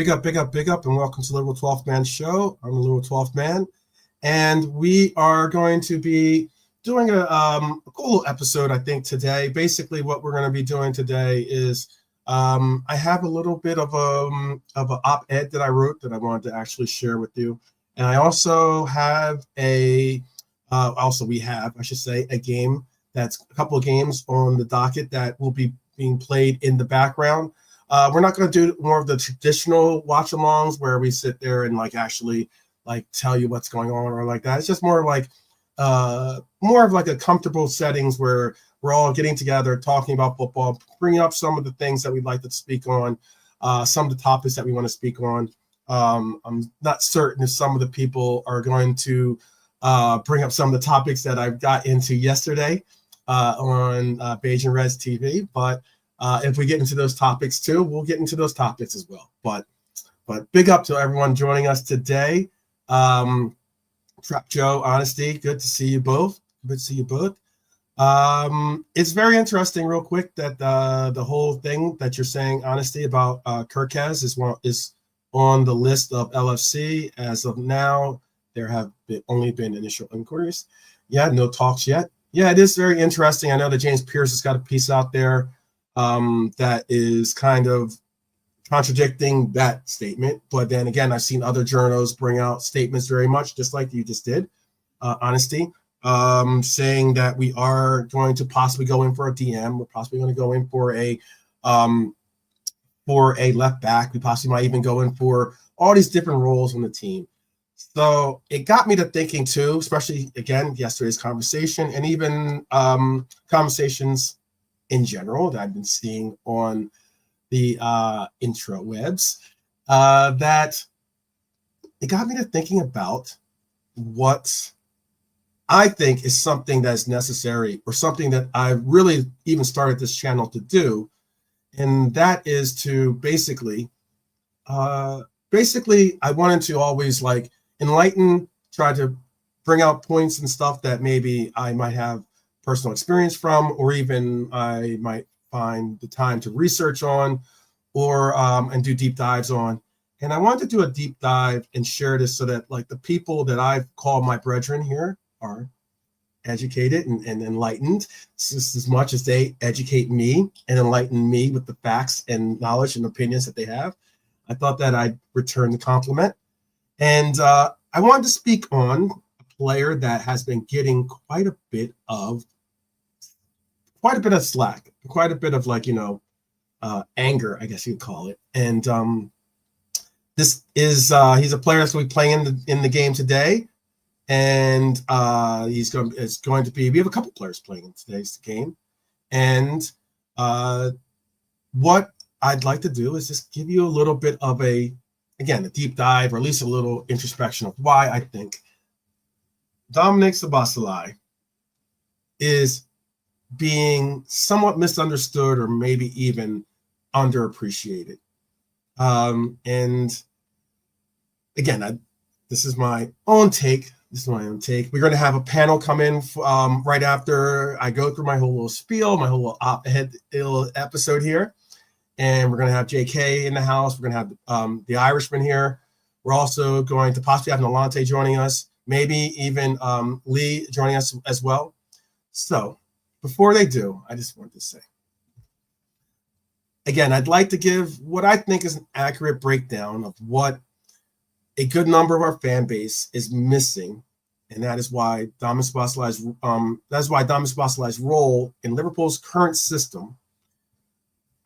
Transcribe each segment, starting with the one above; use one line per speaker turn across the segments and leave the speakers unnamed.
big up, and welcome to Liberal 12th Man Show. I'm the Liberal 12th Man, and we are going to be doing a cool episode, I think, today. Basically, what we're going to be doing today is I have a little bit of an op-ed that I wrote that I wanted to actually share with you, and I also have a game that's a couple of games on the docket that will be being played in the background. We're not going to do more of the traditional watch-alongs where we sit there and actually tell you what's going on or like that. It's just more of a comfortable settings where we're all getting together, talking about football, bringing up some of the things that we'd like to speak on, some of the topics that we want to speak on. I'm not certain if some of the people are going to bring up some of the topics that I got into yesterday on Beige and Reds TV, but if we get into those topics too, we'll get into those topics as well. But big up to everyone joining us today. Trap Joe, Honesty, good to see you both. Good to see you both. It's very interesting, real quick, that the whole thing that you're saying, Honesty, about Kirkaz is on the list of LFC. As of now, there have only been initial inquiries. Yeah, no talks yet. Yeah, it is very interesting. I know that James Pierce has got a piece out there that is kind of contradicting that statement. But then again, I've seen other journals bring out statements very much just like you just did, Honesty, saying that we are going to possibly go in for a DM. We're possibly going to go in for a left back. We possibly might even go in for all these different roles on the team. So it got me to thinking too, especially again, yesterday's conversation and even conversations in general that I've been seeing on the intro webs, that it got me to thinking about what I think is something that's necessary or something that I really even started this channel to do. And that is to basically I wanted to always enlighten, try to bring out points and stuff that maybe I might have personal experience from, or even I might find the time to research on, or and do deep dives on. And I wanted to do a deep dive and share this so that the people that I've called my brethren here are educated and enlightened just as much as they educate me and enlighten me with the facts and knowledge and opinions that they have. I thought that I'd return the compliment. And I wanted to speak on a player that has been getting quite a bit of slack, quite a bit of anger, I guess you'd call it. And this is he's a player that's going to be playing in the game today, and it's going to be. We have a couple players playing in today's game, and what I'd like to do is just give you a little bit of a deep dive, or at least a little introspection of why I think Dominik Szoboszlai is being somewhat misunderstood or maybe even underappreciated. And again, this is my own take. We're going to have a panel come in right after I go through my whole little spiel, my whole little op-ed episode here. And we're going to have JK in the house. We're going to have the Irishman here. We're also going to possibly have Nolante joining us, maybe even Lee joining us as well. So before they do, I just want to say, again, I'd like to give what I think is an accurate breakdown of what a good number of our fan base is missing, and that is why Dominik Szoboszlai's role in Liverpool's current system,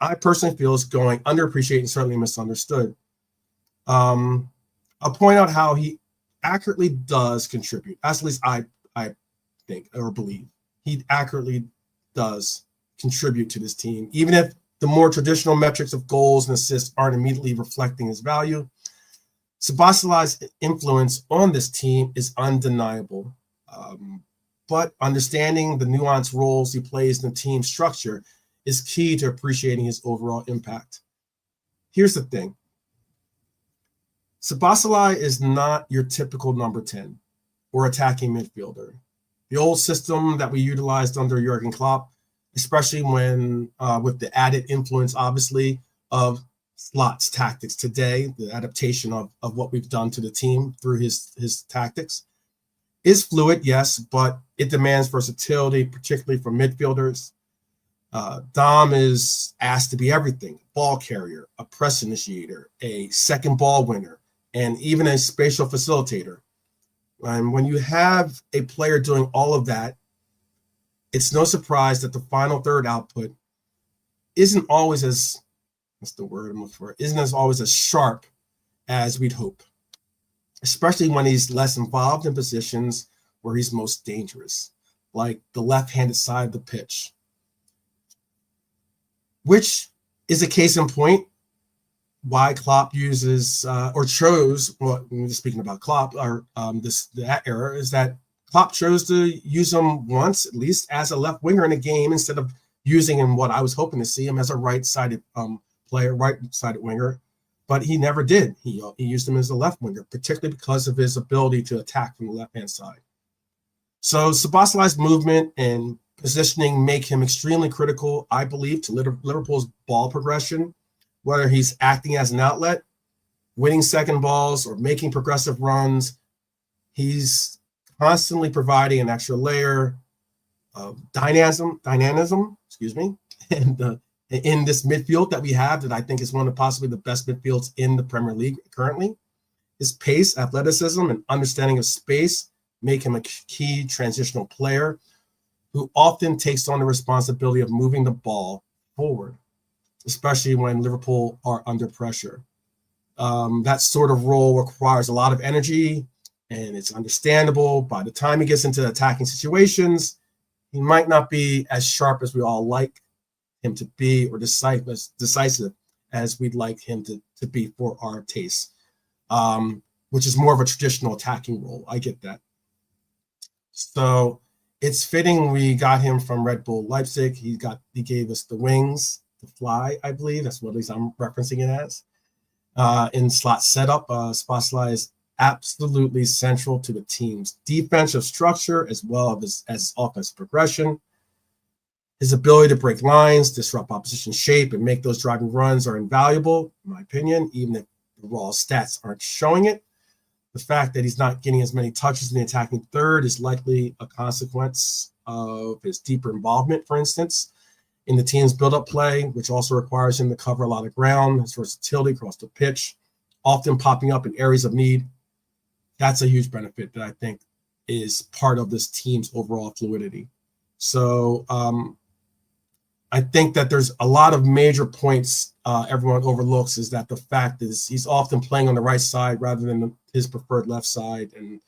I personally feel, is going underappreciated and certainly misunderstood. I'll point out how he accurately does contribute. At least I think or believe he accurately does contribute to this team, even if the more traditional metrics of goals and assists aren't immediately reflecting his value. Szoboszlai's influence on this team is undeniable, but understanding the nuanced roles he plays in the team structure is key to appreciating his overall impact. Here's the thing. Szoboszlai is not your typical number 10 or attacking midfielder. The old system that we utilized under Jurgen Klopp, especially when with the added influence, obviously, of Slot's tactics today, the adaptation of what we've done to the team through his tactics, is fluid, yes, but it demands versatility, particularly from midfielders. Dom is asked to be everything: ball carrier, a press initiator, a second ball winner, and even a spatial facilitator. And when you have a player doing all of that, it's no surprise that the final third output isn't always as, what's the word I'm looking for, isn't as always as sharp as we'd hope, especially when he's less involved in positions where he's most dangerous, like the left-handed side of the pitch, which is a case in point why Klopp uses or chose, well, speaking about Klopp, or that era, is that Klopp chose to use him once, at least, as a left winger in a game instead of using him what I was hoping to see him as a right-sided player, right-sided winger. But he never did. He used him as a left winger, particularly because of his ability to attack from the left-hand side. So Szoboszlai's movement and positioning make him extremely critical, I believe, to Liverpool's ball progression, whether he's acting as an outlet, winning second balls, or making progressive runs. He's constantly providing an extra layer of dynamism, and in this midfield that we have, that I think is one of possibly the best midfields in the Premier League currently. His pace, athleticism, and understanding of space make him a key transitional player who often takes on the responsibility of moving the ball forward, especially when Liverpool are under pressure. That sort of role requires a lot of energy, and it's understandable. By the time he gets into attacking situations, he might not be as sharp as we all like him to be, or decisive as we'd like him to be for our taste, which is more of a traditional attacking role. I get that. So it's fitting we got him from Red Bull Leipzig. He gave us the wings to fly, I believe. That's what at least I'm referencing it as. In slot setup, Szoboszlai is absolutely central to the team's defensive structure as well as offensive progression. His ability to break lines, disrupt opposition shape, and make those driving runs are invaluable, in my opinion, even if the raw stats aren't showing it. The fact that he's not getting as many touches in the attacking third is likely a consequence of his deeper involvement, for instance, in the team's build-up play, which also requires him to cover a lot of ground. His versatility across the pitch, often popping up in areas of need. That's a huge benefit that I think is part of this team's overall fluidity. So I think that there's a lot of major points everyone overlooks, is that the fact is he's often playing on the right side rather than his preferred left side. And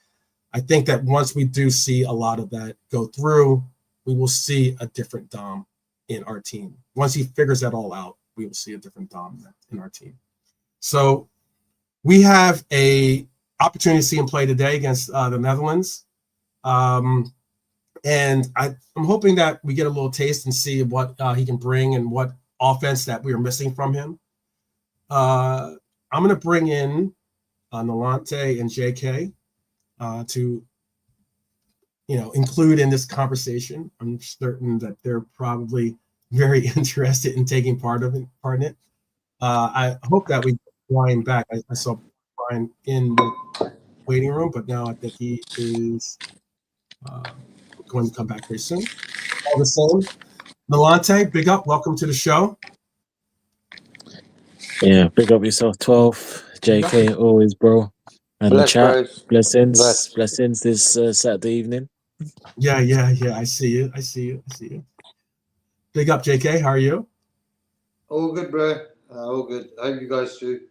I think that once we do see a lot of that go through, we will see a different Dom in our team. Once he figures that all out, we will see a different Dom in our team. So we have a opportunity to see him play today against the Netherlands. And I'm hoping that we get a little taste and see what he can bring and what offense that we are missing from him. I'm going to bring in Nolante and JK to, include in this conversation. I'm certain that they're probably very interested in taking part in it. I hope that we get Brian back. I saw Brian in the waiting room, but now I think he is going to come back very soon. All the same, Nolante, big up. Welcome to the show.
Yeah, big up yourself, 12. JK, always, bro. And the chat, blessings this Saturday evening.
Yeah. I see you. Big up, JK. How are you?
All good, bro. All good. I hope you guys too.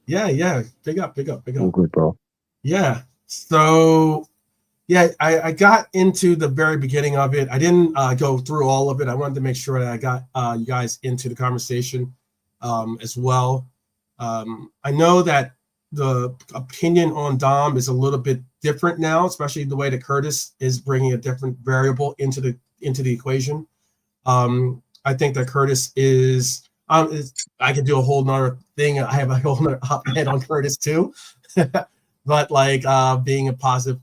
Yeah. Big up.
All good, bro.
Yeah. So, yeah, I got into the very beginning of it. I didn't go through all of it. I wanted to make sure that I got you guys into the conversation as well. I know that the opinion on Dom is a little bit different now, especially the way that Curtis is bringing a different variable into the equation. I think that Curtis is I could do a whole nother thing. I have a whole nother head on Curtis too, but like being a positive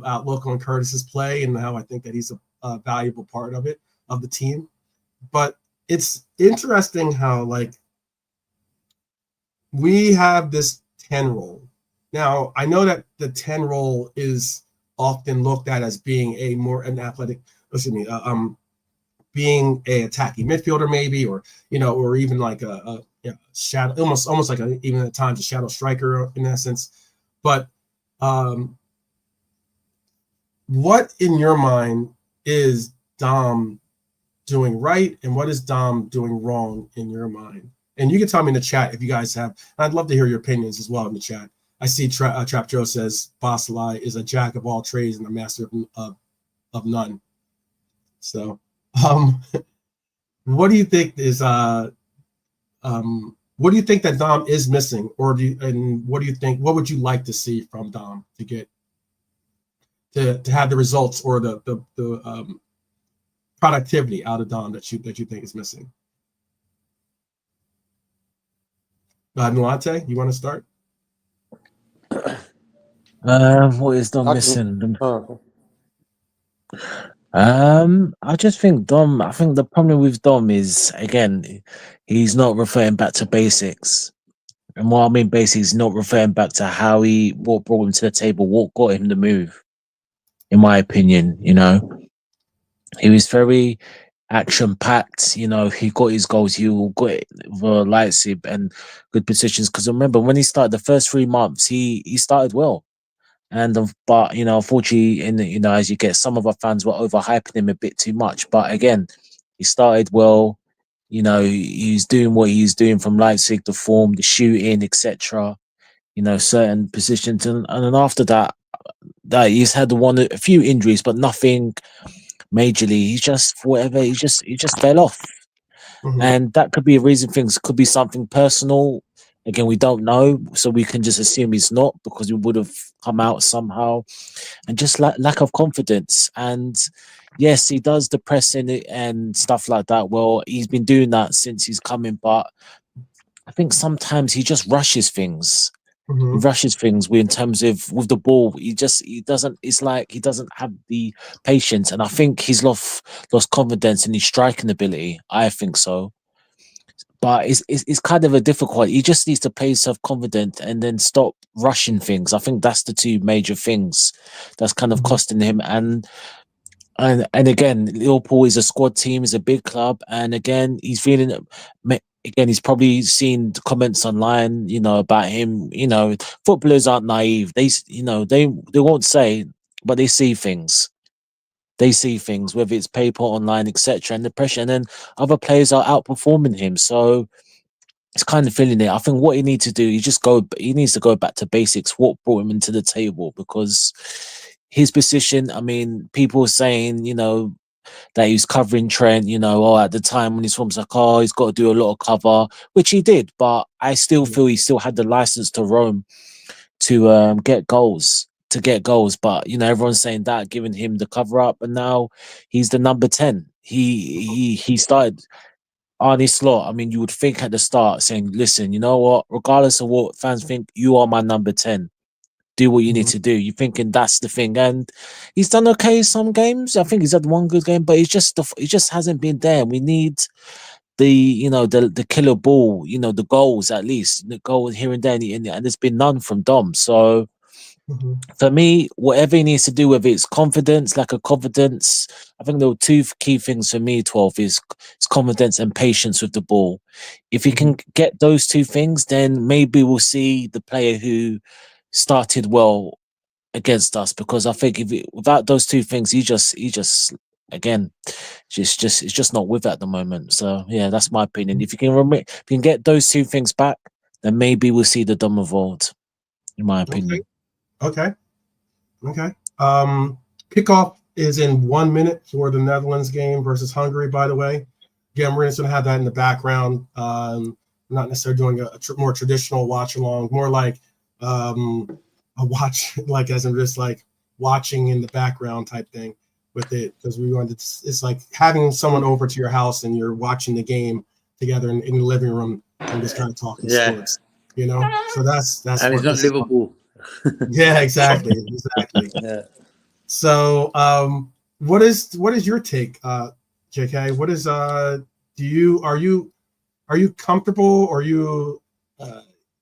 outlook on Curtis's play and how I think that he's a valuable part of the team. But it's interesting how like we have this 10 roll. Now, I know that the 10 roll is often looked at as being being a attacking midfielder, maybe, or or even like a shadow, almost like even at times a shadow striker in essence. But what in your mind is Dom doing right, and what is Dom doing wrong in your mind? And you can tell me in the chat if you guys have. I'd love to hear your opinions as well in the chat. I see Trap Joe says Szoboszlai is a jack of all trades and a master of none. So, what do you think is what do you think that Dom is missing, or what do you think? What would you like to see from Dom to get to have the results or the productivity out of Dom that you think is missing? Nuante, you want to start?
What is Dom missing? I just think Dom. I think the problem with Dom is, again, he's not referring back to basics. And what I mean basics, not referring back to what brought him to the table, what got him the move. In my opinion, he was very action packed. He got his goals. He got it for Leipzig and good positions. Because remember, when he started the first 3 months, he started well. But unfortunately, as you get, some of our fans were overhyping him a bit too much. But again, he started well. He's doing what he's doing from Leipzig, the form, the shooting, etc. Certain positions, and then after that he's had a few injuries, but nothing majorly. He just fell off, and that could be a reason. Things could be something personal. Again, we don't know, so we can just assume he's not, because he would have come out somehow. And just lack of confidence. And yes, he does the pressing and stuff like that. Well, he's been doing that since he's coming, but I think sometimes he just rushes things. He rushes things in terms of with the ball. He doesn't. It's like he doesn't have the patience, and I think he's lost confidence in his striking ability. I think so. But it's kind of a difficult. He just needs to play self-confident and then stop rushing things. I think that's the two major things that's kind of costing him. And again, Liverpool is a squad team, is a big club, and again, he's feeling. Again, he's probably seen the comments online, about him. Footballers aren't naive. They won't say, but they see things. They see things, whether it's paper, online, etc., and the pressure. And then other players are outperforming him, so it's kind of feeling it. I think what he needs to do, he needs to go back to basics. What brought him into the table? Because his position, I mean, people were saying, that he was covering Trent, at the time when he's from Saka, he's got to do a lot of cover, which he did. But I still feel he still had the license to roam to get goals. But everyone's saying that, giving him the cover up, and now he's the number 10. He started Arnie Slot. I mean, you would think at the start saying, listen, you know what, regardless of what fans think, you are my number 10. Do what you need to do. You're thinking that's the thing. And he's done okay some games. I think he's had one good game, but he just hasn't been there. We need the killer ball, the goals at least, the goal here and there, and there's been none from Dom. So for me, whatever he needs to do, whether it's confidence, lack of confidence, I think there were two key things for me, 12, is confidence and patience with the ball. If he can get those two things, then maybe we'll see the player who started well against us, because I think without those two things, he just again, it's just not with it at the moment. So yeah, that's my opinion. If you can get those two things back, then maybe we'll see the Dom of old, in my opinion.
Okay. Kickoff is in 1 minute for the Netherlands game versus Hungary, by the way. Again, we're just going to have that in the background. Not necessarily doing a more traditional watch along, more like a watch, like as in just like watching in the background type thing with it, because it's like having someone over to your house and you're watching the game together in the living room and just kind of talking sports, So that's
and it's not Liverpool.
Yeah, exactly.
Yeah.
So, what is your take, JK? What is are you comfortable? Or are you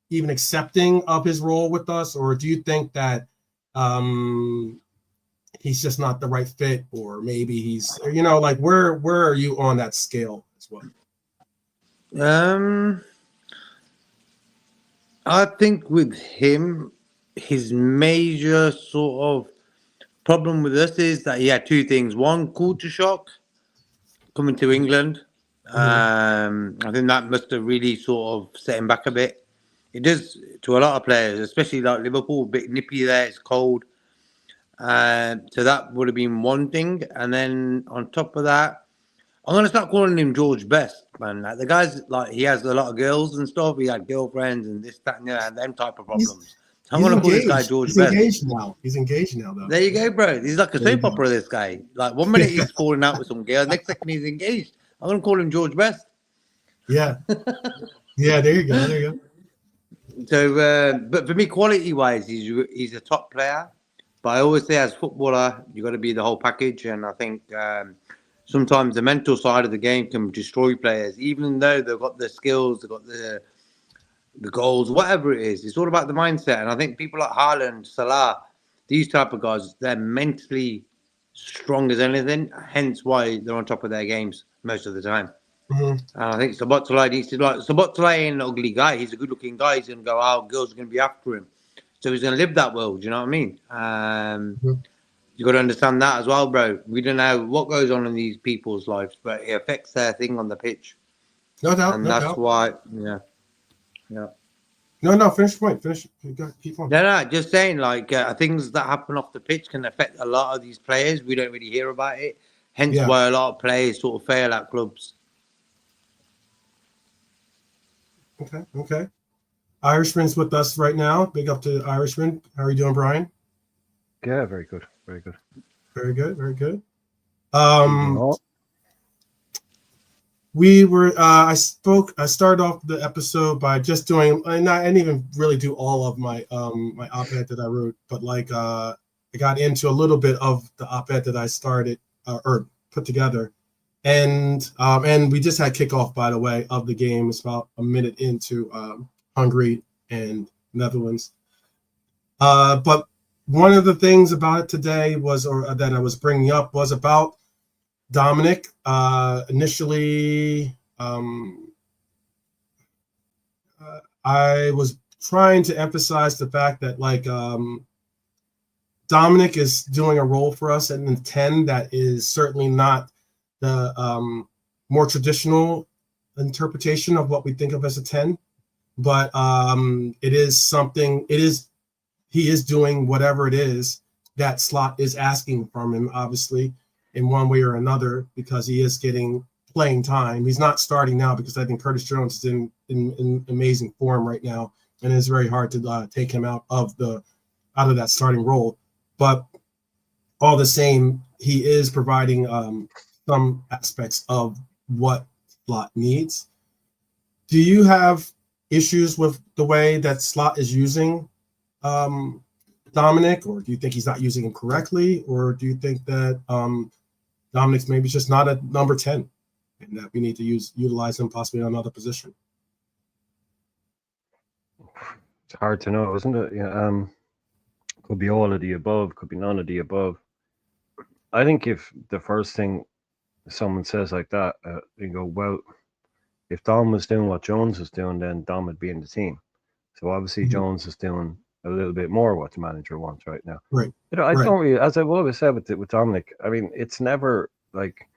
even accepting of his role with us, or do you think that he's just not the right fit, or maybe he's, you know, like where are you on that scale as well?
I think with him, his major sort of problem with us is that he had two things. One, culture shock coming to England. I think that must have really sort of set him back a bit. It does to a lot of players, especially like Liverpool, a bit nippy there, it's cold. So that would have been one thing. And then on top of that, I'm gonna start calling him George Best, man. Like the guy's like he has a lot of girls and stuff. He had girlfriends and this, that, and that, and them type of problems. So I'm gonna call this guy George
He's
Best.
engaged now. He's engaged now, though.
There you go, bro. He's like a soap opera. This guy. Like 1 minute he's falling out with some girl, next second he's engaged. I'm gonna call him George Best.
Yeah. Yeah. There you go. There you go.
So, but for me, quality-wise, he's a top player. But I always say, as a footballer, you got to be the whole package. And I think sometimes the mental side of the game can destroy players, even though they've got the skills, they've got the goals, whatever it is. It's all about the mindset. And I think people like Haaland, Salah, these type of guys, they're mentally strong as anything. Hence why they're on top of their games most of the time. And I think Szoboszlai needs to Szoboszlai ain't an ugly guy. He's a good-looking guy. He's gonna go out. Girls are gonna be after him, so he's gonna live that world. You know what I mean? You got to understand that as well, bro. We don't know what goes on in these people's lives, but it affects their thing on the pitch.
No doubt.
And
no
that's
doubt.
why, yeah.
No. Finish point. Finish. You got keep on.
No. Just saying, like things that happen off the pitch can affect a lot of these players. We don't really hear about it. Hence why a lot of players sort of fail at clubs.
Okay. Irishman's with us right now. Big up to Irishman. How are you doing, Brian?
Yeah, very good. Very good.
Very good.
Evening all.
We were. I started off the episode by just doing. I didn't even really do all of my my op-ed that I wrote, but like I got into a little bit of the op-ed that I started or put together, and we just had kickoff, by the way, of the game. It's about a minute into Hungary and Netherlands. But one of the things about it today was, or that I was bringing up, was about Dominik. Initially, I was trying to emphasize the fact that like Dominik is doing a role for us in the 10 that is certainly not the more traditional interpretation of what we think of as a 10, but it is something. He is doing whatever it is that Slot is asking from him, obviously, in one way or another, because he is getting playing time. He's not starting now because I think Curtis Jones is in amazing form right now, and it's very hard to take him out of that starting role. But all the same, he is providing some aspects of what Slot needs. Do you have issues with the way that Slot is using Dominik, or do you think he's not using him correctly, or do you think that Dominik's maybe just not a number 10 and that we need to utilize him possibly on another position?
It's hard to know, isn't it? Yeah, could be all of the above, could be none of the above. I think if the first thing someone says like that, you go, well, if Dom was doing what Jones was doing, then Dom would be in the team. So obviously Jones is doing a little bit more what the manager wants right now.
Right.
You know, I don't really, as I've always said with Dominik, I mean, it's never like,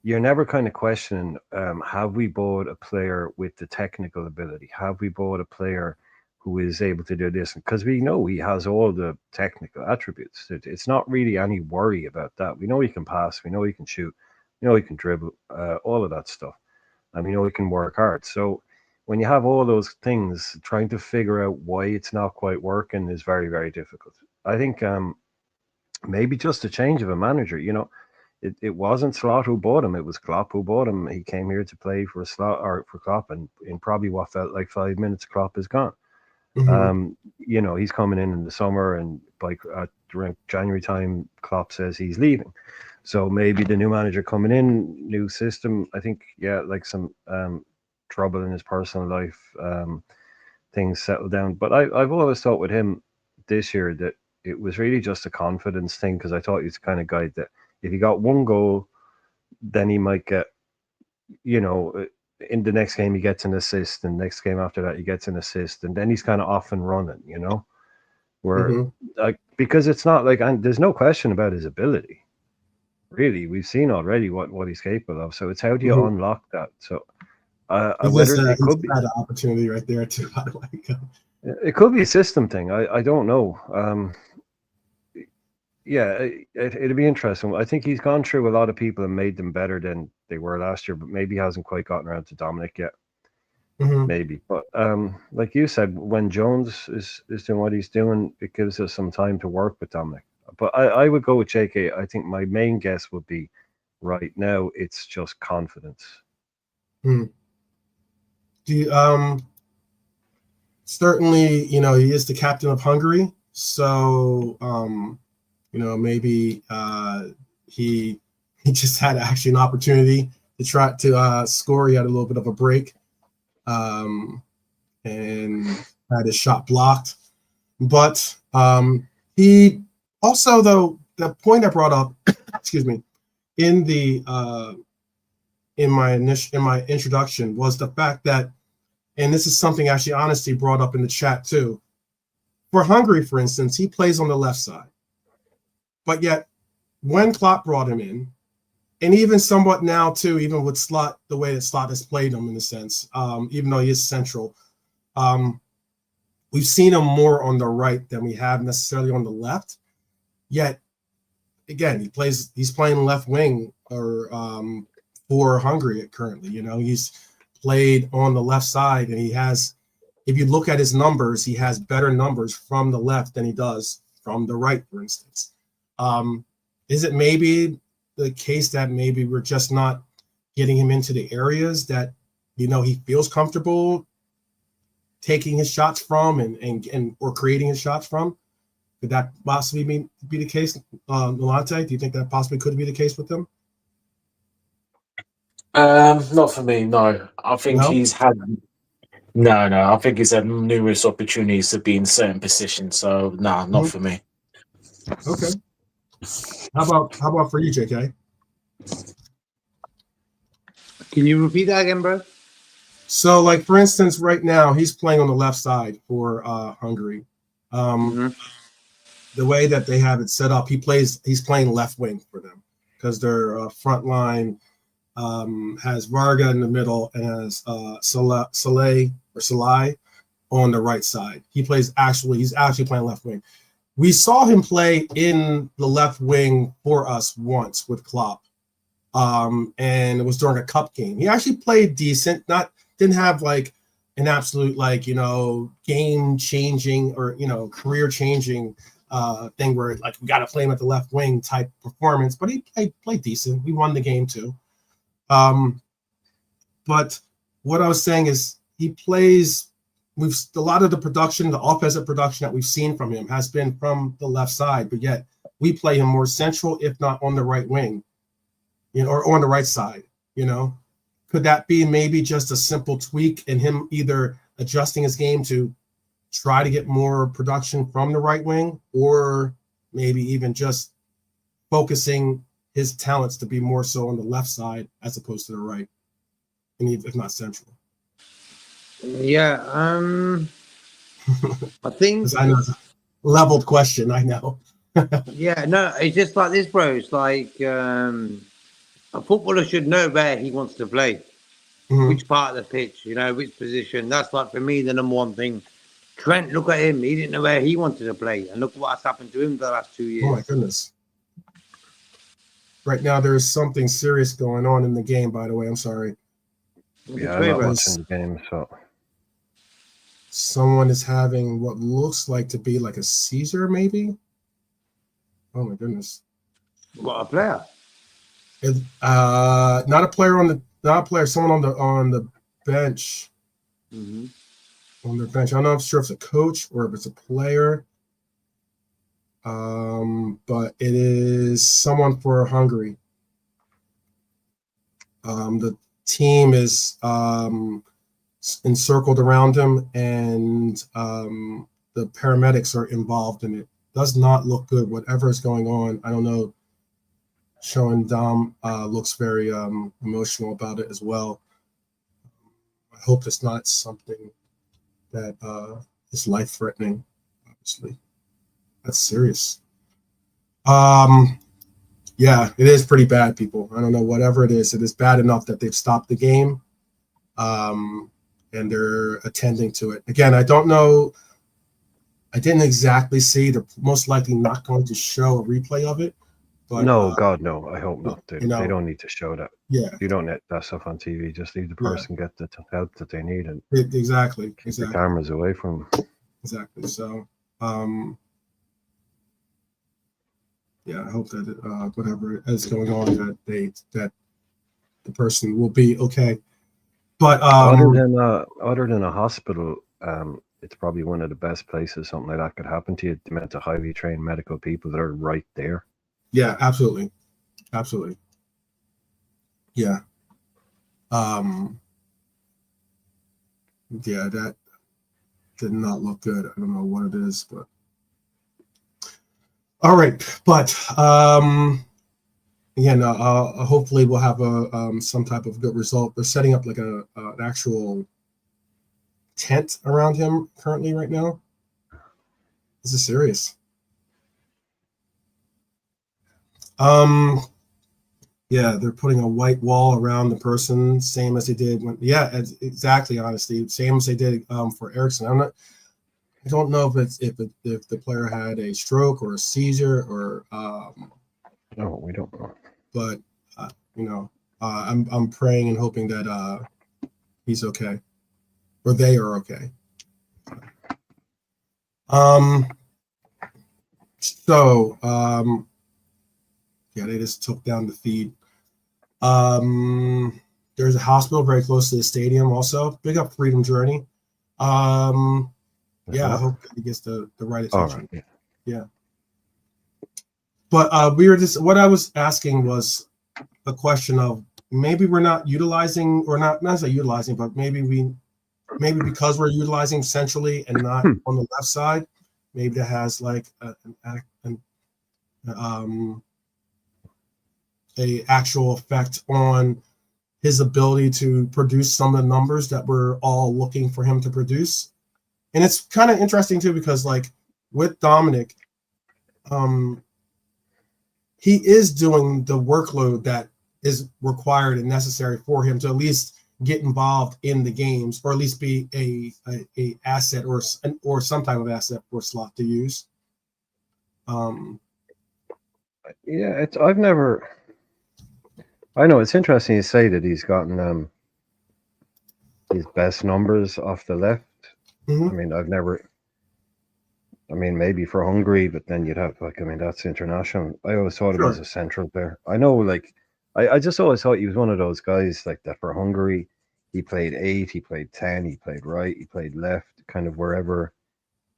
you're never kind of questioning, have we bought a player with the technical ability? Have we bought a player who is able to do this? Because we know he has all the technical attributes. It's not really any worry about that. We know he can pass. We know he can shoot. We know he can dribble, all of that stuff. And we know he can work hard. So when you have all those things, trying to figure out why it's not quite working is very, very difficult. I think maybe just a change of a manager. You know, it wasn't Slot who bought him. It was Klopp who bought him. He came here to play for Slot or for Klopp, and in probably what felt like 5 minutes, Klopp is gone. You know, he's coming in the summer, and by around January time, Klopp says he's leaving. So maybe the new manager coming in, new system. I think, yeah, like some trouble in his personal life, things settle down. But I've always thought with him this year that it was really just a confidence thing, because I thought he's the kind of guy that if he got one goal, then he might get, you know, in the next game he gets an assist, and next game after that he gets an assist, and then he's kind of off and running, you know, where like, because it's not like, and there's no question about his ability. Really, we've seen already what he's capable of. So it's how do you unlock that? So whether it could be
had an opportunity right there too. By the way,
it could be a system thing. I don't know. Yeah, it'd be interesting. I think he's gone through a lot of people and made them better than they were last year, but maybe hasn't quite gotten around to Dominik yet. Maybe, but like you said, when Jones is doing what he's doing, it gives us some time to work with Dominik. But I would go with JK. I think my main guess would be right now it's just confidence.
Do you, certainly, you know, he is the captain of Hungary, so you know, maybe he just had actually an opportunity to try to score. He had a little bit of a break, and had his shot blocked. But he also, though, the point I brought up, excuse me, in the in my introduction was the fact that, and this is something actually Honesty brought up in the chat too. For Hungary, for instance, he plays on the left side. But yet, when Klopp brought him in, and even somewhat now too, even with Slot, the way that Slot has played him in a sense, even though he is central, we've seen him more on the right than we have necessarily on the left. Yet, again, he's playing left wing or for Hungary currently. You know, he's played on the left side, and he has, if you look at his numbers, he has better numbers from the left than he does from the right, for instance. Is it maybe the case that maybe we're just not getting him into the areas that, you know, he feels comfortable taking his shots from and or creating his shots from? Could that possibly be the case, Nolante? Do you think that possibly could be the case with him?
Not for me, no. I think
No?
he's had no. I think he's had numerous opportunities to be in certain positions. So no, not for me.
Okay. How about for you, JK?
Can you repeat that again, bro?
So, like for instance, right now he's playing on the left side for Hungary. The way that they have it set up, he's playing left wing for them because their front line has Varga in the middle and has Salai on the right side. He's actually playing left wing. We saw him play in the left wing for us once with Klopp, and it was during a cup game. He actually played decent, didn't have like an absolute, like, you know, game changing or, you know, career changing thing where like we got to play him at the left wing type performance, but he played decent. We won the game too. But what I was saying is he plays. A lot of the production, the offensive production that we've seen from him has been from the left side, but yet we play him more central, if not on the right wing, you know, or on the right side. You know, could that be maybe just a simple tweak in him either adjusting his game to try to get more production from the right wing, or maybe even just focusing his talents to be more so on the left side as opposed to the right, and if not central?
Yeah, I think.
I know it's a leveled question, I know.
Yeah, no, it's just like this, bro. It's like a footballer should know where he wants to play, which part of the pitch, you know, which position. That's like for me the number one thing. Trent, look at him. He didn't know where he wanted to play, and look what's happened to him the last 2 years.
Oh my goodness! Right now, there is something serious going on in the game. By the way, I'm sorry.
Yeah, I'm not watching the game, so.
Someone is having what looks like to be like a seizure, maybe. Oh my goodness!
What a player!
Not a player. Someone on the bench. On their bench. I'm not sure if it's a coach or if it's a player. But it is someone for Hungary. The team is encircled around him, and the paramedics are involved in it. Does not look good. Whatever is going on, I don't know. Showing Dom looks very emotional about it as well. I hope it's not something that is life-threatening. Obviously, that's serious. Yeah, it is pretty bad, people. I don't know, whatever it is bad enough that they've stopped the game, and they're attending to it. Again, I don't know. I didn't exactly see. They're most likely not going to show a replay of it. But,
no, God, no. I hope not. They
know,
don't need to show that.
Yeah,
You don't need that stuff on TV. Just leave the person get the help that they need, and
exactly.
keep the cameras away from them.
Exactly. So, yeah, I hope that whatever is going on, that the person will be okay. But
other than a hospital, it's probably one of the best places something like that could happen to you. Meant to highly trained medical people that are right there.
Yeah, absolutely. Yeah. Yeah, that did not look good. I don't know what it is, but all right. But again, hopefully we'll have some type of good result. They're setting up like an actual tent around him currently right now. This is serious. Yeah, they're putting a white wall around the person, same as they did when. Yeah, exactly. Honestly, same as they did for Erickson. I don't know if the player had a stroke or a seizure or.
No, we don't know.
But I'm praying and hoping that he's okay, or they are okay. So yeah, they just took down the feed. There's a hospital very close to the stadium also. Big up Freedom Journey. Yeah, I hope he gets the right attention.
Right,
yeah. But we were just, what I was asking was a question of maybe we're not utilizing, or not necessarily utilizing, but maybe because we're utilizing centrally and not on the left side, maybe that has like a actual effect on his ability to produce some of the numbers that we're all looking for him to produce. And it's kind of interesting too, because like with Dominik, he is doing the workload that is required and necessary for him to at least get involved in the games, or at least be a asset or some type of asset for Slot to use.
Yeah, I know it's interesting you say that he's gotten his best numbers off the left.
Mm-hmm.
I mean, maybe for Hungary, but then you'd have that's international. I always thought of him as a central player. I know, I just always thought he was one of those guys like that for Hungary. He played 8, he played 10, he played right, he played left, kind of wherever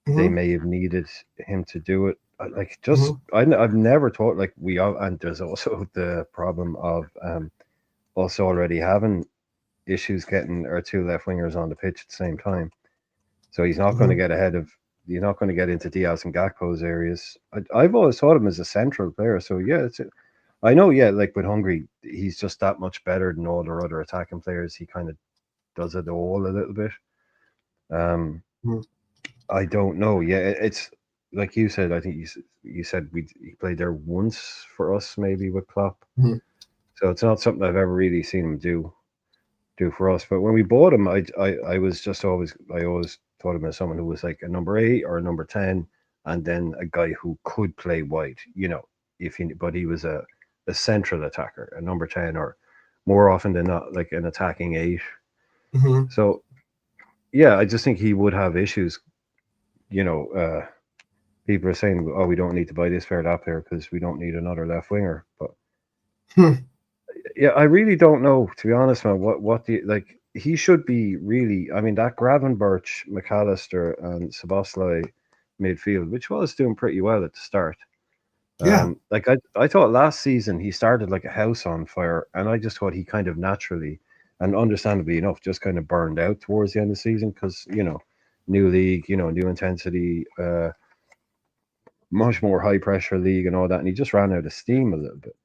they may have needed him to do it. I've never thought and there's also the problem of us already having issues getting our 2 left wingers on the pitch at the same time. So he's not going to get ahead of. You're not going to get into Diaz and Gakpo's areas. I've always thought him as a central player. So yeah, I know. Yeah, like with Hungary, he's just that much better than all their other attacking players. He kind of does it all a little bit. I don't know. Yeah, it's like you said. I think you said he played there once for us, maybe with Klopp. So it's not something I've ever really seen him do for us. But when we bought him, I always thought him as someone who was like a number 8 or a number 10, and then a guy who could play wide. But he was a central attacker, a number 10, or more often than not, like an attacking 8. So yeah, I just think he would have issues. People are saying, "Oh, we don't need to buy this player, that player, because we don't need another left winger." But yeah, I really don't know, to be honest, man. What he should be really. I mean, that Gravenberch, McAllister, and Szoboszlai midfield, which was doing pretty well at the start.
Yeah.
I thought last season he started like a house on fire, and I just thought he kind of naturally, and understandably enough, just kind of burned out towards the end of the season because, new league, new intensity, much more high pressure league and all that. And he just ran out of steam a little bit.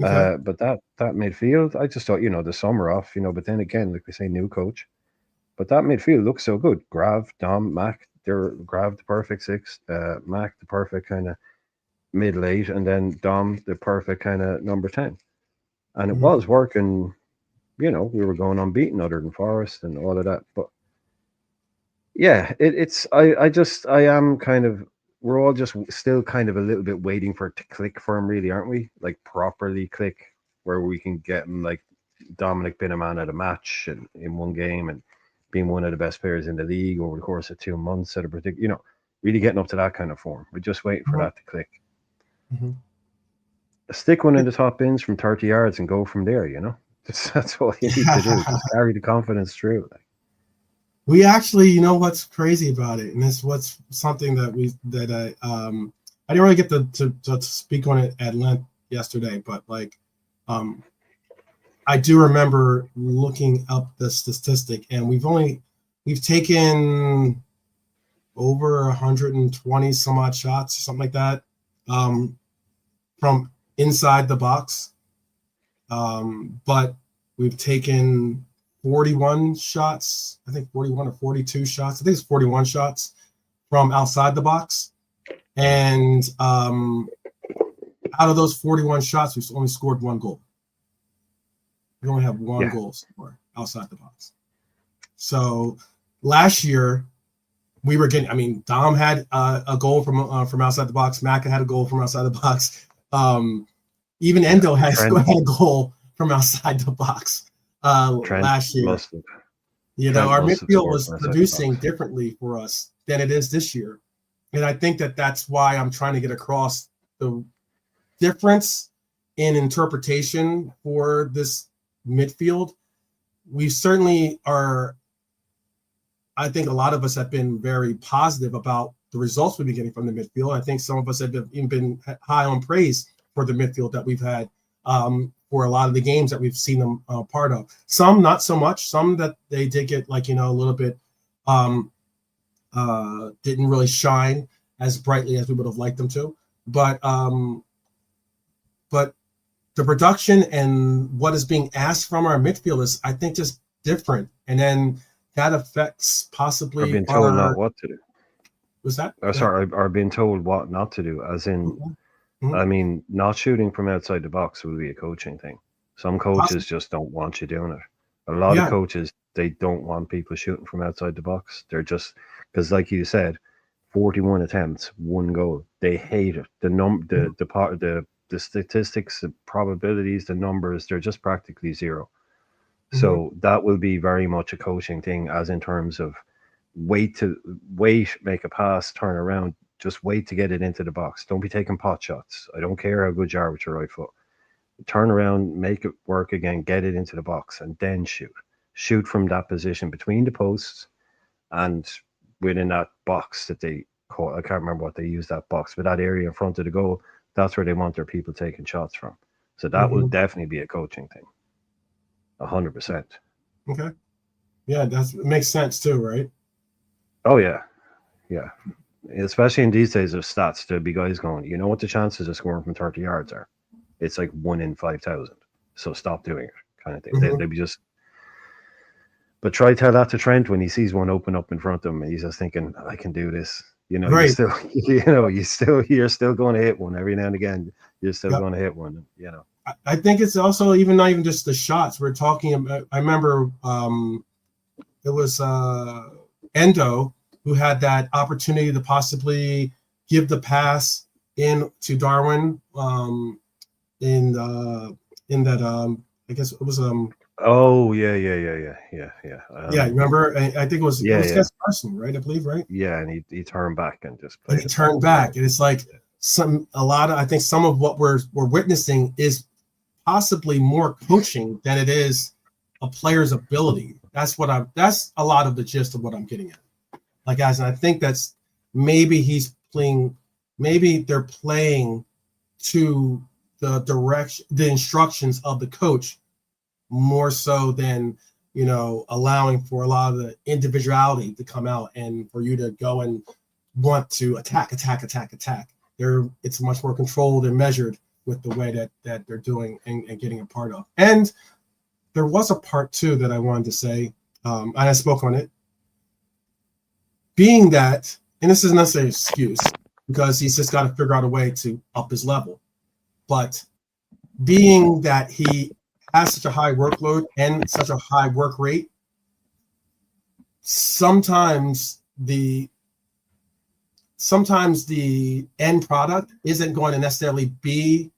Okay.
But that midfield, I just thought, the summer off, but then again, like we say, new coach. But that midfield looks so good. Grav, Dom, Mac, they're Grav the perfect six, Mac the perfect kind of mid late, and then Dom the perfect kind of number 10. And it was working, we were going unbeaten other than Forest and all of that. But yeah, I am kind of, we're all just still kind of a little bit waiting for it to click for him, really, aren't we? Like properly click, where we can get him like Dominic being a man at a match and in one game and being one of the best players in the league over the course of 2 months at a particular, really getting up to that kind of form. We're just waiting for that to click. Stick one in the top bins from 30 yards and go from there, That's all you need to do. Just carry the confidence through.
We actually, what's crazy about it, and this what's something that I didn't really get to speak on it at length yesterday, but I do remember looking up the statistic, and we've taken over 120 some odd shots, something like that, from inside the box. But we've taken 41 shots, I think 41 or 42 shots. I think it's 41 shots from outside the box. And out of those 41 shots, we've only scored 1 goal. We only have 1 goal scored outside the box. So last year, we were getting, Dom had a goal from outside the box. Macca had a goal from outside the box. Even Endo had a goal from outside the box last year. Our midfield was producing differently for us than it is this year. And I think that's why I'm trying to get across the difference in interpretation for this midfield. We certainly are, I think a lot of us have been very positive about the results we've been getting from the midfield. I think some of us have even been high on praise for the midfield that we've had for a lot of the games that we've seen them part of. Some not so much. Some that they did get a little bit didn't really shine as brightly as we would have liked them to. But the production and what is being asked from our midfield is, I think, just different. And then that affects possibly
being told not what to do.
Was that?
Are being told what not to do, as in, not shooting from outside the box will be a coaching thing. Some coaches just don't want you doing it. A lot of coaches, they don't want people shooting from outside the box. They're just, because like you said, 41 attempts, 1 goal. They hate it. The statistics, the probabilities, the numbers, they're just practically zero. So that will be very much a coaching thing, as in terms of wait, make a pass, turn around, just wait to get it into the box. Don't be taking pot shots. I don't care how good you are with your right foot. Turn around, make it work again, get it into the box, and then shoot. Shoot from that position between the posts and within that box that they call, I can't remember what they use that box, but that area in front of the goal, that's where they want their people taking shots from. So that will definitely be a coaching thing. 100%.
Okay. Yeah, it makes sense too, right?
Oh yeah. Yeah. Especially in these days of stats, there'll be guys going, you know what the chances of scoring from 30 yards are? It's like 1 in 5,000. So stop doing it, kind of thing. They'll be just. But try tell that to Trent when he sees one open up in front of him, and he's just thinking, I can do this.
Right.
You're still going to hit one every now and again. You're still going to hit one.
I think it's also not even just the shots we're talking about. I remember it was Endo who had that opportunity to possibly give the pass in to Darwin in that I guess it was
oh yeah.
Remember? I think it was against Arsenal, right? I believe, right?
Yeah, and he turned back and just
played. And he turned back, and it's like I think some of what we're witnessing is possibly more coaching than it is a player's ability. That's a lot of the gist of what I'm getting at. And I think that's maybe they're playing to the direction, the instructions of the coach more so than, you know, allowing for a lot of the individuality to come out and for you to go and want to attack. It's much more controlled and measured with the way that they're doing and getting a part of. And there was a part too that I wanted to say, and I spoke on it, being that, and this isn't necessarily an excuse because he's just got to figure out a way to up his level, but being that he has such a high workload and such a high work rate, sometimes the end product isn't going to necessarily be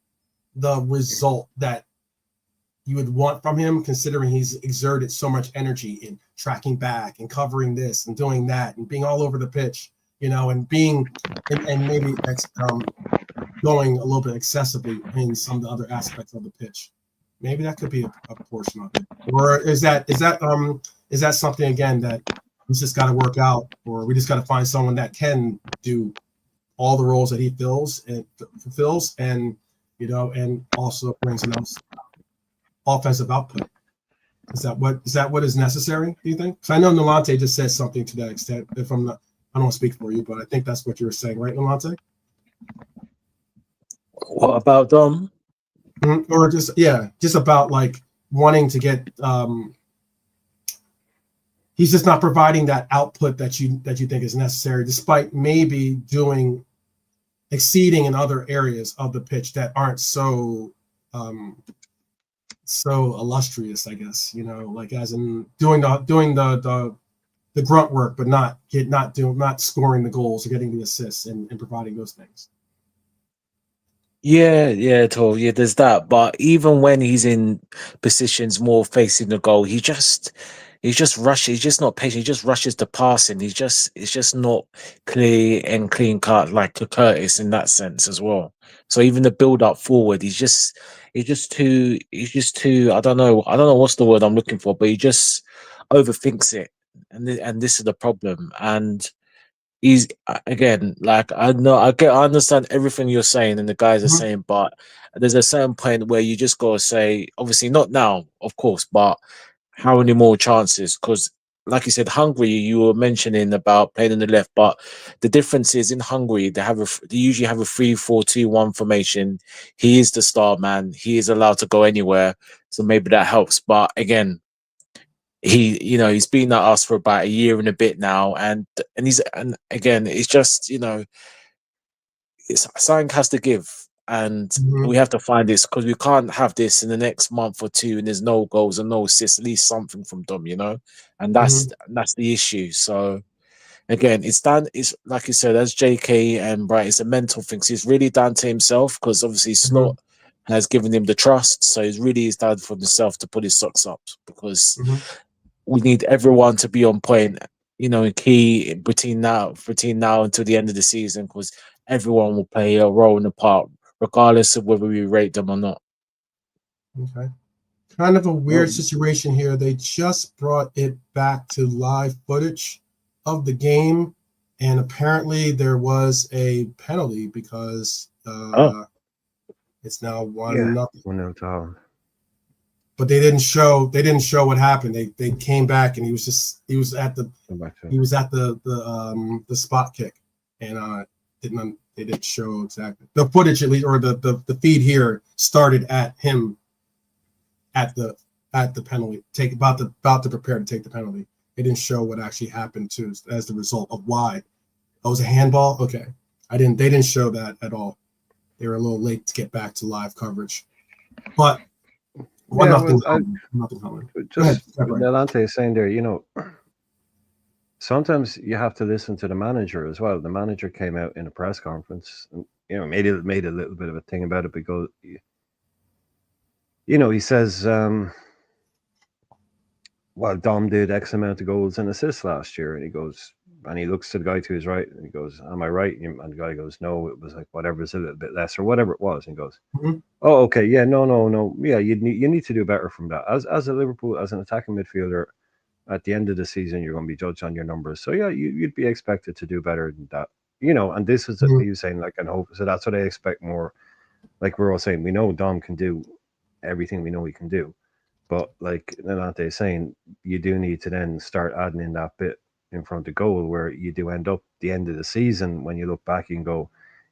the result that you would want from him, considering he's exerted so much energy in tracking back and covering this and doing that and being all over the pitch, you know, and being and maybe going a little bit excessively in some of the other aspects of the pitch. Maybe that could be a portion of it. Or is that something again that we just got to work out, or we just got to find someone that can do all the roles that he fulfills, and you know, and also brings an offensive output. Is that what is necessary? Do you think? Because I know Nolante just said something to that extent. If I'm not, I don't want to speak for you, but I think that's what you were saying, right, Nolante?
What about Dom?
Or just about like wanting to get. He's just not providing that output that you think is necessary, despite maybe exceeding in other areas of the pitch that aren't so illustrious, I guess. You know, like as in doing the grunt work, but not scoring the goals or getting the assists and providing those things.
Yeah, totally. Yeah, there's that. But even when he's in positions more facing the goal, he just rushes. He's just not patient. He just rushes the passing. It's just not clear and clean cut like to Curtis in that sense as well. So even the build up forward, he's just too. I don't know what's the word I'm looking for, but he just overthinks it, and this is the problem. And he's again, like I understand everything you're saying and the guys are saying, but there's a certain point where you just gotta say, obviously not now, of course, but how many more chances? Because like you said, Hungary, you were mentioning about playing on the left, but the difference is in Hungary they usually have a 3-4-2-1 formation. He is the star man. He is allowed to go anywhere, so maybe that helps. But again, he's been at us for about a year and a bit now, and again, it's just it's something has to give, and we have to find this, because we can't have this in the next month or two and there's no goals and no assists, at least something from Dom, and that's the issue. So again, it's like you said, as JK and Bright, it's a mental thing. So it's really down to himself, because obviously Slot has given him the trust, so it's really down for himself to put his socks up, because we need everyone to be on point, key between now until the end of the season, because everyone will play a role in the part, regardless of whether we rate them or not.
Okay. Kind of a weird situation here. They just brought it back to live footage of the game, and apparently there was a penalty because it's now 1-0.
1-0 to Holland.
But they didn't show what happened. They came back and he was at the spot kick, and they didn't show exactly the footage, at least, or the feed here started at him at the penalty about to prepare to take the penalty. They didn't show what actually happened too as the result of why. Oh, it was a handball. Okay, they didn't show that at all. They were a little late to get back to live coverage, but. Nothing.
Just Nolante is saying there, sometimes you have to listen to the manager as well. The manager came out in a press conference and made a little bit of a thing about it, because he says, well, Dom did X amount of goals and assists last year, and he looks to the guy to his right and he goes, am I right? And the guy goes, no, it was like whatever, it's a little bit less or whatever it was, and he goes, oh, okay, yeah, no, yeah, you need to do better from that. As a Liverpool, as an attacking midfielder, at the end of the season, you're going to be judged on your numbers. So yeah, you'd be expected to do better than that, and this is he was saying, like, and hope. So that's what I expect more. Like we're all saying, we know Dom can do everything we know he can do. But like Nanate is saying, you do need to then start adding in that bit in front of goal where you do end up the end of the season when you look back and go,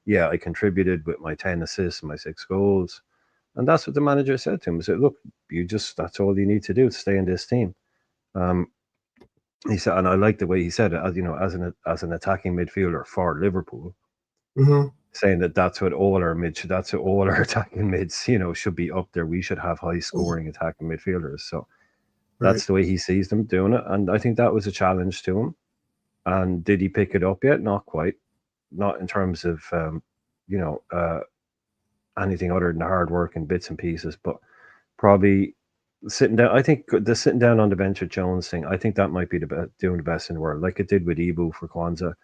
yeah, I contributed with my 10 assists, my 6 goals. And that's what the manager said to him. He said, look, that's all you need to do to stay in this team. He said, and I like the way he said it, as an attacking midfielder for Liverpool, saying that's what all our attacking mids, should be up there. We should have high scoring attacking midfielders. So that's the way he sees them doing it. And I think that was a challenge to him. And did he pick it up yet? Not quite. Not in terms of, anything other than hard work and bits and pieces, but probably sitting down. I think the sitting down on the bench with Jones thing, I think that might be doing the best in the world, like it did with Ibu for Kwanzaa.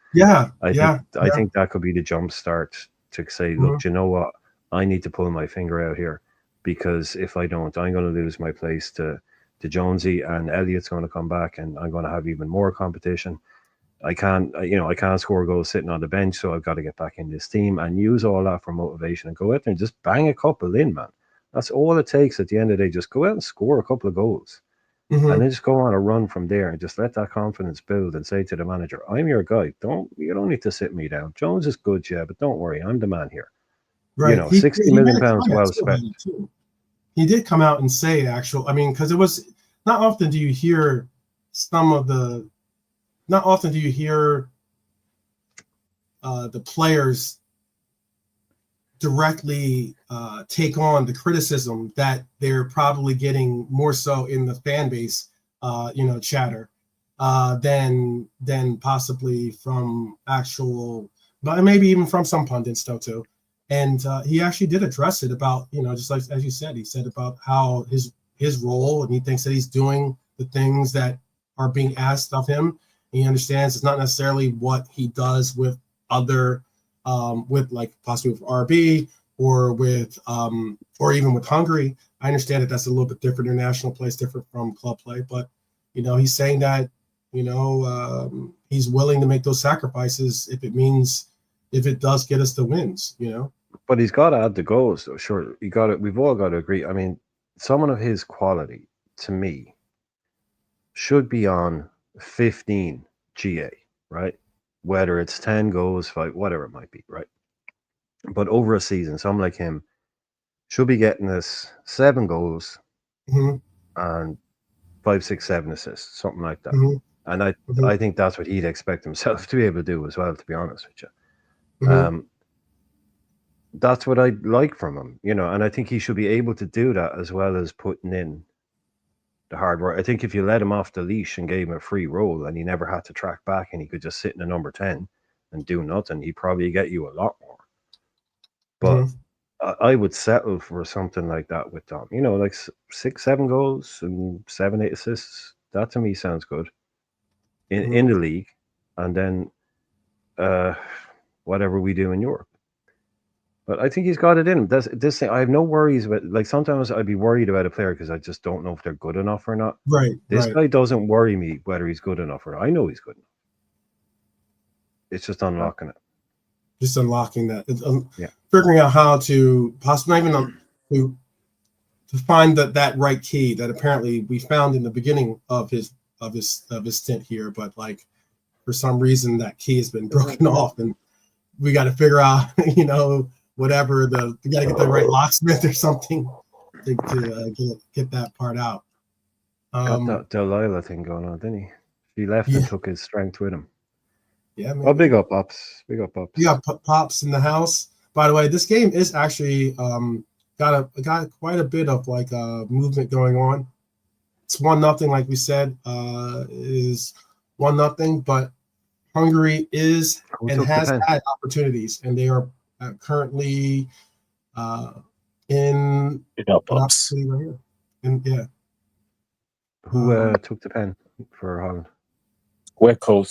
I think that could be the jump start to say, look, you know what? I need to pull my finger out here, because if I don't, I'm going to lose my place to Jonesy, and Elliott's going to come back, and I'm going to have even more competition. I can't score goals sitting on the bench, so I've got to get back in this team and use all that for motivation and go out there and just bang a couple in, man. That's all it takes at the end of the day. Just go out and score a couple of goals, and then just go on a run from there and just let that confidence build and say to the manager, I'm your guy. You don't need to sit me down. Jones is good, yeah, but don't worry, I'm the man here.
Right.
£60 million well spent.
He did come out and say because it was not often do you hear the players directly take on the criticism that they're probably getting more so in the fan base, chatter, than possibly from actual, but maybe even from some pundits though too. And he actually did address it about, just like as you said, he said about how his role, and he thinks that he's doing the things that are being asked of him. And he understands it's not necessarily what he does with other, with like possibly with RB or with, or even with Hungary. I understand that that's a little bit different international play, it's different from club play, but he's saying that he's willing to make those sacrifices if it does get us the wins.
But he's got to add the goals, though. Sure, we've all got to agree. I mean, someone of his quality, to me, should be on 15 GA, right? Whether it's 10 goals, 5, whatever it might be, right? But over a season, someone like him should be getting us 7 goals and 5, 6, 7 assists, something like that. And I think that's what he'd expect himself to be able to do as well, to be honest with you. That's what I'd like from him, and I think he should be able to do that as well as putting in the hard work. I think if you let him off the leash and gave him a free role and he never had to track back and he could just sit in the number 10 and do nothing, he'd probably get you a lot more. But I would settle for something like that with Dom. Like 6, 7 goals and 7, 8 assists. That to me sounds good in the league, and then whatever we do in Europe. But I think he's got it in him. This thing, I have no worries about. Like sometimes I'd be worried about a player because I just don't know if they're good enough or not.
Right.
This guy doesn't worry me whether he's good enough or not. I know he's good enough. It's just unlocking it.
Just unlocking that. Figuring out how to possibly even to find that right key that apparently we found in the beginning of his stint here, but like for some reason that key has been broken off, and we got to figure out, whatever we got to get the right locksmith or something to get that part out.
Got that Delilah thing going on, didn't he? He left and took his strength with him.
Yeah, man.
Oh, big up, Pops. Big up, Pops.
We got Pops in the house. By the way, this game is actually got quite a bit of like movement going on. It's 1-0, like we said, is 1-0, but Hungary is and has had opportunities, and they are currently in
Pops
right here. And
who took the pen for Holland?
Weghorst.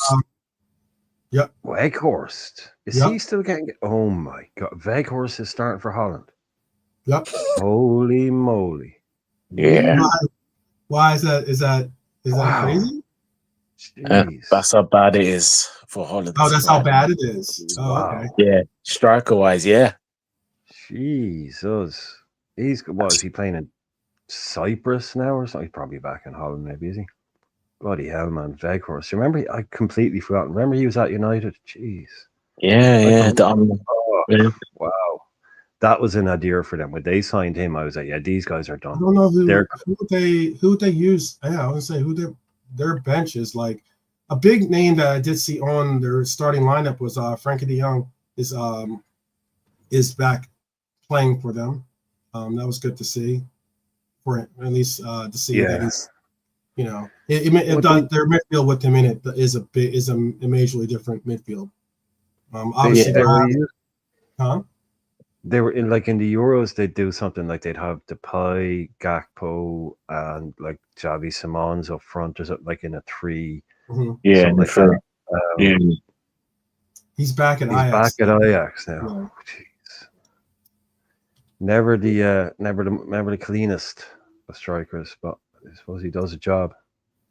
Yep.
Weghorst. Is he still getting? Oh my God! Weghorst is starting for Holland.
Yep.
Holy moly!
Yeah.
Why is that? Is that crazy?
That's how bad it is for Holland.
Oh, that's how bad it is. Oh, okay.
Yeah, striker wise, yeah.
Jesus, what is he playing in Cyprus now or something. He's probably back in Holland, maybe, is he? Bloody hell, man. Veghorst. Remember, I completely forgot. Remember he was at United? Jeez.
Yeah.
Oh,
Yeah.
wow. That was an idea for them. When they signed him, I was like, yeah, these guys are
I
done.
don't know
They're
who they use. Yeah, I was gonna say who their bench is like. A big name that I did see on their starting lineup was Frankie De Jong is back playing for them. That was good to see, for at least to see that he's, you know, their midfield with him in it is a majorly different midfield. Obviously,
they were they were in the Euros. They'd do something like they'd have Depay, Gakpo, and like Xavi Simons up front, or something like in a 3.
Yeah,
something like that.
yeah.
He's back at
He's
Ajax.
back at Ajax now.
Yeah.
Jeez. Never the cleanest of strikers, but I suppose he does a job.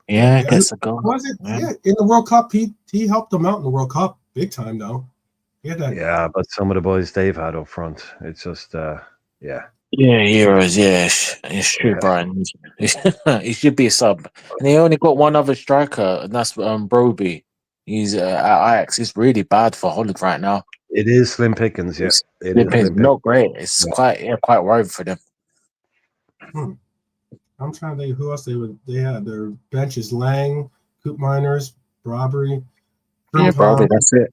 Yeah, gets a goal.
Was it? Yeah, in the World Cup, he helped them out in the World Cup big time though. He had that.
Yeah, but some of the boys they've had up front, it's just yeah.
Yeah, Euros. Yeah, it's true, Brian. He should be a sub, and he only got one other striker, and that's Broby. He's at Ajax. He's really bad for Holland right now.
It is slim pickings, yeah.
It's not great. It's quite worried for them.
I'm trying to think who else they had. Their bench is Lang, Coop Miners, Robbery.
Yeah, probably that's it.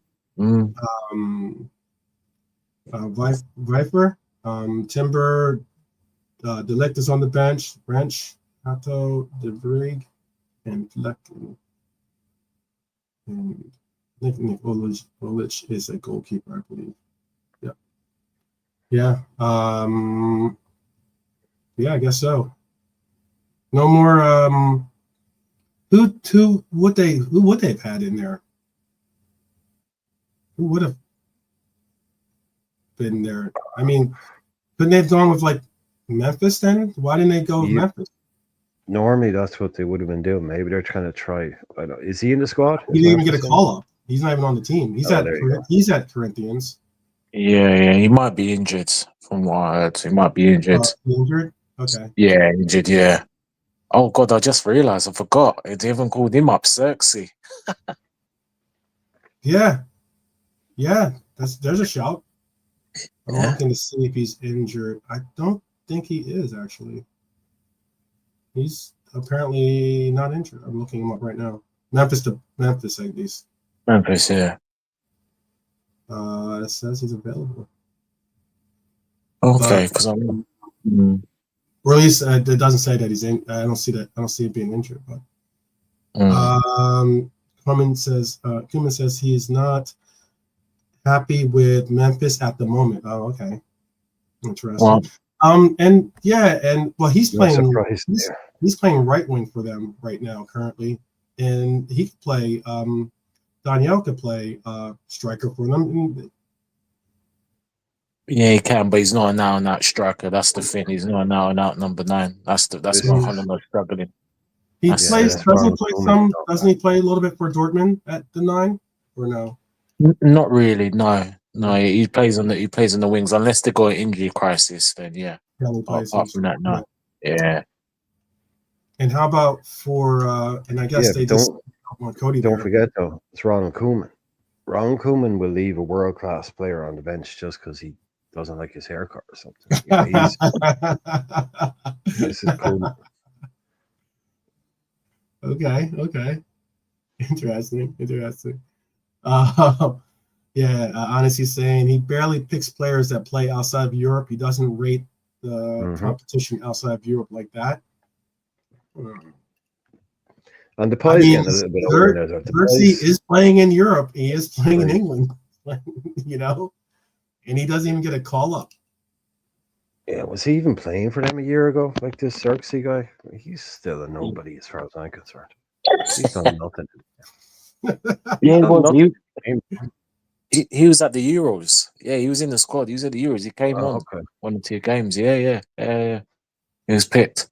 Viper, Timber, Delict is on the bench. Wrench, Hato, De Brig, and Flecken. And Nick Olich is a goalkeeper, I believe. Yeah. Yeah. Yeah, I guess so. No more. Who would they have had in there? Who would have been there? I mean, couldn't they have gone with like Memphis then? Why didn't they go with Memphis?
Normally, that's what they would have been doing. Maybe they're trying to try. I don't know. Is he in the squad?
He didn't even get a call up. He's not even on the team. He's at Corinthians.
Yeah, he might be injured. From what I heard, he might be injured.
Injured? Okay.
Yeah, injured. Yeah. Oh God, I just realised I forgot. They even called him up Xerxes.
Yeah. There's a shout. I'm looking to see if he's injured. I don't think he is actually. He's apparently not injured. I'm looking him up right now. Memphis at least.
Memphis, yeah.
It says he's available.
Okay, because I'm.
Or at least it doesn't say that he's in. I don't see that. I don't see him being injured. But Kuman says he is not happy with Memphis at the moment. Oh, okay, interesting.
Well,
he's playing. He's playing right wing for them right now currently, and he could play. Daniel could play striker for them.
Yeah, he can, but he's not an out-and-out striker. That's the thing. He's not an out-and-out number 9. That's why Holland are struggling.
Doesn't he play a little bit for Dortmund at the 9, or no?
Not really. No. He plays on the wings unless they got an injury crisis. Then yeah. Apart from that, no. Yeah.
And how about for? And I guess they just want Cody.
Don't forget though, it's Ronald Koeman. Ronald Koeman will leave a world-class player on the bench just because he doesn't like his haircut or something. This is cool.
Okay. Interesting. Honestly saying he barely picks players that play outside of Europe. He doesn't rate the competition outside of Europe like that.
And the pie's getting a little bit older now.
Xerxes is playing in Europe. He is playing in England, and he doesn't even get a call up.
Yeah, was he even playing for them a year ago? Like this Xerxes guy? He's still a nobody as far as I'm concerned. He's done nothing.
He was at the Euros. Yeah, he was in the squad. He was at the Euros. He came on 1 or 2 games. Yeah. He was picked.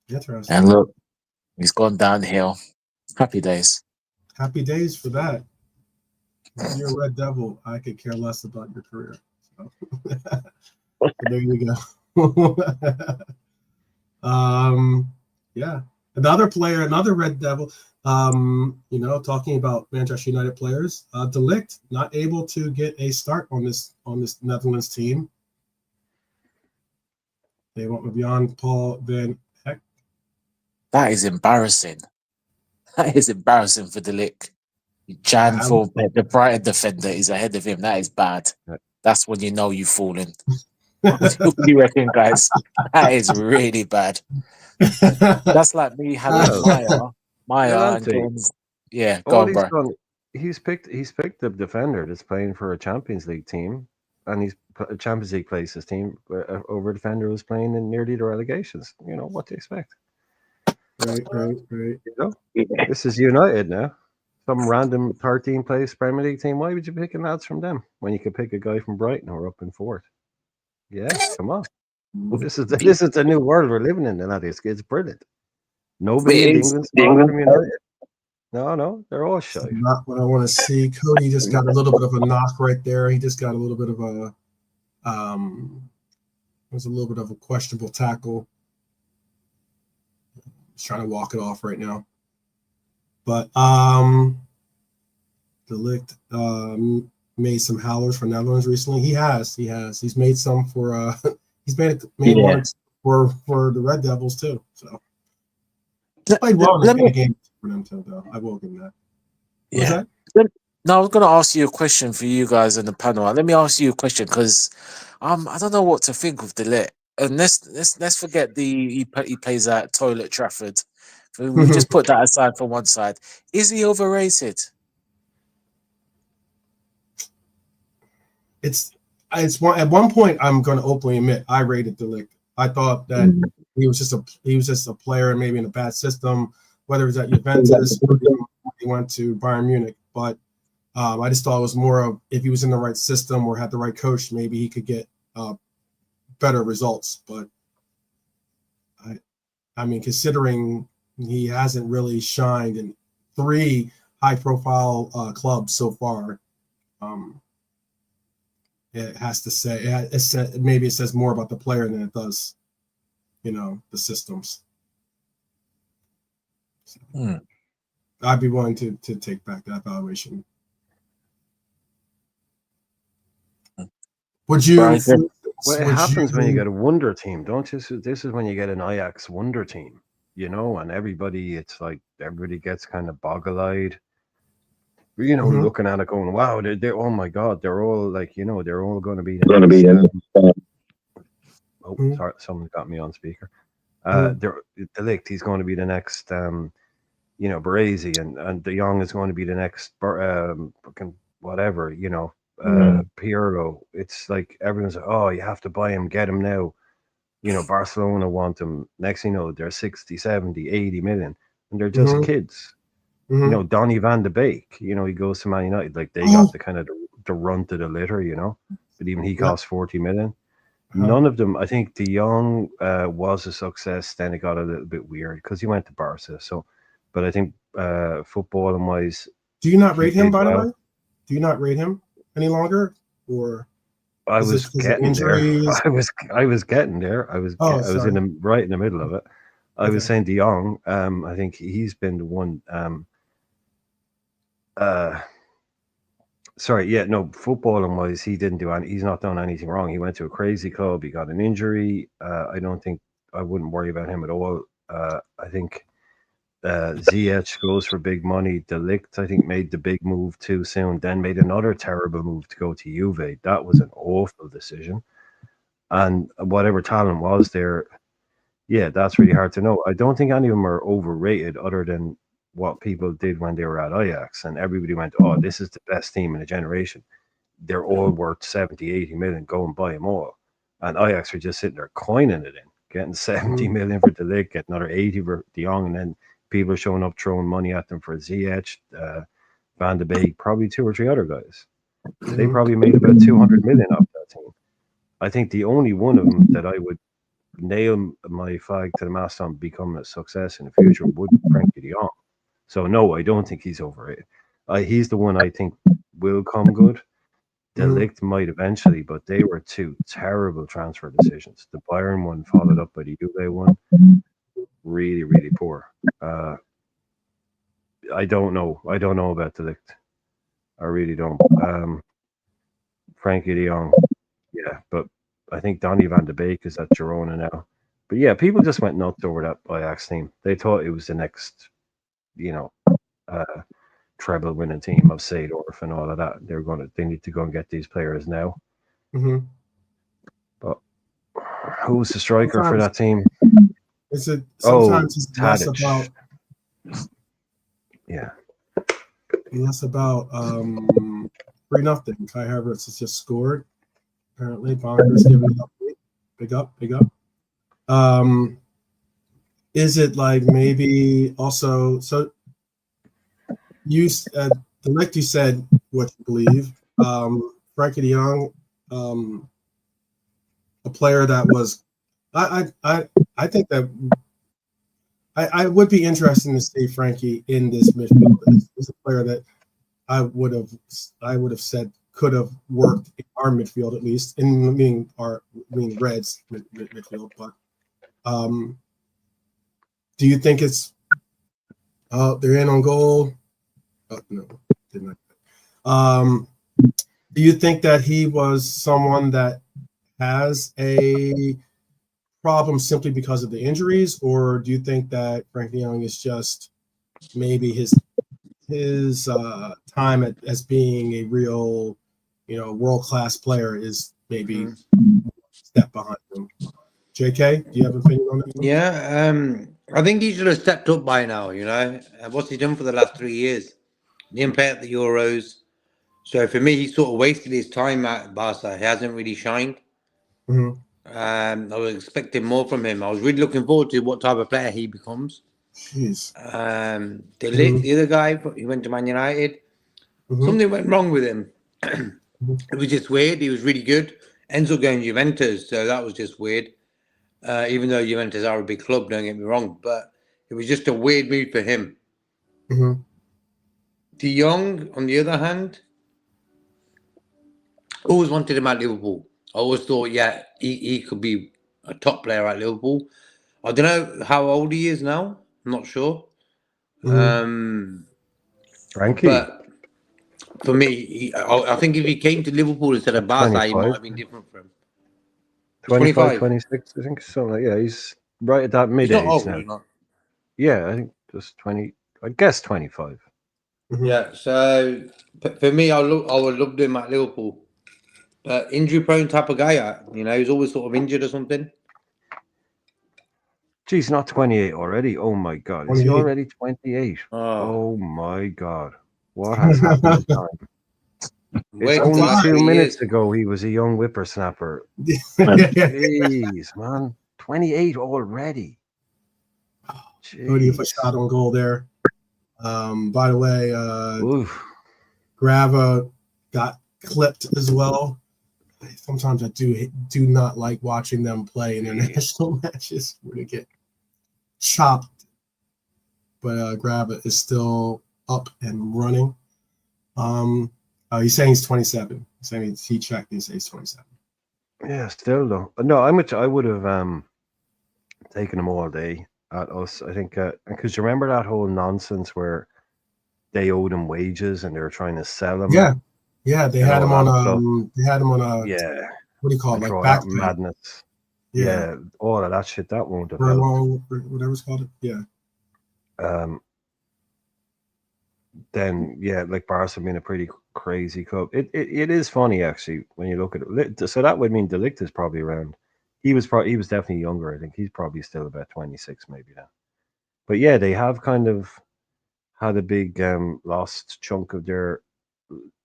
Interesting.
And look, he's gone downhill. Happy days.
Happy days for that. If you're a Red Devil, I could care less about your career. So. There you go. Yeah. Another player, another Red Devil. Talking about Manchester United players, De Ligt not able to get a start on this Netherlands team. They went beyond Paul Van Heck.
That is embarrassing. That is embarrassing for De Ligt. Jan for the Brighton defender is ahead of him. That is bad. That's when you know you've fallen. What do you reckon, guys? That is really bad. That's like me having Maya and getting. Yeah, go on, bro.
He's picked the defender that's playing for a Champions League team, and he's a Champions League plays his team over a defender who's playing in nearly the relegations. What to expect.
Right.
This is United now. Some random 13th place Premier League team. Why would you pick lads from them when you could pick a guy from Brighton or up in fourth? Yeah, come on. This is the new world we're living in, and it's brilliant. Nobody in England's from United. No, they're all shy.
Not what I want to see. Cody just got a little bit of a knock right there. He just got a little bit of a it was a little bit of a questionable tackle. He's trying to walk it off right now. But De Ligt made some howlers for Netherlands recently. He's made some for he's made one for the Red Devils too. So played well in the game for them too, though. I will give him that.
Yeah. No, I was going to ask you a question for you guys on the panel. Let me ask you a question because I don't know what to think of De Ligt. And let's forget he plays at Toilet Trafford. We just put that aside for one side. Is he overrated?
It's at one point I'm going to openly admit I rated De Ligt. I thought that he was just a player maybe in a bad system, whether it was at Juventus or he went to Bayern Munich. But I just thought it was more of if he was in the right system or had the right coach, maybe he could get better results. But I mean, considering he hasn't really shined in 3 high-profile clubs so far, it has to say maybe it says more about the player than it does, the systems. So, I'd be willing to take back that valuation. Would you?
Well, it happens when you get a wonder team, don't you? This is when you get an Ajax wonder team, and everybody gets kind of boggle-eyed, looking at it going, wow, they're oh my God, they're all they're all going to be sorry, someone got me on speaker. De Ligt, he's going to be the next, Baresi, and De Jong is going to be the next, whatever, Pirlo. It's like everyone's like, oh, you have to buy him, get him now. Barcelona want him. Next thing you know, they're 60, 70, 80 million, and they're just kids. Donny van de Beek, he goes to Man United, like they got the kind of the runt of the litter, but even he costs 40 million. None of them. I think De Jong was a success. Then it got a little bit weird because he went to Barca. So, but I think footballing wise,
do you not rate him? By the way, do you not rate him any longer? Or
I was getting there. I was getting there. I was right in the middle of it. I was saying De Jong. I think he's been the one. Footballing wise, he didn't do any. He's not done anything wrong. He went to a crazy club. He got an injury. I wouldn't worry about him at all. I think Ziyech goes for big money. De Ligt, I think, made the big move too soon. Then made another terrible move to go to Juve. That was an awful decision. And whatever talent was there, that's really hard to know. I don't think any of them are overrated, other than what people did when they were at Ajax, and everybody went, oh, this is the best team in a generation. They're all worth 70, 80 million. Go and buy them all. And Ajax are just sitting there coining it in, getting 70 million for De Ligt, getting another 80 for De Jong, and then people are showing up throwing money at them for Ziyech, Van de Beek, probably 2 or 3 other guys. They probably made about 200 million off that team. I think the only one of them that I would nail my flag to the mast on becoming a success in the future would be Frankie De Jong. So no, I don't think he's overrated. He's the one I think will come good. Delict might eventually, but they were two terrible transfer decisions. The Bayern one followed up by the Juve one. Really, really poor. I don't know. I don't know about Delict. I really don't. Frankie de Jong, yeah, but I think Donny van de Beek is at Girona now. But yeah, people just went nuts over that Ajax team. They thought it was the next, you know, treble winning team of Seedorf and all of that. They need to go and get these players now.
Mm-hmm.
But who's the striker for that team?
Is it sometimes it's less
Tadic.
about
Yeah.
less about 3-0. Kai Havertz has just scored. Apparently, Bonkers giving up. Big up. Is it like maybe also so you like you said what you believe. Frankie de Jong, a player that was I think that I would be interested to see Frankie in this midfield. He's a player that I would have said could have worked in our midfield at least, in meaning Reds midfield. But do you think it's they're in on goal? Oh, no, didn't. Do you think that he was someone that has a problem simply because of the injuries, or do you think that Frankie Young is just maybe his time as being a real, world-class player is maybe a step behind him? JK, do you have an opinion on that?
Yeah, I think he should have stepped up by now. What's he done for the last 3 years? He didn't play at the Euros. So for me, he sort of wasted his time at Barca. He hasn't really shined.
Mm-hmm.
I was expecting more from him. I was really looking forward to what type of player he becomes.
Jeez.
The other guy, he went to Man United.
Mm-hmm.
Something went wrong with him. It was just weird. He was really good. Ends up going Juventus, so that was just weird. Even though Juventus are a big club, don't get me wrong, but it was just a weird move for him.
Mm-hmm.
De Jong, on the other hand, always wanted him at Liverpool. I always thought, yeah, he could be a top player at Liverpool. I don't know how old he is now. I'm not sure.
Frankie.
But for me, I think if he came to Liverpool instead of Barca, he might have been different for him.
25, 26, I think. So, yeah, he's right at that mid-age now.
Not.
Yeah, I think just 20. I guess 25.
Mm-hmm.
Yeah, so for me, I would love him at Liverpool. But injury-prone type of guy, he's always sort of injured or something.
Geez, not 28 already. Oh my God, is he already 28? Oh my God, what has happened to time? It's only 2 minutes ago he was a young whippersnapper. Jeez, man, 28 already.
Cody, if a shot on goal there. By the way, Grava got clipped as well. Sometimes I do not like watching them play in international matches where they get chopped. But Grava is still up and running. He's saying he's 27. He's saying he checked and he says he's 27.
Yeah, still though. No, I would have taken him all day at us. I think because you remember that whole nonsense where they owed him wages and they were trying to sell him.
Yeah, they had him on a what do you call it? Like back
madness. Yeah, all of that shit that won't have
helped. Whatever it's called. Yeah.
Then like Barca being a pretty crazy club. It is funny actually when you look at it. So that would mean De Ligt is probably around. He was definitely younger. I think he's probably still about 26 maybe now. But yeah, they have kind of had a big lost chunk of their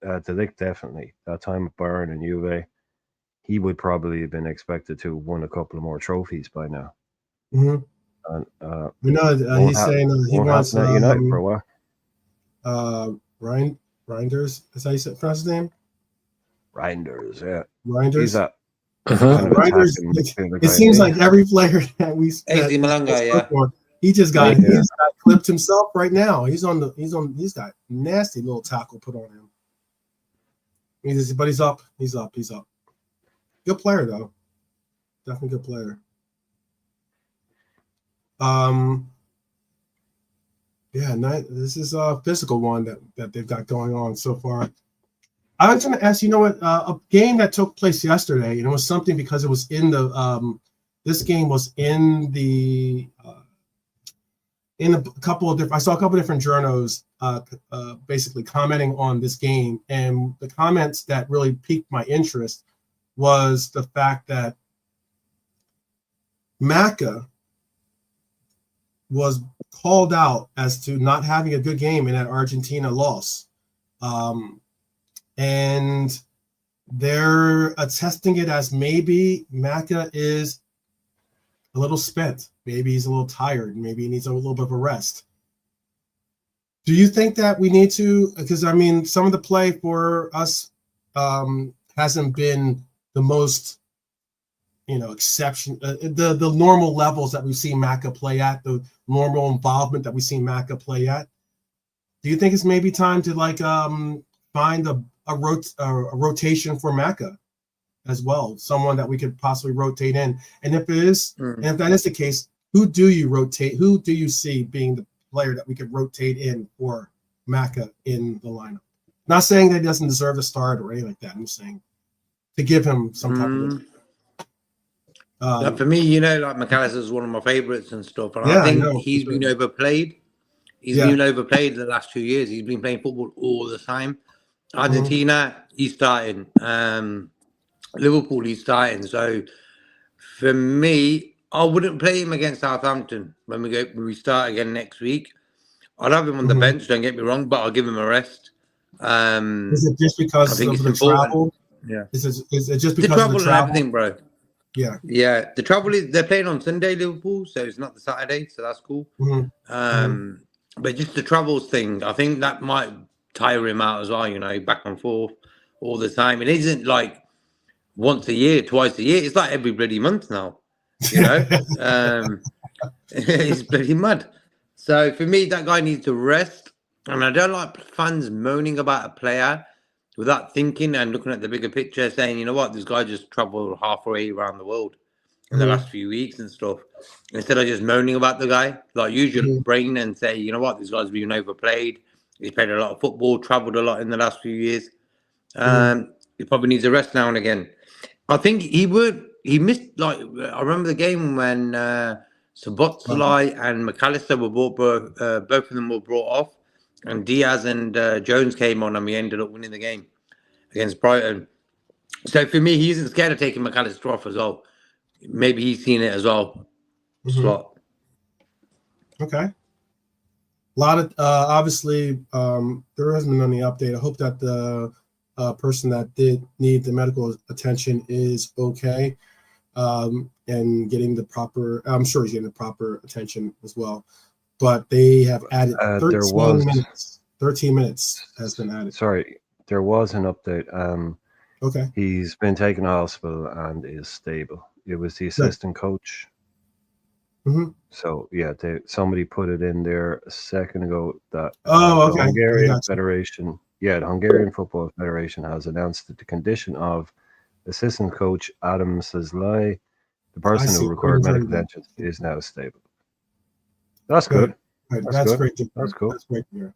De Ligt definitely. That time at Bayern and Juve, he would probably have been expected to have won a couple of more trophies by now.
Mm-hmm.
And,
he's saying he wants
at United for a while.
Reinders, is that how you said pronounce his name?
Reinders, yeah.
Reinders.
He's that kind of
Reinders. It seems like every player that we he just got clipped himself right now. He's got nasty little tackle put on him. But he's up. He's up. Good player though. Definitely good player. Yeah, this is a physical one that they've got going on so far. I was going to ask, a game that took place yesterday, and it was something because it was in the this game was in the in a couple of different. I saw a couple of different journos basically commenting on this game, and the comments that really piqued my interest was the fact that Maka was called out as to not having a good game in that Argentina loss. And they're attesting it as maybe Maka is a little spent. Maybe he's a little tired. Maybe he needs a little bit of a rest. Do you think that we need to, because I mean, some of the play for us hasn't been the most, exception, the normal levels that we've seen Maka play at, the normal involvement that we've seen Maka play at. Do you think it's maybe time to find a rotation for Maka as well, someone that we could possibly rotate in? And if it is, and if that is the case, who do you rotate? Who do you see being the player that we could rotate in for Maka in the lineup? Not saying that he doesn't deserve to start or anything like that. I'm saying to give him some type of.
For me, like McAllister is one of my favorites and stuff, and
Yeah,
I think he's been overplayed. He's been overplayed the last 2 years. He's been playing football all the time. Argentina, he's starting. Liverpool, he's starting. So for me, I wouldn't play him against Southampton when we start again next week. I'll have him on the bench. Don't get me wrong, but I'll give him a rest.
Is it just because of the travel?
Yeah.
Is it just because
the travel
of the travel
and everything, bro?
Yeah.
Yeah. The travel is they're playing on Sunday, Liverpool, so it's not the Saturday, so that's cool. But just the travels thing, I think that might tire him out as well. Back and forth all the time. It isn't like once a year, twice a year. It's like every bloody month now. It's bloody mad. So for me, that guy needs to rest. And I don't like fans moaning about a player without thinking and looking at the bigger picture, saying, you know what, this guy just traveled halfway around the world in the last few weeks and stuff. Instead of just moaning about the guy, like use your brain and say, you know what, this guy's been overplayed. He's played a lot of football, traveled a lot in the last few years. He probably needs a rest now and again. I think he missed, I remember the game when Szoboszlai and McAllister were both of them were brought off, and Diaz and Jones came on, and we ended up winning the game against Brighton. So for me, he isn't scared of taking McAllister off as well. Maybe he's seen it as well. Slot.
Okay. A lot of obviously there hasn't been any update. I hope that the person that did need the medical attention is okay and getting the proper. I'm sure he's getting the proper attention as well. But they have added 13 minutes. 13 minutes has been added.
Sorry, there was an update.
Okay.
He's been taken to hospital and is stable. It was the assistant coach. So yeah, somebody put it in there a second ago that the Hungarian Federation, the Hungarian Football Federation has announced that the condition of assistant coach Adam Szoboszlai, the person who required medical attention, is now stable. That's good.
That's great.
That's cool.
That's great to hear.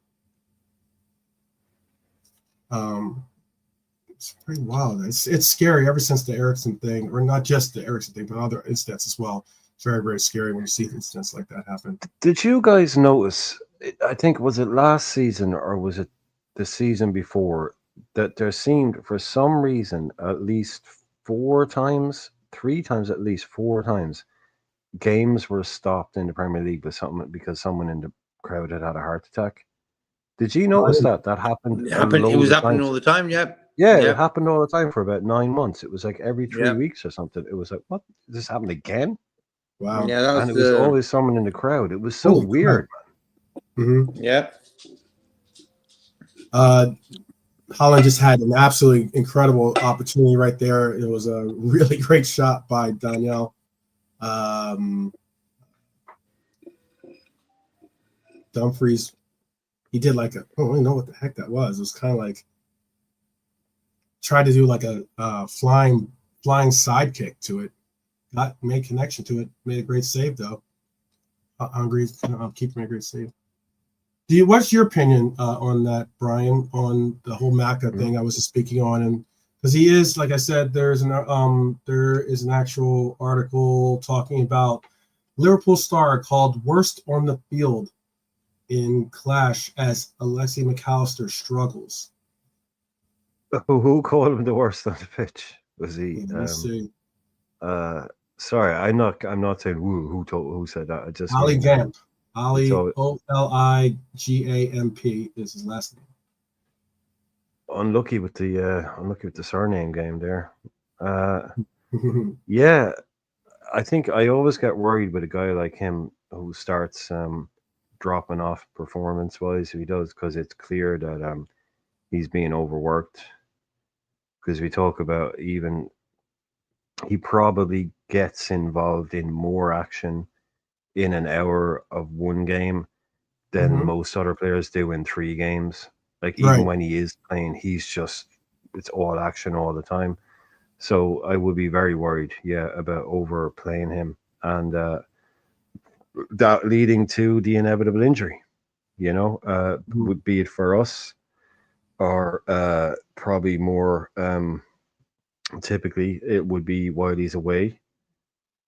It's pretty wild. It's scary ever since the Ericsson thing, or not just the Ericsson thing, but other incidents as well. It's very, very scary when you see incidents like that happen.
Did you guys notice, I think, was it last season or was it the season before, that there seemed, for some reason, at least 4 times, 3 times at least 4 times, games were stopped in the Premier League because someone in the crowd had a heart attack? Did you notice that happened?
It was happening all the time.
Yeah, it happened all the time for about 9 months. It was like every 3 weeks or something. It was like, what? This happened again?
Wow.
Yeah,
and it was always someone in the crowd. It was so weird.
Yeah.
Holland just had an absolutely incredible opportunity right there. It was a really great shot by Daniel. Dumfries, he did I don't really know what the heck that was. It was kind of like tried to do like a flying sidekick to it. Made connection to it. Made a great save though. Hungary keeping a great save. What's your opinion on that, Brian? On the whole Maka thing I was just speaking on, and because he is, like I said, there is an actual article talking about Liverpool star called worst on the field in clash as Alexi McAllister struggles.
Who called him the worst on the pitch? Was he?
Let me see.
Sorry, I'm not saying who said that. I just
Ali
mean,
Gamp. Ali
all-
Oligamp is his last name.
unlucky with the surname game there. Yeah, I think I always get worried with a guy like him who starts dropping off performance wise. He does, because it's clear that he's being overworked. Because we talk about, even he probably gets involved in more action in an hour of one game than most other players do in 3 games. Like, even when he is playing, it's all action all the time. So I would be very worried, about overplaying him, and that leading to the inevitable injury, would be it for us, or probably more typically it would be while he's away.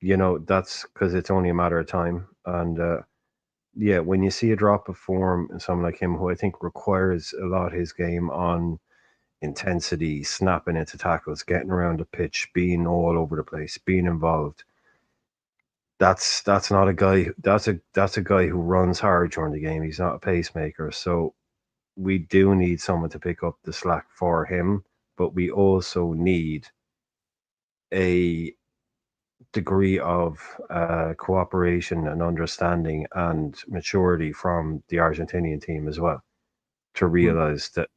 That's because it's only a matter of time. And when you see a drop of form in someone like him, who I think requires a lot of his game on intensity, snapping into tackles, getting around the pitch, being all over the place, being involved, that's not a guy. That's a guy who runs hard during the game. He's not a pacemaker. So we do need someone to pick up the slack for him, but we also need a degree of cooperation and understanding and maturity from the Argentinian team as well, to realize that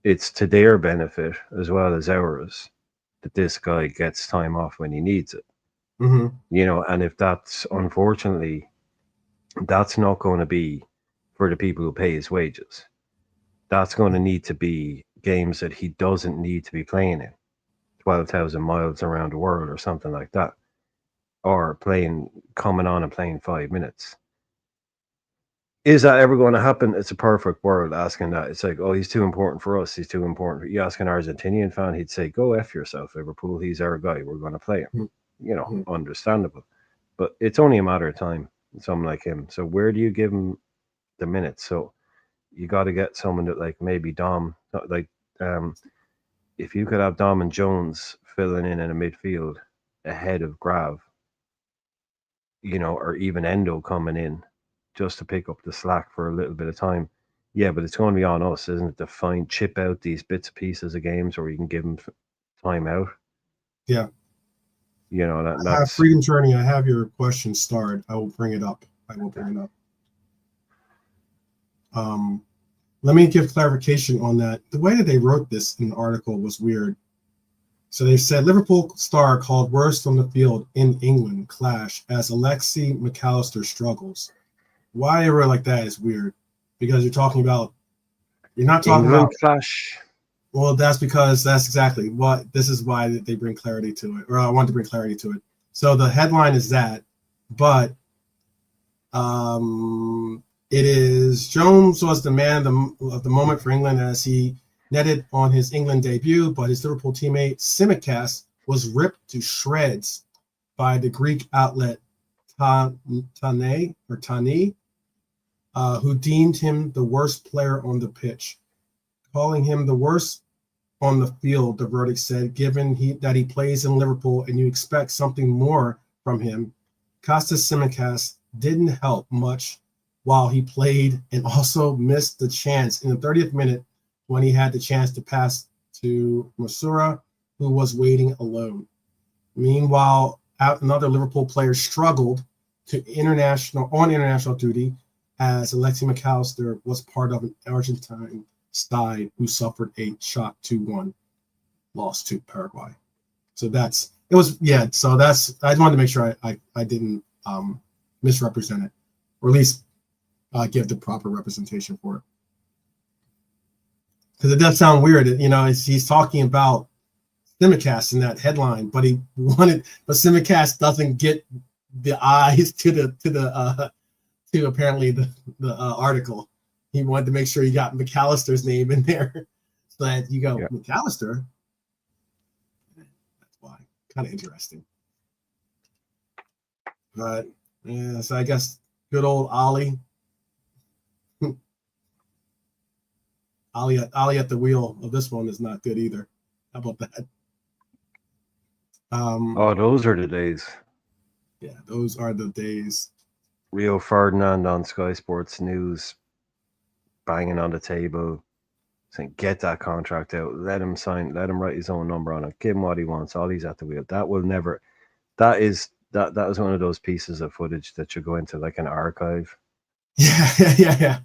it's to their benefit as well as ours that this guy gets time off when he needs it. And if that's, unfortunately, that's not going to be for the people who pay his wages. That's going to need to be games that he doesn't need to be playing in, 12,000 miles around the world or something like that, or coming on and playing 5 minutes. Is that ever going to happen? It's a perfect world asking that. It's like, oh, he's too important for us. He's too important. You ask an Argentinian fan, he'd say, go F yourself, Liverpool. He's our guy. We're going to play him. Understandable. But it's only a matter of time, someone like him. So where do you give him the minutes? So you got to get someone that, like, maybe Dom, like, if you could have Dom and Jones filling in a midfield ahead of Grav, or even Endo coming in just to pick up the slack for a little bit of time. Yeah, but it's going to be on us, isn't it, to chip out these bits and pieces of games where you can give them time out.
Yeah.
That's
Freedom Journey. I have your question starred. I will bring it up. Let me give clarification on that. The way that they wrote this in the article was weird. So they said Liverpool star called worst on the field in England clash as Alexi McAllister struggles. Why they were like that is weird, because you're not talking
England
about
clash.
Well, that's because that's exactly what this is why they bring clarity to it, or I want to bring clarity to it. So the headline is that, but it is Jones was the man of the moment for England as he netted on his England debut, but his Liverpool teammate Tsimikas was ripped to shreds by the Greek outlet Tani, who deemed him the worst player on the pitch, calling him the worst on the field. The verdict said, given that he plays in Liverpool and you expect something more from him, Kostas Tsimikas didn't help much while he played, and also missed the chance in the 30th minute when he had the chance to pass to Masura, who was waiting alone. Meanwhile, another Liverpool player struggled on international duty, as Alexi McAllister was part of an Argentine side who suffered a shock 2-1 loss to Paraguay. So I just wanted to make sure I didn't misrepresent it, or at least give the proper representation for it. because it does sound weird. You know, he's talking about simulcast in that headline, but simulcast doesn't get the eyes to apparently the article. He wanted to make sure he got McAllister's name in there, so that you go McAllister. That's why. Kind of interesting. But yeah, so I guess good old Ollie. Ollie at the wheel of this one is not good either. How about that?
Those are the days.
Yeah, those are the days.
Rio Ferdinand on Sky Sports News banging on the table saying, get that contract out, let him sign, let him write his own number on it, give him what he wants, all he's at the wheel. That is one of those pieces of footage that should go into like an archive.
Yeah.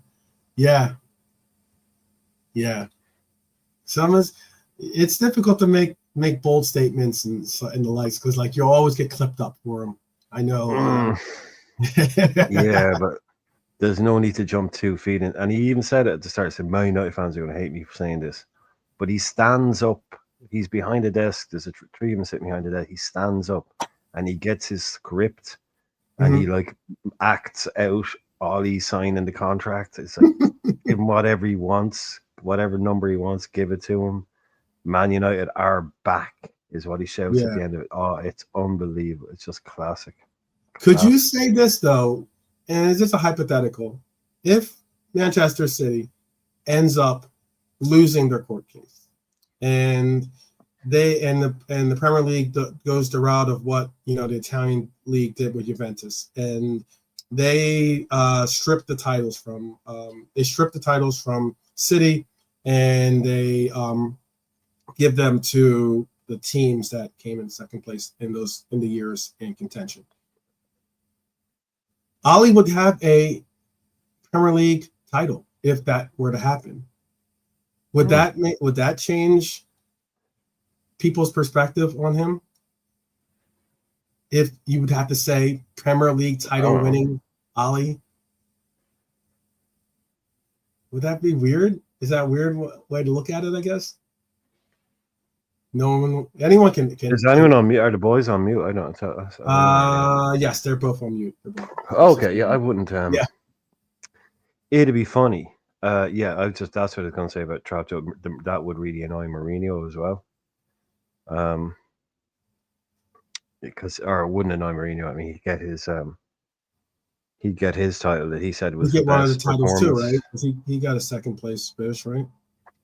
It's difficult to make bold statements and the likes, because like you'll always get clipped up for them. I know.
Yeah, but there's no need to jump 2 feet in. And he even said it at the start, said, "My United fans are going to hate me for saying this." But he stands up. He's behind a desk. There's three of them sitting behind the desk. He stands up and he gets his script and he like acts out all he's signing the contract. It's like, give him whatever he wants, whatever number he wants, give it to him. Man United are back, is what he shouts at the end of it. Oh, it's unbelievable. It's just classic.
Could you say this though? And it's just a hypothetical. If Manchester City ends up losing their court case, and the Premier League goes the route of what the Italian league did with Juventus, and they strip the titles from City, and they give them to the teams that came in second place in the years in contention. Ollie would have a Premier League title if that were to happen. Would that change people's perspective on him? If you would have to say Premier League title winning Ollie, would that be weird? Is that a weird way to look at it? I guess. Anyone can.
Is anyone on mute? Are the boys on mute? I don't tell.
Yes, they're both on mute.
Okay, yeah, I wouldn't. It'd be funny. That's what I was going to say about Trout. That would really annoy Mourinho as well. Or it wouldn't annoy Mourinho. I mean, he'd get his title that he said was the best
one of the titles too, right? He got a second place finish, right?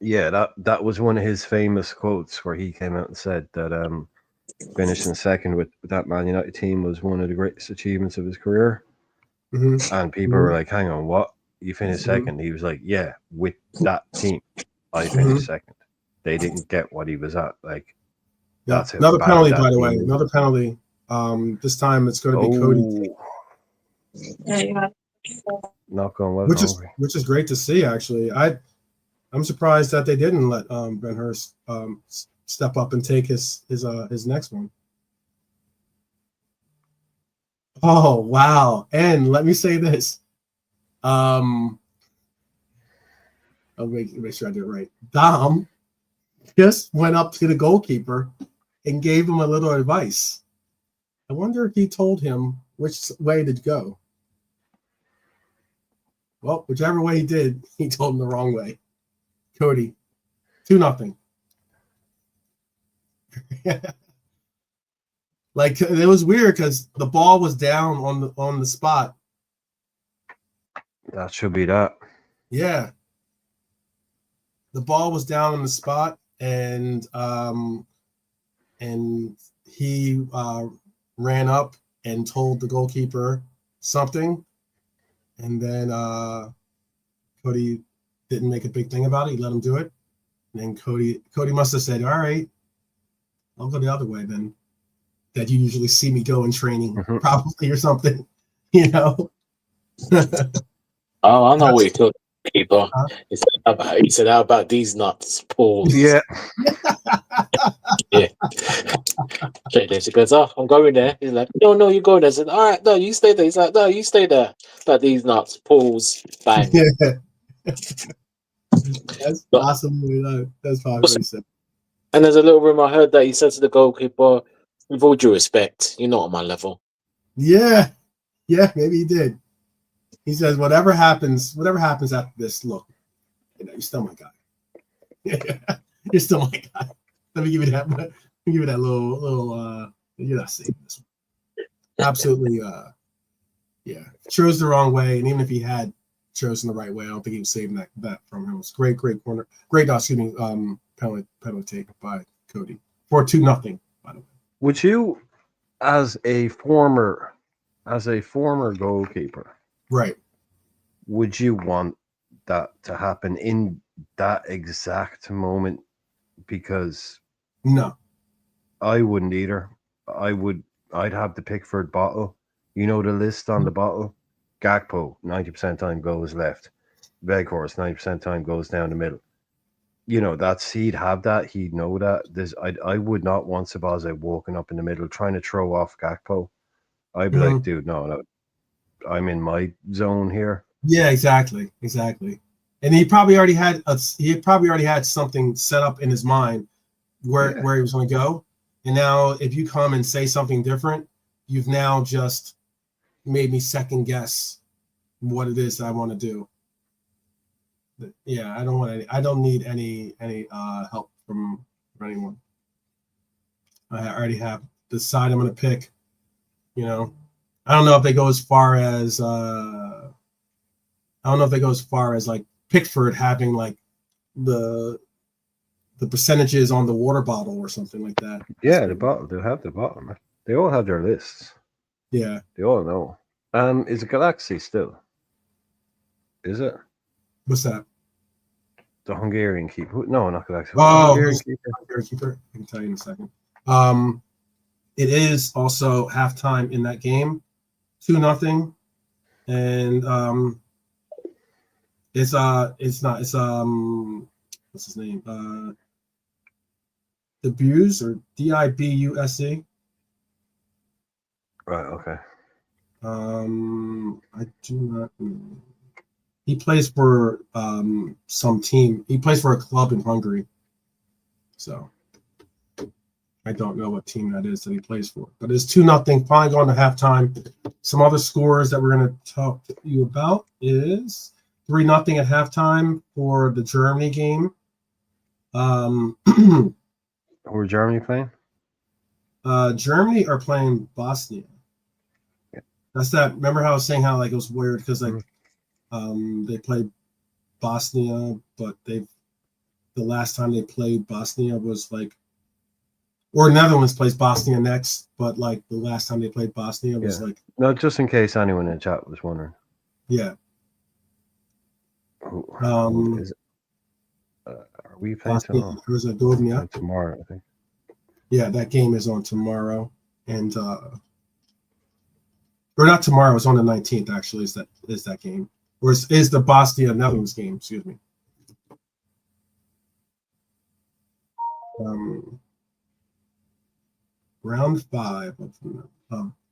Yeah, that was one of his famous quotes where he came out and said that finishing second with that Man United team was one of the greatest achievements of his career. And people were like, hang on, what? You finished second? He was like, yeah, with that team, I finished second. They didn't get what he was at. Like, that's
another penalty, by the way. Another penalty. This time it's going to be Cody.
Not going well.
Which is great to see, actually. I'm surprised that they didn't let Ben Hurst step up and take his next one. Oh wow! And let me say this. I'll make sure I did it right. Dom just went up to the goalkeeper and gave him a little advice. I wonder if he told him which way to go. Well, whichever way he did, he told him the wrong way. Cody, 2-0. Like, it was weird because the ball was down on the spot.
That should be that.
Yeah. The ball was down on the spot, and he ran up and told the goalkeeper something, and then Cody didn't make a big thing about it. He let him do it, and then Cody must have said, "All right, I'll go the other way then." That you usually see me go in training, probably, or something,
Oh, I know what you're talking about, keeper. He said, how about these nuts? Pause.
Yeah.
Yeah. Okay, then she goes, "Oh, I'm going there." He's like, "No, you go there." I said, "All right, no, you stay there." He's like, "No, you stay there." About these nuts. Pause. Bang.
Yeah. That's
But-
possibly not. That's probably what he said.
And there's a little rumor I heard that he said to the goalkeeper, "With all due respect, you're not on my level."
Yeah, maybe he did. He says, whatever happens after this, look, you're still my guy. You're still my guy. Let me give you that. Let me give you that little. You're not saving this one. Absolutely. Yeah. Chose the wrong way, and even if he had chosen the right way, I don't think he was saving that from him. It was great corner, great. Penalty take by Cody for 2-0. By the way.
Would you, as a former goalkeeper,
Right.
would you want that to happen in that exact moment? Because
No.
I wouldn't either. I'd have the Pickford bottle. You know the list on the bottle? Gakpo, 90% time goes left. Veghorst, 90% time goes down the middle. You know, he'd have that, he'd know that. I would not want Szoboszlai walking up in the middle trying to throw off Gakpo. I'd be like, dude, no, I'm in my zone here.
Yeah, exactly. And he probably already had something set up in his mind where he was going to go. And now if you come and say something different, you've now just made me second guess what it is that I want to do. But yeah, I don't need any help from anyone. I already have the side I'm going to pick. You know, I don't know if they go as far as like Pickford having like the percentages on the water bottle or something like that.
Yeah, the bottle. They'll have the bottle, man. They all have their lists.
Yeah.
They all know. Is it Galaxy still? Is it?
What's that?
The Hungarian keeper. No, not Galaxy.
Hungarian keeper. I can tell you in a second. It is also halftime in that game, 2-0, and it's what's his name? Dibuse or Dibuse.
Right. Okay.
I do not know. He plays for some team. He plays for a club in Hungary. So I don't know what team that is that he plays for. But it's 2-0, finally going to halftime. Some other scores that we're going to talk to you about is 3-0 at halftime for the Germany game.
Who are Germany playing?
Germany are playing Bosnia.
Yeah.
That's that. Remember how I was saying how like it was weird because like they played Bosnia, but the last time they played Bosnia was like, or Netherlands plays Bosnia next, but like the last time they played Bosnia was like.
No, just in case anyone in the chat was wondering.
Yeah.
Who is it? Are we playing tomorrow? Tomorrow, I think.
Yeah, that game is on tomorrow, and or not tomorrow. It's on the 19th. Actually, is that game, or is the Bosnia Netherlands game? Excuse me. Round 5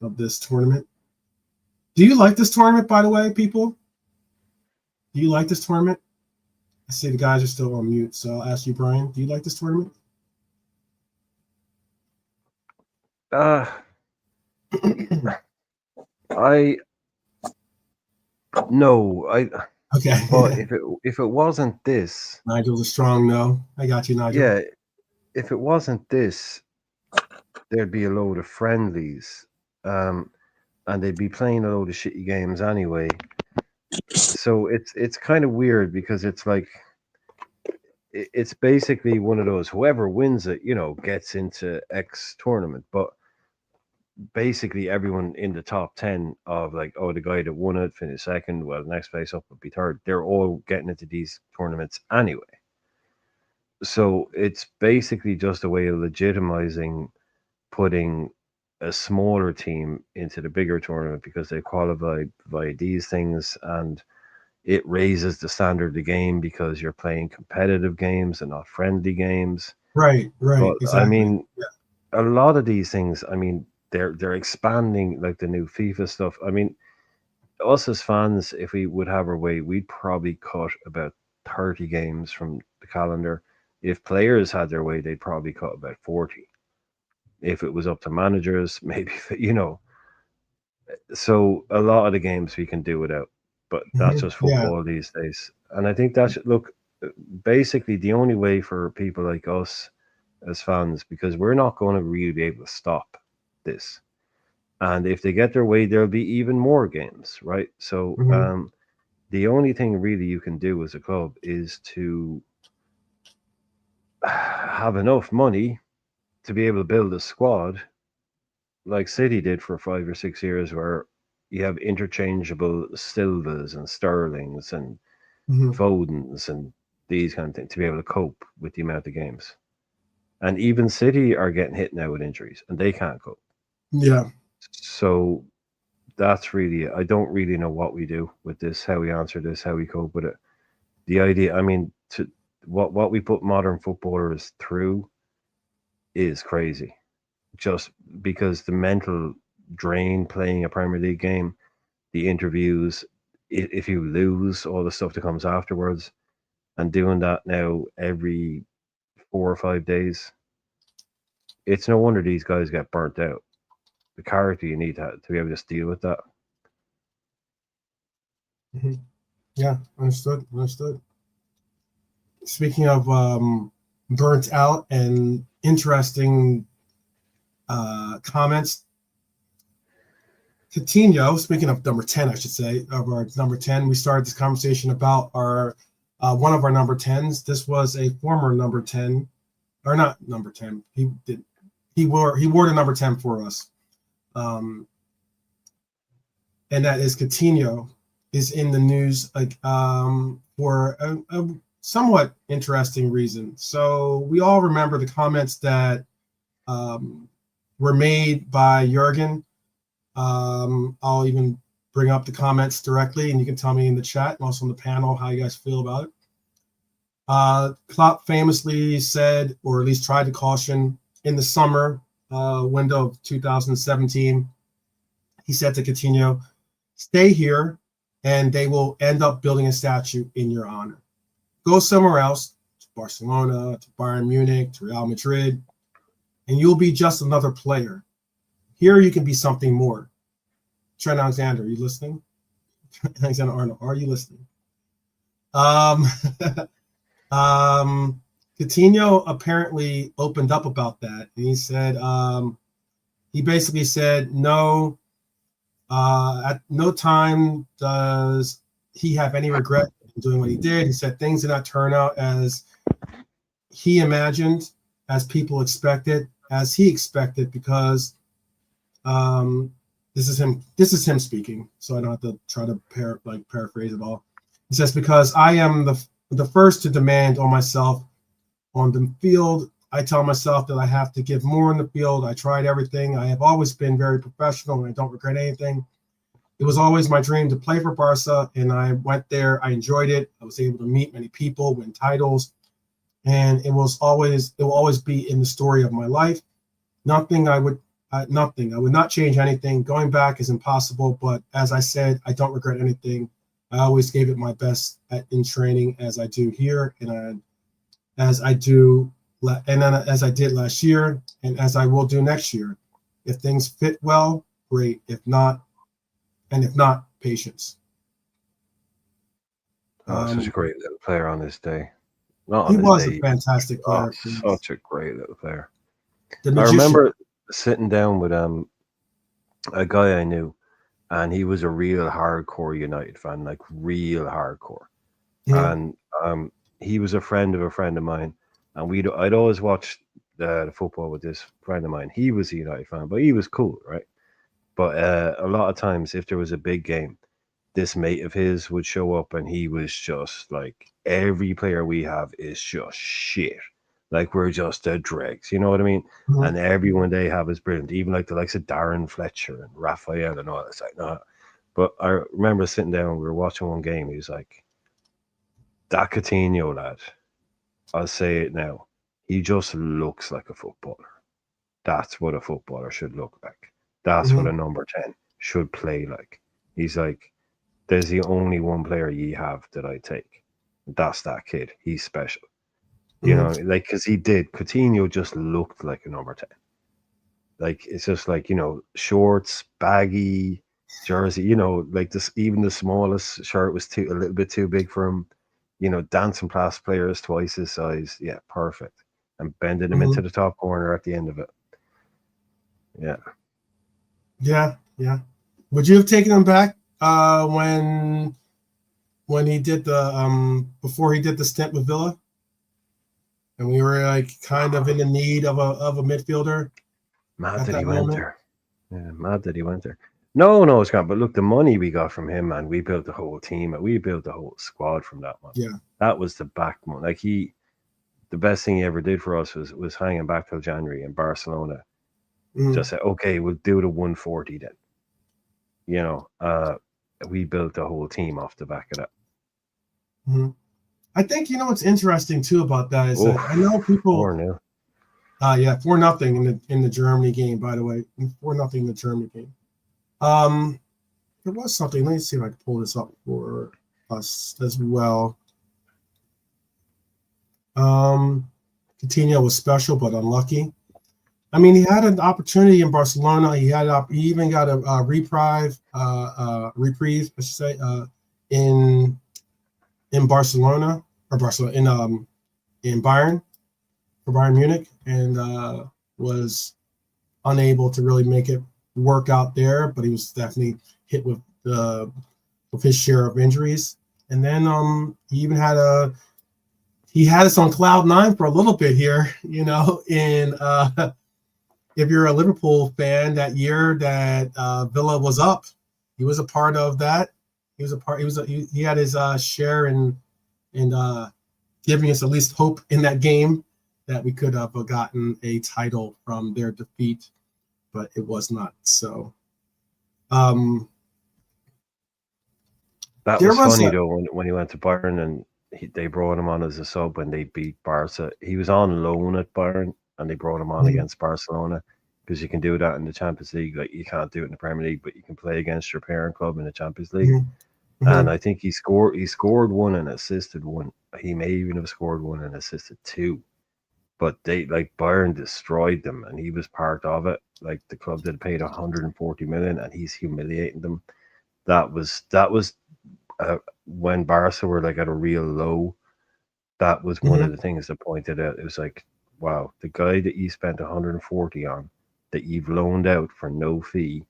of this tournament. Do you like this tournament, by the way, people? Do you like this tournament? I see the guys are still on mute, so I'll ask you, Brian. Do you like this tournament? Okay.
But if it wasn't this,
Nigel's a strong no. I got you, Nigel.
Yeah, if it wasn't this, there'd be a load of friendlies, and they'd be playing a load of shitty games anyway. So it's kind of weird because it's like it's basically one of those whoever wins it, gets into X tournament, but basically everyone in the top 10 of like, the guy that won it finished second, well, the next place up would be third. They're all getting into these tournaments anyway. So it's basically just a way of legitimizing putting a smaller team into the bigger tournament because they qualify by these things, and it raises the standard of the game because you're playing competitive games and not friendly games.
Right.
But
Exactly.
I mean, a lot of these things, I mean, they're expanding like the new FIFA stuff. I mean, us as fans, if we would have our way, we'd probably cut about 30 games from the calendar. If players had their way, they'd probably cut about 40. If it was up to managers, maybe, you know. So a lot of the games we can do without, but that's just
Yeah.
football these days. And I think that should look basically the only way for people like us as fans, because we're not going to really be able to stop this. And if they get their way, there'll be even more games, right? So
Mhm.
the only thing really you can do as a club is to have enough money to be able to build a squad like City did for 5 or 6 years, where you have interchangeable Silvas and Sterlings and
Mhm.
Fodens and these kind of things to be able to cope with the amount of games. And even City are getting hit now with injuries, and they can't cope.
Yeah.
So that's really, I don't really know what we do with this, how we answer this, how we cope with it. The idea, I mean, to what we put modern footballers through is crazy. Just because the mental drain playing a Premier League game, the interviews, if you lose, all the stuff that comes afterwards, and doing that now every 4 or 5 days, it's no wonder these guys get burnt out. The character you need to be able to deal with that.
Mhm. Yeah. Understood. Understood. Speaking of burnt out and interesting comments, Coutinho, speaking of number 10, I should say, of our number 10, we started this conversation about our one of our number 10s. This was a former number 10, or not number 10. He wore the number 10 for us. And that is Coutinho is in the news for a somewhat interesting reason. So we all remember the comments that were made by Jurgen. I'll even bring up the comments directly, and you can tell me in the chat and also on the panel how you guys feel about it. Klopp famously said, or at least tried to caution in the summer window of 2017. He said to Coutinho, "Stay here, and they will end up building a statue in your honor. Go somewhere else, to Barcelona, to Bayern Munich, to Real Madrid, and you'll be just another player. Here you can be something more." Trent Alexander, are you listening? Alexander Arnold, are you listening? Um, Coutinho apparently opened up about that, and he said he basically said no. At no time does he have any regret in doing what he did. He said things did not turn out as he imagined, as people expected, as he expected, because this is him. This is him speaking, so I don't have to try to paraphrase it all. He says, "Because I am the first to demand on myself on the field. I tell myself that I have to give more in the field. I tried everything. I have always been very professional, and I don't regret anything. It was always my dream to play for Barca, and I went there. I enjoyed it. I was able to meet many people, win titles, and it will always be in the story of my life. Nothing I would not change anything. Going back is impossible, but as I said, I don't regret anything. I always gave it my best in training, as I do here, and as I did last year, and as I will do next year. If things fit well, great. If not, patience."
Such a great little player on this day. Not
He
on this
was a
day.
fantastic
Oh,
player.
such a great little player.
The
I
magician.
remember sitting down with a guy I knew, and he was a real hardcore United fan, like real hardcore.
Mhm.
And he was a friend of mine, and I'd always watch the football with this friend of mine. He was a United fan, but he was cool, right? But a lot of times, if there was a big game, this mate of his would show up, and he was just like, every player we have is just shit. Like, we're just the dregs, you know what I mean?
Mhm.
And everyone they have is brilliant, even like the likes of Darren Fletcher and Raphael and all that. It's like, no. But I remember sitting down, we were watching one game. He was like, "That Coutinho lad, I'll say it now, he just looks like a footballer. That's what a footballer should look like. That's what
Mhm.
a number 10 should play like." He's like, "There's the only one player ye have that I take." That's that kid. He's special. You know, like, because he did. Coutinho just looked like a number 10. Like, it's just like, shorts, baggy, jersey, like this, even the smallest shirt was a little bit too big for him. Dancing past players twice his size. Yeah, perfect. And bending him into the top corner at the end of it. Yeah.
Yeah, yeah. Would you have taken him back when he did the before he did the stint with Villa? And we were like kind of in the need of a midfielder.
Mad that he went there. Yeah, mad that he went there. No, it's gone. But look, the money we got from him, man, we built the whole team. We built the whole squad from that one.
Yeah.
That was the backbone. Like, the best thing he ever did for us was hanging back till January in Barcelona. Just say, okay, we'll do the 140 then. We built the whole team off the back of that.
I think what's interesting too about that is that I know people.
4-0.
4-0 in the Germany game. By the way, 4-0 in the Germany game. There was something. Let me see if I can pull this up for us as well. Coutinho was special but unlucky. I mean, he had an opportunity in Barcelona. He even got a reprieve, I should say, in Barcelona in Bayern, for Bayern Munich, and was unable to really make it work out there. But he was definitely hit with his share of injuries. And then he even had us on cloud 9 for a little bit here, in if you're a Liverpool fan, that year that Villa was up, he was a part of that. He had his share in giving us at least hope in that game that we could have gotten a title from their defeat, but it was not so.
That was funny though when he went to Bayern and they brought him on as a sub when they beat Barca. He was on loan at Bayern and they brought him on against Barcelona, because you can do that in the Champions League. Like, you can't do it in the Premier League, but you can play against your parent club in the Champions League. And I think he scored one and assisted one. He may even have scored one and assisted two. But Bayern destroyed them, and he was part of it. Like, the club that paid 140 million, and he's humiliating them. That was when Barca were like at a real low. That was one of the things that pointed out. It was like, wow, the guy that you spent 140 on, that you've loaned out for no fee,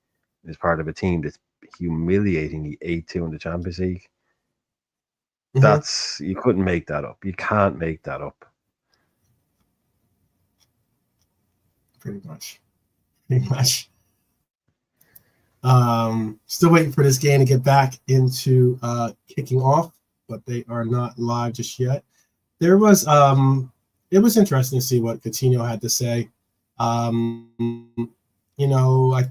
is part of a team that's humiliatingly 8-2 in the Champions League. You couldn't make that up. You can't make that up.
Pretty much. Still waiting for this game to get back into kicking off, but they are not live just yet. There was it was interesting to see what Coutinho had to say. I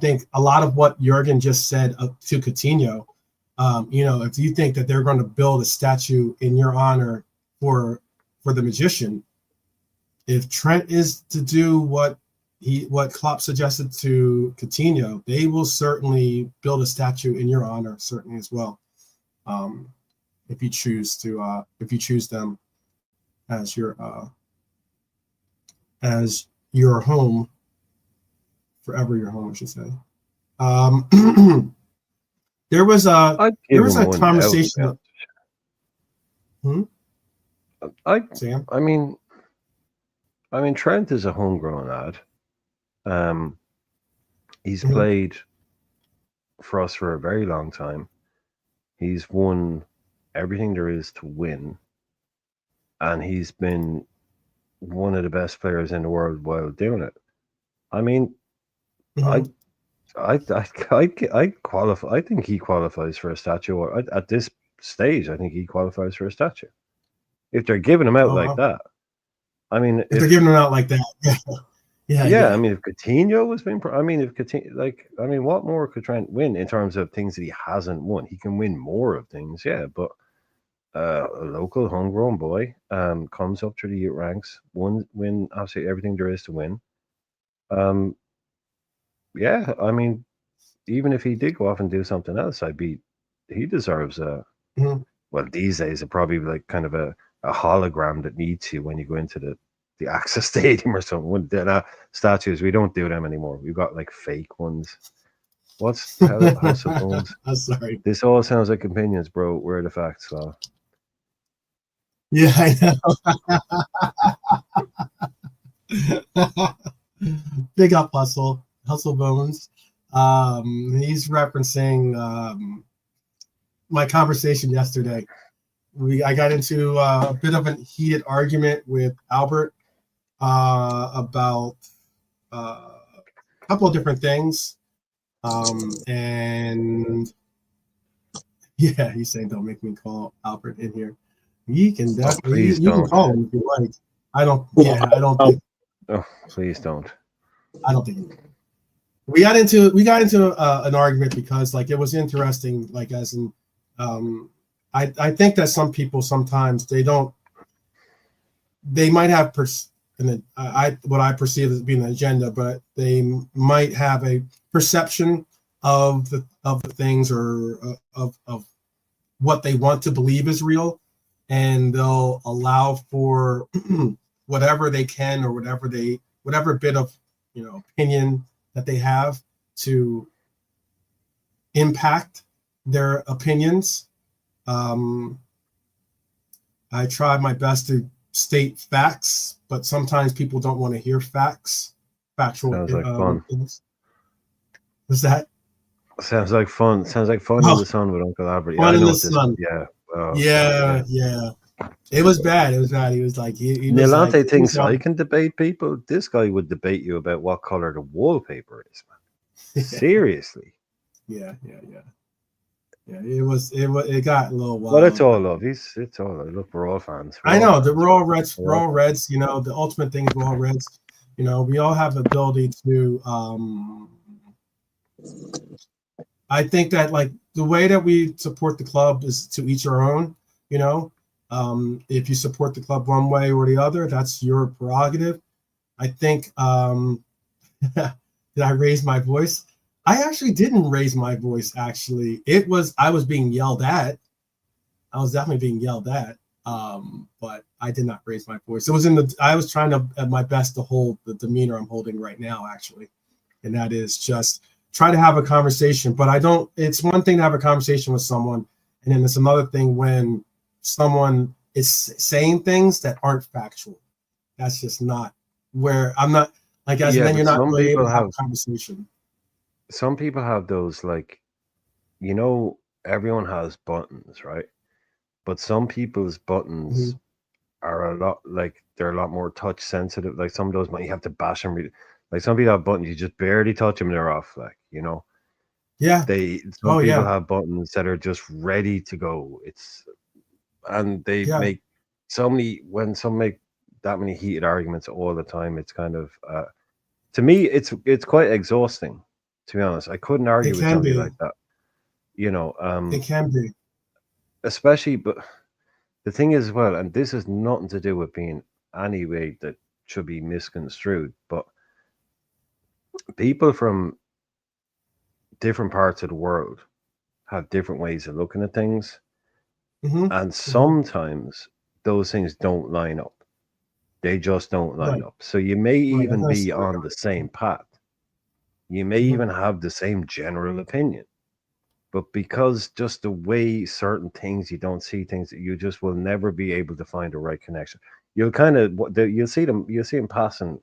think a lot of what Jurgen just said to Coutinho, if you think that they're going to build a statue in your honor for the magician, if Trent is to do what Klopp suggested to Coutinho, they will certainly build a statue in your honor, certainly as well. If you choose them as your home, forever your home, I should say. There was a conversation.
Sam? I mean, Trent is a homegrown lad. He's played for us for a very long time. He's won everything there is to win, and he's been one of the best players in the world while doing it. I mean, I qualify. I think he qualifies for a statue. At this stage, I think he qualifies for a statue. If they're giving him out like that, I mean,
if they're giving him out like that, yeah.
I mean, if Coutinho was being, what more could Trent win in terms of things that he hasn't won? He can win more of things, but a local homegrown boy comes up through the youth ranks, win absolutely everything there is to win. I mean, even if he did go off and do something else, he deserves well, these days, it's probably like kind of a hologram that needs you when you go into the Access Stadium or something. Statues, we don't do them anymore. We've got like fake ones. What's House of Bones?
I'm sorry.
This all sounds like opinions, bro. Where are the facts, Law?
Yeah, I know. Big up Hustle Bones. He's referencing my conversation yesterday. I got into a bit of a heated argument with Albert about a couple of different things. And yeah, he's saying don't make me call Albert in here. You can definitely
please
you can
don't.
call him if you like. I don't think
Oh, please don't.
we got into an argument because like it was interesting, like as in I think that some people sometimes they might have what I perceive as being an agenda, but they might have a perception of the things or of what they want to believe is real, and they'll allow for whatever they can or whatever bit of opinion that they have to impact their opinions. I try my best to state facts, but sometimes people don't want to hear facts. Factual
Sounds like fun.
things. What's that?
Sounds like fun. Sounds like fun in the sun with Uncle Albert.
Fun in
know
the
this.
sun.
Yeah. Oh,
yeah. It was bad. He was like he was
Nilante
like,
thinks I can debate people. This guy would debate you about what color the wallpaper is, man. Seriously.
Yeah. It got a little wild.
Well, it's all love. It's all love. Look, we're all fans.
I know we're all Reds. We're all Reds. The ultimate thing is we're all Reds. We all have the ability to. I think that like the way that we support the club is to each our own. If you support the club one way or the other, that's your prerogative. I think. Did I raise my voice? I actually didn't raise my voice. Actually, I was being yelled at. I was definitely being yelled at. But I did not raise my voice. I was trying to at my best to hold the demeanor I'm holding right now, actually, and that is just try to have a conversation. But I don't. It's one thing to have a conversation with someone, and then it's another thing when someone is saying things that aren't factual. That's just not where I'm not. Like as then you're not really able to have a conversation.
Some people have those like, everyone has buttons, right? But some people's buttons are they're a lot more touch sensitive. Like some of those might you have to bash them. Like some people have buttons you just barely touch them, they're off. Like
Yeah.
Some people have buttons that are just ready to go. They make when some make that many heated arguments all the time. It's kind of to me, it's quite exhausting. To be honest, I couldn't argue with somebody like that.
It can be,
especially. But the thing is, well, and this has nothing to do with being any way that should be misconstrued. But people from different parts of the world have different ways of looking at things, and sometimes those things don't line up. They just don't line up. So you may even be on the same path. You may even have the same general opinion. But because just the way certain things, you don't see things, you just will never be able to find the right connection. You'll see them passing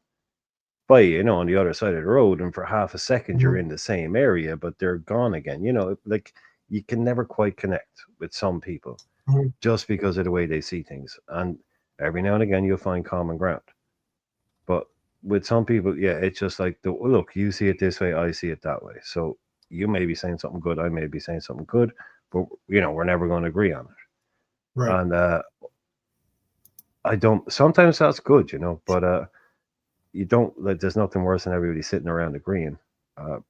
by, on the other side of the road, and for half a second you're in the same area, but they're gone again. Like you can never quite connect with some people just because of the way they see things. And every now and again, you'll find common ground. But with some people, it's just like, look, you see it this way, I see it that way. So you may be saying something good, I may be saying something good, but, we're never going to agree on it.
Right.
And I don't, sometimes that's good, but you don't, like, there's nothing worse than everybody sitting around agreeing.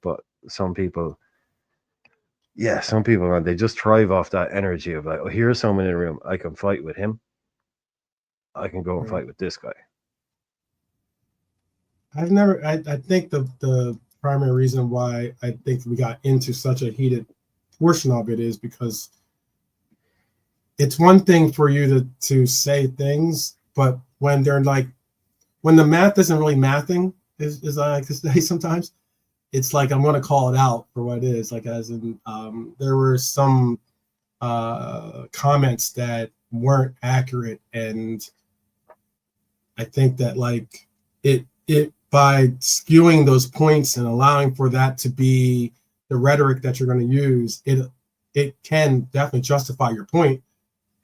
But some people, man, they just thrive off that energy of like, oh, here's someone in the room, I can fight with him. I can go and fight with this guy.
I think the primary reason why I think we got into such a heated portion of it is because it's one thing for you to say things, but when they're like, when the math isn't really mathing, is I like to say sometimes, it's like I'm going to call it out for what it is. Like as in, there were some comments that weren't accurate, and I think that like it by skewing those points and allowing for that to be the rhetoric that you're going to use, it can definitely justify your point,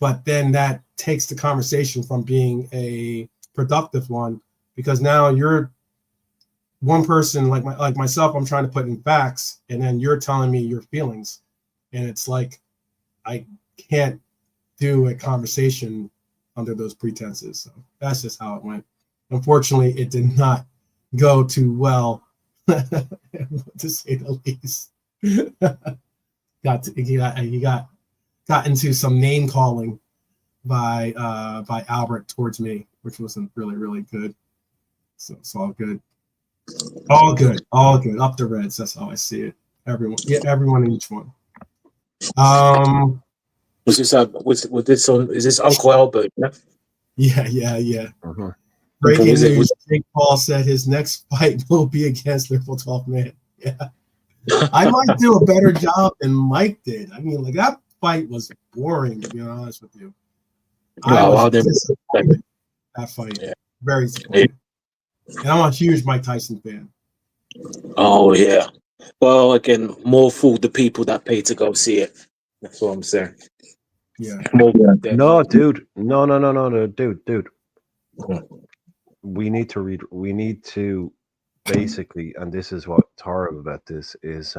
but then that takes the conversation from being a productive one, because now you're one person like myself, I'm trying to put in facts, and then you're telling me your feelings, and it's like I can't do a conversation under those pretenses. So that's just how it went. Unfortunately, it did not go too well, to say the least. He got into some name calling by Albert towards me, which wasn't really good. So it's all good. All good. Up the Reds. That's how I see it. Everyone in each one.
Was this was this on? Is this Uncle Albert?
Yeah.
Mm-hmm.
Breaking news: Jake Paul said his next fight will be against Liverpool 12 man. Yeah, I might do a better job than Mike did. I mean, like that fight was boring, to be honest with you. I was disappointed. That fight, very disappointed. And I'm a huge Mike Tyson fan.
Oh yeah. Well, again, more fool the people that pay to go see it. That's what I'm saying.
Yeah.
No, dude. No, dude. We need to basically, and this is what's horrible about this is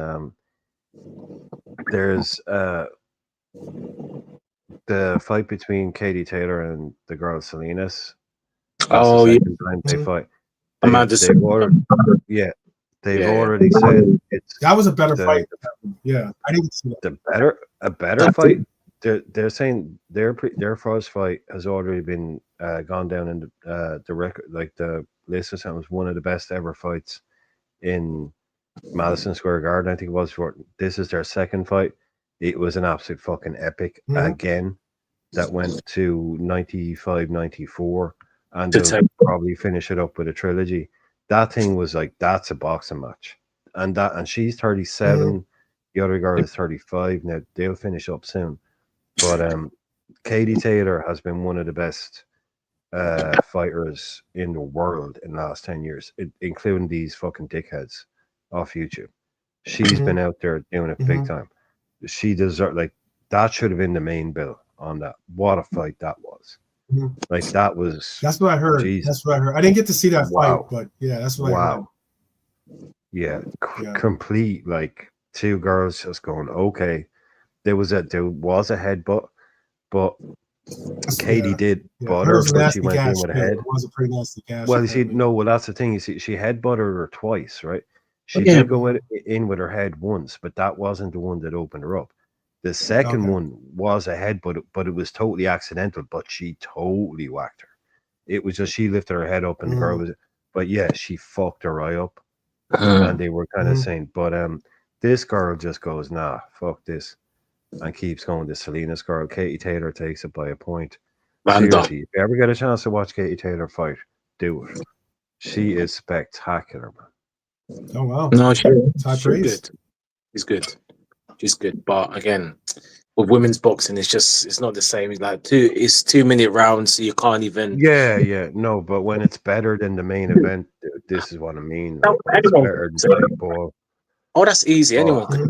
there's the fight between Katie Taylor and the girl Salinas. That's the second time they fight. They've already said it's
that was a better fight. Yeah, I didn't see that.
A better fight. They're saying their first fight has already been gone down in the record, like the list or something, was one of the best ever fights in Madison Square Garden. I think it was. This is their second fight. It was an absolute fucking epic again. That went to 95-94, and they'll probably finish it up with a trilogy. That thing was like, that's a boxing match, and she's 37. The other girl is 35. Now they'll finish up soon. But Katie Taylor has been one of the best fighters in the world in the last 10 years, including these fucking dickheads off YouTube. She's been out there doing it big time. She deserves, like, that should have been the main bill on that. What a fight that was. Like, that was...
That's what I heard. Jesus. That's what I heard. I didn't get to see that fight, but yeah, that's what I heard.
Yeah, complete, like, two girls just going, okay. There was a headbutt, but Katie did butt her, so she went in with a head.
It was a pretty nasty gash.
Well, you see, that's the thing. You see, she headbutted her twice, right? She did go in with her head once, but that wasn't the one that opened her up. The second one was a headbutt, but it was totally accidental, but she totally whacked her. It was just, she lifted her head up and the girl was, but yeah, she fucked her eye up. And they were kind of saying, but this girl just goes, nah, fuck this. And keeps going. The Salinas girl, Katie Taylor, takes it by a point. Seriously, if you ever get a chance to watch Katie Taylor fight, do it. She is spectacular, man.
Oh wow!
No, she's good. She's good. But again, with women's boxing, it's not the same. It's like 2-minute rounds, so you can't even.
Yeah. No, but when it's better than the main event, this is what I mean. Like, it's better than Jake Paul.
Oh, that's easy. Anyone can.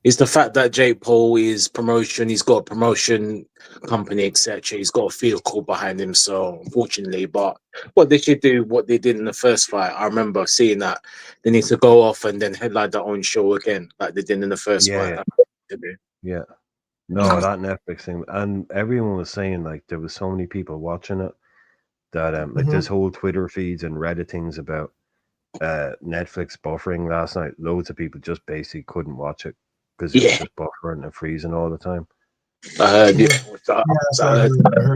It's the fact that Jake Paul is promotion. He's got a promotion company, etc. He's got a vehicle behind him. So unfortunately, but what they should do, what they did in the first fight, I remember seeing that they need to go off and then headline their own show again, like they did in the first fight.
Yeah. No, that Netflix thing, and everyone was saying, like, there was so many people watching it that like there's whole Twitter feeds and Reddit things about Netflix buffering last night. Loads of people just basically couldn't watch it because it was just buffering and freezing all the time.
I heard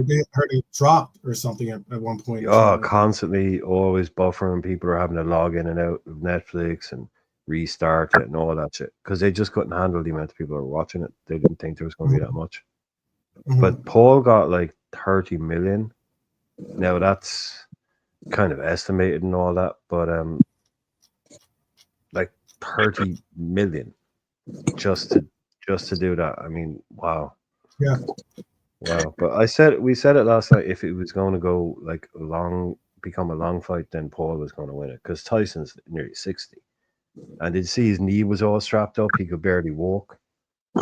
it dropped or something at one point.
Oh, constantly, always buffering. People are having to log in and out of Netflix and restart it and all that shit because they just couldn't handle the amount of people who were watching it. They didn't think there was going to be that much. but Paul got like 30 million. Now that's kind of estimated and all that, but like 30 million just to do that. I mean, wow.
Yeah.
Wow. But we said it last night, if it was going to go like become a long fight, then Paul was going to win it, because Tyson's nearly 60. And did you see his knee was all strapped up? He could barely walk.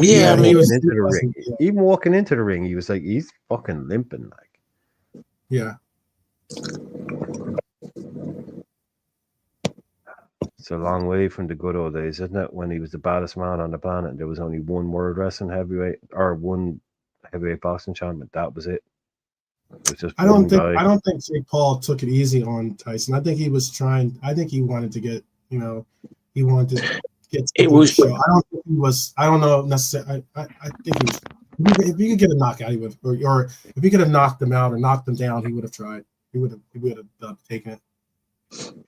Yeah, I mean,
Even walking into the ring, he was like, he's fucking limping. Like,
yeah.
It's a long way from the good old days, isn't it? When he was the baddest man on the planet, and there was only one world wrestling heavyweight or one heavyweight boxing champion. That was it. It was just
I don't think Jake Paul took it easy on Tyson. I think he was trying. I think he wanted to get, he wanted to get
it was.
Show. I don't think he was. I don't know necessarily. I think he was. If he could get a knockout, he would, or if he could have knocked him out or knocked him down, he would have tried. He would have taken it.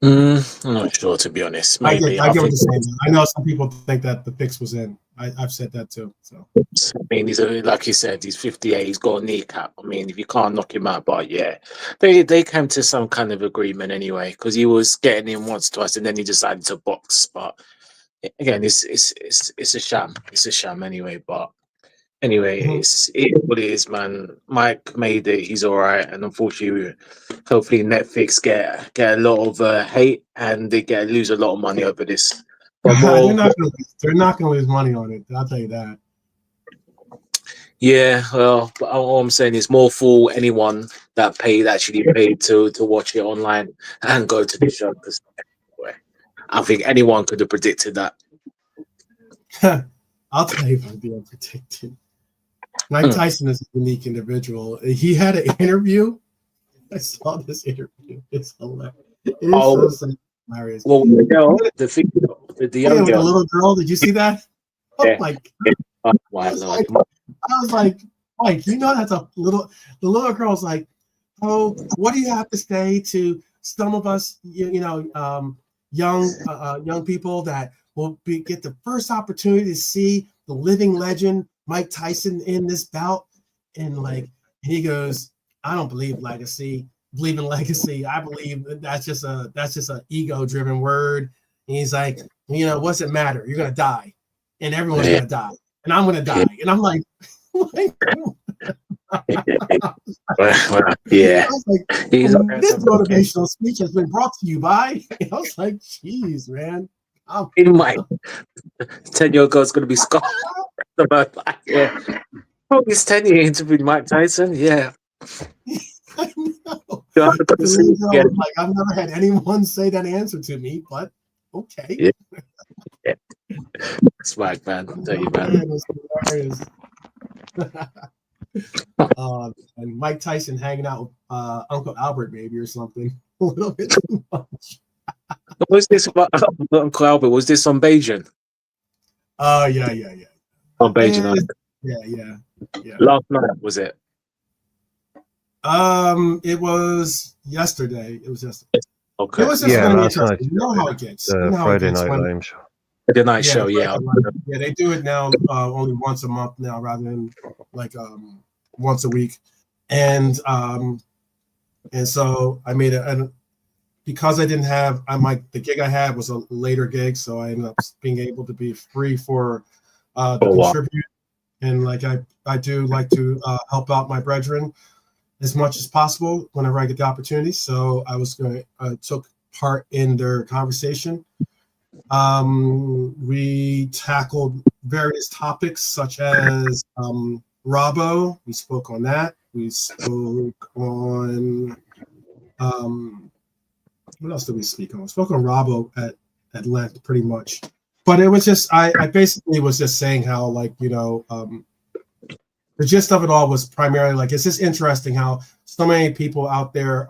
I'm not sure, to be honest. Maybe
I get what you're saying. I know some people think that the fix was in. I've said that too. So
I mean, like you said, he's 58. He's got a kneecap. I mean, if you can't knock him out, but yeah, they came to some kind of agreement anyway, because he was getting in once, twice, and then he decided to box. But again, it's a sham. It's a sham anyway. But anyway, it's what it is, man. Mike made it. He's all right, and unfortunately, hopefully Netflix get a lot of hate, and they lose a lot of money over this. But
they're not going to lose money on it. I'll tell you that.
Yeah, well, but all I'm saying is more for anyone that actually paid to watch it online and go to the show. Because I think anyone could have predicted that.
I'll tell you if I'm being predicted. Mike Tyson is a unique individual. He had an interview. I saw this interview. It's hilarious. It's so hilarious.
Well, the young
the little girl. Did you see that? Oh my God.
Oh, my Lord.
I was like, Mike, that's the little girl's like, oh, what do you have to say to some of us, young people that will get the first opportunity to see the living legend Mike Tyson in this bout? And he goes, I don't believe legacy. Believe in legacy. I believe that's just a ego-driven word. And he's like, what's it matter? You're gonna die, and everyone's gonna die, and I'm gonna die, and I'm like,
yeah.
This motivational speech has been brought to you by. I was like, jeez, man.
In my 10-year-old girl's gonna be scarred. Yeah. Oh, he's 10 years interviewed Mike Tyson. Yeah.
I know. I've never had anyone say that answer to me, but okay.
Yeah. Swag, man. I'll tell you, man.
And Mike Tyson hanging out with Uncle Albert, maybe, or something. A little bit too much.
Was this about Uncle Albert? Was this on Beijing?
Yeah.
On Beijing.
Yeah.
Last night, was it?
It was yesterday.
Okay.
It was just going to be interesting. You know how it gets.
Friday night live show.
The night show, yeah.
Yeah, they do it now only once a month now, rather than once a week. And so I made it, and because I didn't have, the gig I had was a later gig, so I ended up being able to be free for to contribute. And I do like to help out my brethren as much as possible whenever I get the opportunity. So I took part in their conversation. We tackled various topics such as Robbo. We spoke on that. We spoke on what else did we speak on? We spoke on Robbo at length, pretty much. But it was just I basically was just saying how the gist of it all was primarily it's just interesting how so many people out there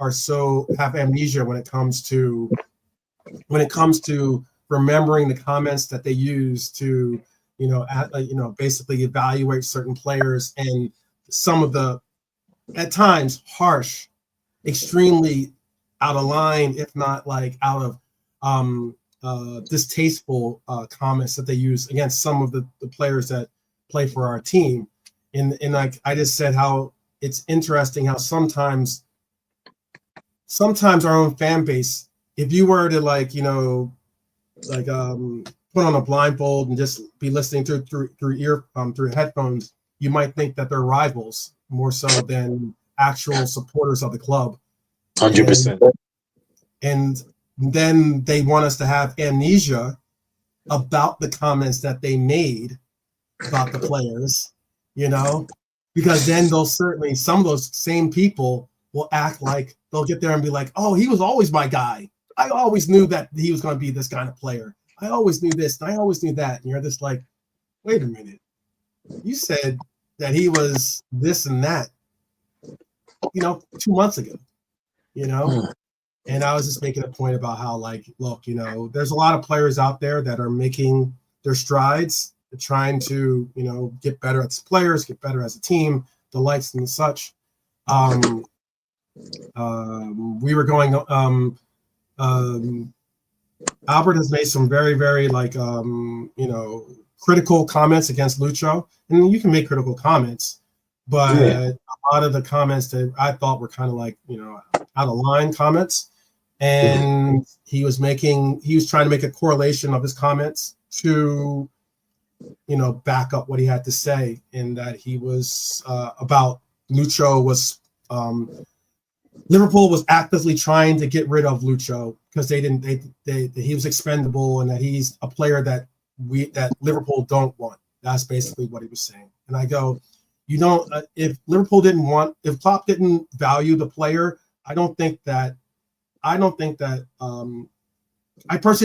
have amnesia when it comes to remembering the comments that they use to basically evaluate certain players, and some of the at times harsh, extremely out of line, if not out of distasteful comments that they use against some of the players that play for our team. and like I just said how it's interesting how sometimes our own fan base, if you were to like, you know, like put on a blindfold and just be listening through headphones, you might think that they're rivals more so than actual supporters of the club.
100%.
And then they want us to have amnesia about the comments that they made about the players, you know, because then they'll certainly, some of those same people will act like they'll get there and be like, oh, he was always my guy. I always knew that he was going to be this kind of player. I always knew this and I always knew that. And you're just like, wait a minute. You said that he was this and that, you know, 2 months ago, you know? And I was just making a point about how, like, look, you know, there's a lot of players out there that are making their strides, trying to, you know, get better as players, get better as a team, the likes and the such. We were going, Albert has made some very, very, like, you know, critical comments against Lucho. And you can make critical comments, but a lot of the comments that I thought were kind of like, you know, out of line comments. And he was trying to make a correlation of his comments to, you know, back up what he had to say, in that he was about Lucho was Liverpool was actively trying to get rid of Lucho because he was expendable and that he's a player that Liverpool don't want. That's basically what he was saying. And I go, you don't, if Liverpool if Klopp didn't value the player, I personally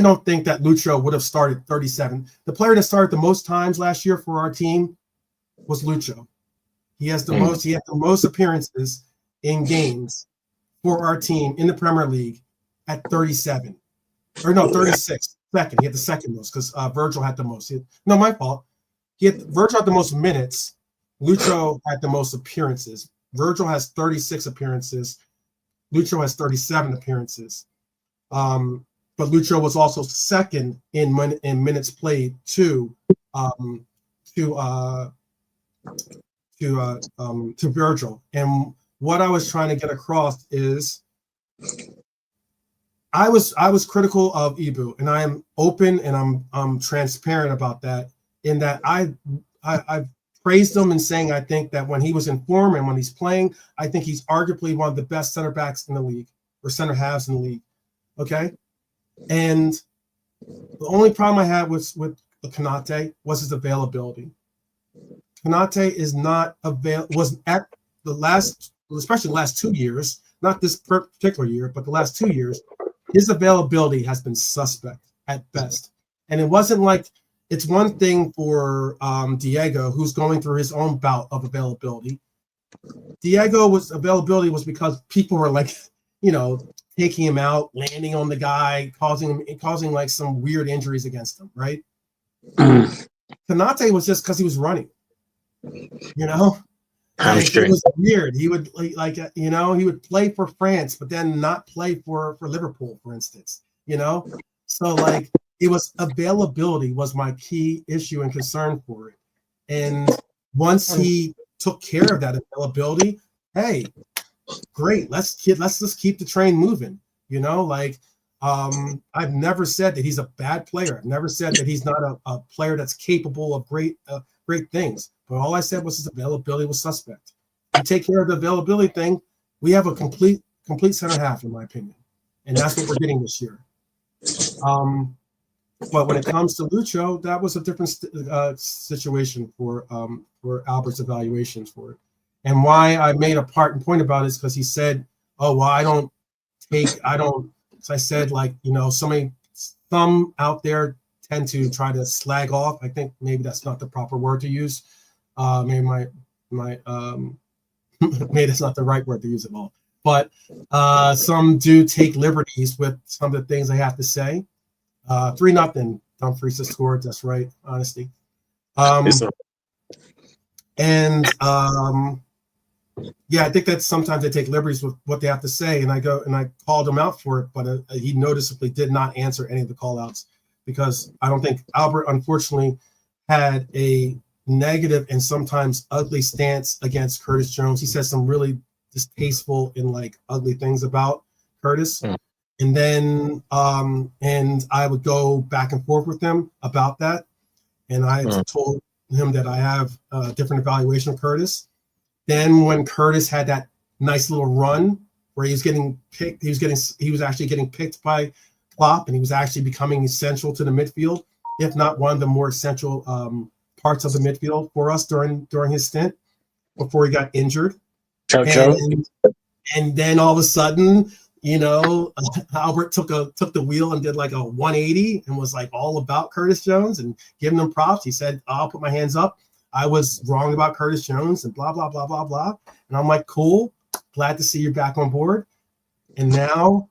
don't think that Lucho would have started 37. The player that started the most times last year for our team was Lucho. He had the most appearances in games for our team in the Premier League at 37. Or no, 36. Second. He had the second most because Virgil had the most. My fault. Virgil had the most minutes. Lucho had the most appearances. Virgil has 36 appearances. Lucho has 37 appearances. But Lucho was also second in minutes played to Virgil. And what I was trying to get across is I was critical of Ibu, and I am open and I'm transparent about that. In that I've praised him and saying I think that when he was in form and when he's playing, I think he's arguably one of the best center backs in the league, or center halves in the league. Okay. And the only problem I had with Konate was his availability. Konate was at the last, especially the last 2 years, not this particular year, but the last 2 years, his availability has been suspect at best. And it wasn't like, it's one thing for Diego, who's going through his own bout of availability. Diego's availability was because people were like, you know, taking him out, landing on the guy, causing like some weird injuries against him, right? Konate was just because he was running, you know? Like, it was weird. He would he would play for France, but then not play for Liverpool, for instance, you know? So like, it was availability was my key issue and concern for it. And once he took care of that availability, hey, great. Let's just keep the train moving. You know, like I've never said that he's a bad player. I've never said that he's not a player that's capable of great things. But all I said was his availability was suspect. You take care of the availability thing, we have a complete center half, in my opinion, and that's what we're getting this year. But when it comes to Lucho, that was a different situation for Albert's evaluations for it. And why I made a point about it is because he said, "Oh, well, So I said, like, you know, some out there tend to try to slag off. I think maybe that's not the proper word to use. Maybe maybe that's not the right word to use at all. But some do take liberties with some of the things I have to say. 3-0. Dumfries has scored. That's right. Honesty. Yeah, I think that sometimes they take liberties with what they have to say, and I called him out for it, but he noticeably did not answer any of the call outs because I don't think Albert, unfortunately, had a negative and sometimes ugly stance against Curtis Jones. He said some really distasteful and like ugly things about Curtis. And then and I would go back and forth with him about that. And I told him that I have a different evaluation of Curtis. Then when Curtis had that nice little run where he was getting picked, he was actually getting picked by Klopp, and he was actually becoming essential to the midfield, if not one of the more essential parts of the midfield for us during his stint before he got injured. And then all of a sudden, you know, Albert took the wheel and did like a 180 and was like all about Curtis Jones and giving him props. He said, "I'll put my hands up. I was wrong about Curtis Jones," and blah blah blah blah blah. And I'm like, cool, glad to see you're back on board. And now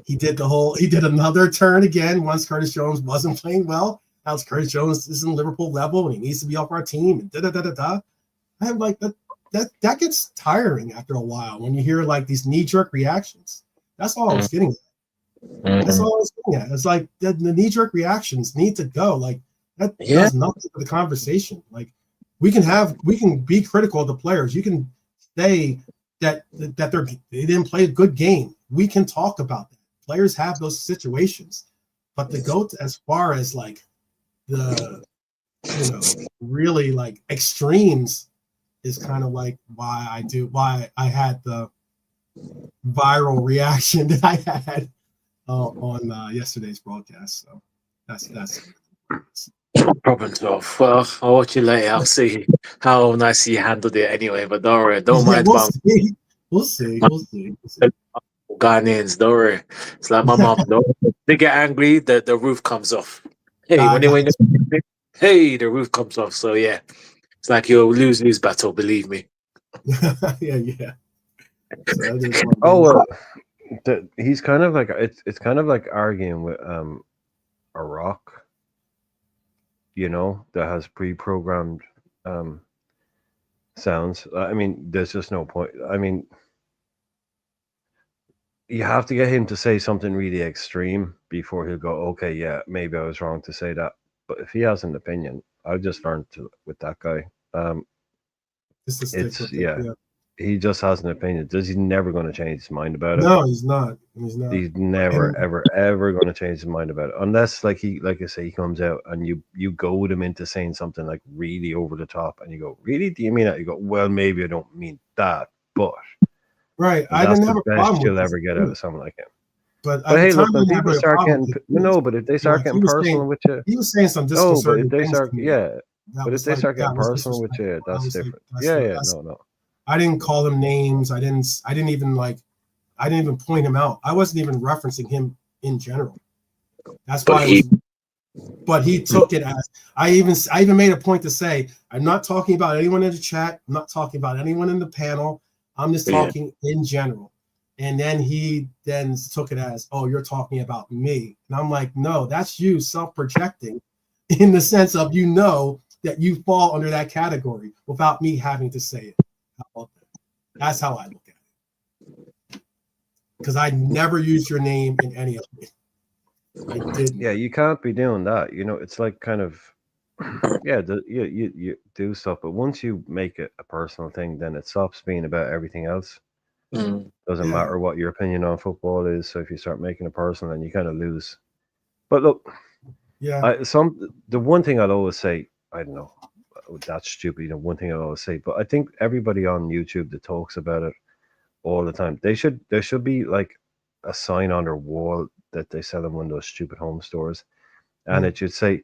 he did another turn again once Curtis Jones wasn't playing well. Now Curtis Jones isn't Liverpool level and he needs to be off our team and da da da da da. I'm like, that gets tiring after a while when you hear like these knee-jerk reactions. That's all I was getting at. That's all I was getting at. It's like the knee-jerk reactions need to go. Like that does nothing for the conversation. Like we can be critical of the players. You can say that they didn't play a good game. We can talk about that. Players have those situations, but to go as far as like the really like extremes is kind of like why I had the viral reaction that I had on yesterday's broadcast. So that's
no problem, 12. Well, I'll watch you later. I'll see how nicely you handled it anyway. But don't worry, don't mind
we'll see. We'll see.
Ghanaians, don't worry. It's like my mom. They get angry, the roof comes off. Hey, hey, the roof comes off. So yeah, it's like you'll lose battle. Believe me.
yeah.
So he's kind of like it's kind of like arguing with a rock, you know, that has pre-programmed sounds. I mean, there's just no point. I mean, you have to get him to say something really extreme before he'll go, okay, yeah, maybe I was wrong to say that. But if he has an opinion, I'll just learn with that guy. He just has an opinion. He's never going to change his mind about it.
No, he's not.
He's never, ever going to change his mind about it, unless, like I say, he comes out and you goad him into saying something like really over the top, and you go, "Really? Do you mean that?" You go, "Well, maybe I don't mean that, but."
Right, I didn't have a problem
you'll ever get out of someone like him.
But
hey, look, when people start getting but if they start getting personal with you,
he was saying some disconcerting
but if they start,
but if they
start getting personal with you, that's different. No.
I didn't call him names. I didn't even point him out. I wasn't even referencing him in general. That's why. But he took it as I even made a point to say, I'm not talking about anyone in the chat. I'm not talking about anyone in the panel. I'm just talking in general. And then he took it as, oh, you're talking about me. And I'm like, no, that's you self-projecting in the sense of that you fall under that category without me having to say it. That's how I look at it. Because I never used your name in any of it. I didn't.
Yeah, you can't be doing that. You know, it's like kind of you do stuff, but once you make it a personal thing, then it stops being about everything else. Doesn't matter what your opinion on football is. So if you start making it personal, then you kind of lose. But look, the one thing I'd always say, I don't know, that's stupid. One thing I'd always say, but I think everybody on YouTube that talks about it all the time, there should be like a sign on their wall that they sell in one of those stupid home stores, and it should say,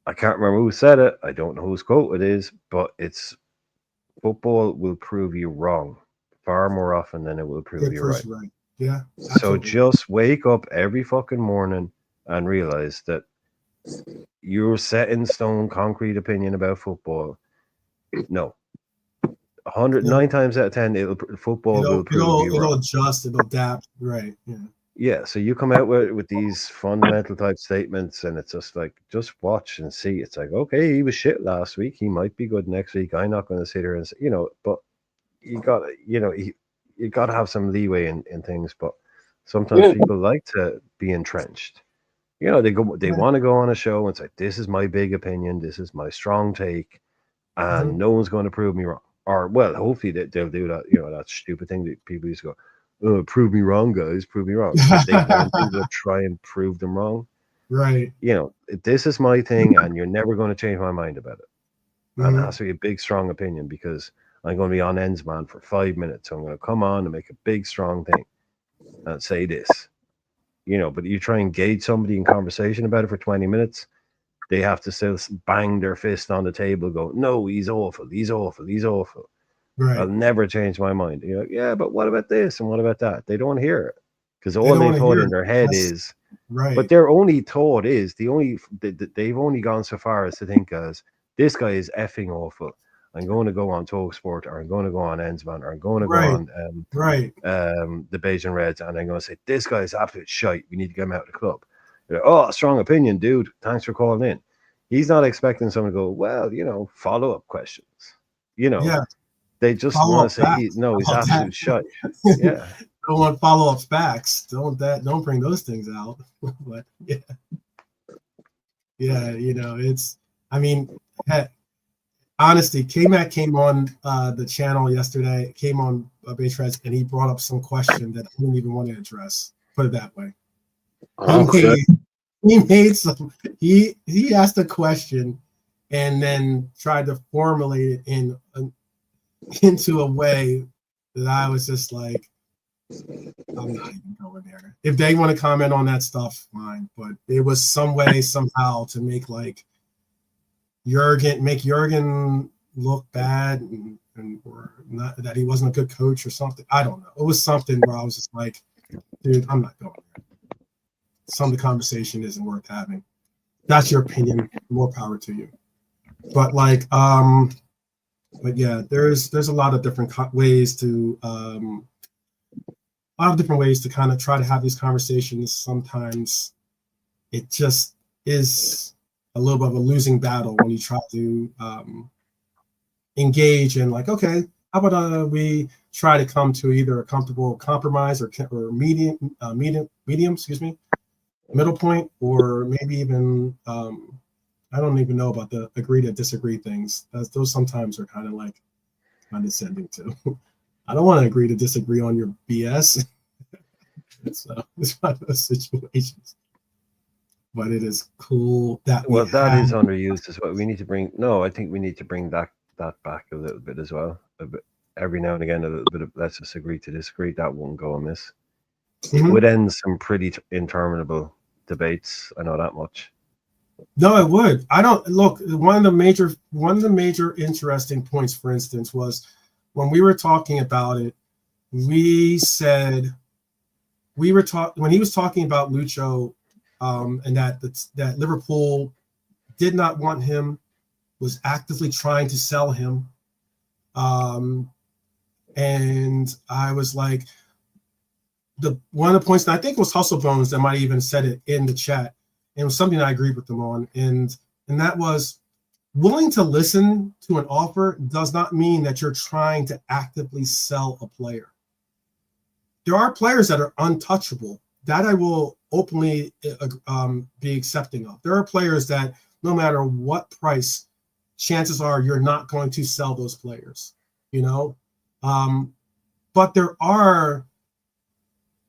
I can't remember who said it, I don't know whose quote it is, but it's football will prove you wrong far more often than it will prove you right.
Yeah.
So just wake up every fucking morning and realize that your set in stone concrete opinion about football, no. 109 times out of 10, football will prove you wrong.
It'll adjust, it'll adapt, right?
Yeah, so you come out with these fundamental type statements, and it's just like, just watch and see. It's like, okay, he was shit last week. He might be good next week. I'm not going to sit here and say, but you got, you got to have some leeway in things. But sometimes people like to be entrenched, You know, they want to go on a show and say, "This is my big opinion. This is my strong take, and no one's going to prove me wrong." Or, well, hopefully they'll do that. You know, that stupid thing that people used to go, "Oh, prove me wrong, guys. Prove me wrong." They want people to try and prove them wrong.
Right.
You know, this is my thing, and you're never going to change my mind about it. And it has to be a big, strong opinion, because I'm going to be on ends, man, for 5 minutes. So I'm going to come on and make a big, strong thing and say this. You know, but you try and gauge somebody in conversation about it for 20 minutes, they have to still bang their fist on the table, go, "No, he's awful, he's awful, he's awful.
Right.
I'll never change my mind." You're like, "Yeah, but what about this and what about that?" They don't want to hear it, because
They
all
don't
they
wanna
thought
hear
in
it.
their head
That's
is,
right.
but their only thought is, they've only gone so far as to think as, "This guy is effing awful. I'm going to go on TalkSport, or I'm going to go on Ensman, or I'm going to go
Right.
on
Right.
the Beijing Reds, and I'm going to say, this guy is absolute shite. We need to get him out of the club." You're like, "Oh, strong opinion, dude. Thanks for calling in." He's not expecting someone to go, "Well, you know, follow up questions." You know,
Yeah.
they just
Follow
want
up
to say,
facts.
"No, he's
How about that?
absolute shite." Yeah.
Don't want follow up facts. Don't bring those things out. But yeah, you know, it's. I mean, honestly, K-Mac came on the channel yesterday. Came on Base Reds, and he brought up some question that I didn't even want to address. Put it that way.
Okay.
He made some. He asked a question, and then tried to formulate it into a way that I was just like, I'm not even going there. If they want to comment on that stuff, fine. But it was some way, somehow, to make like Jurgen look bad, and or not, that he wasn't a good coach or something. I don't know. It was something where I was just like, dude, I'm not going there. Some of the conversation isn't worth having. That's your opinion. More power to you. But like, but yeah, there's a lot of different ways to a lot of different ways to kind of try to have these conversations. Sometimes it just is a little bit of a losing battle when you try to engage in like, okay, how about we try to come to either a comfortable compromise or medium, excuse me, middle point, or maybe even I don't even know about the agree to disagree things. Those sometimes are kind of like condescending too. I don't want to agree to disagree on your BS. So it's one of those situations. But it is cool that
Well, that is underused as well. We need to bring, no, I think we need to bring that back a little bit as well. Every now and again, a little bit of let's just agree to disagree. That won't go amiss. It would end some pretty interminable debates. I know that much.
No, it would. I don't look. One of the major interesting points, for instance, was when we were talking about it. We said when he was talking about Lucho, and that Liverpool did not want him, was actively trying to sell him, and I was like, one of the points, and I think it was Hustle Bones that might even said it in the chat. It was something I agreed with them on, and that was willing to listen to an offer does not mean that you're trying to actively sell a player. There are players that are untouchable that I will openly be accepting of. There are players that no matter what price, chances are you're not going to sell those players, you know? But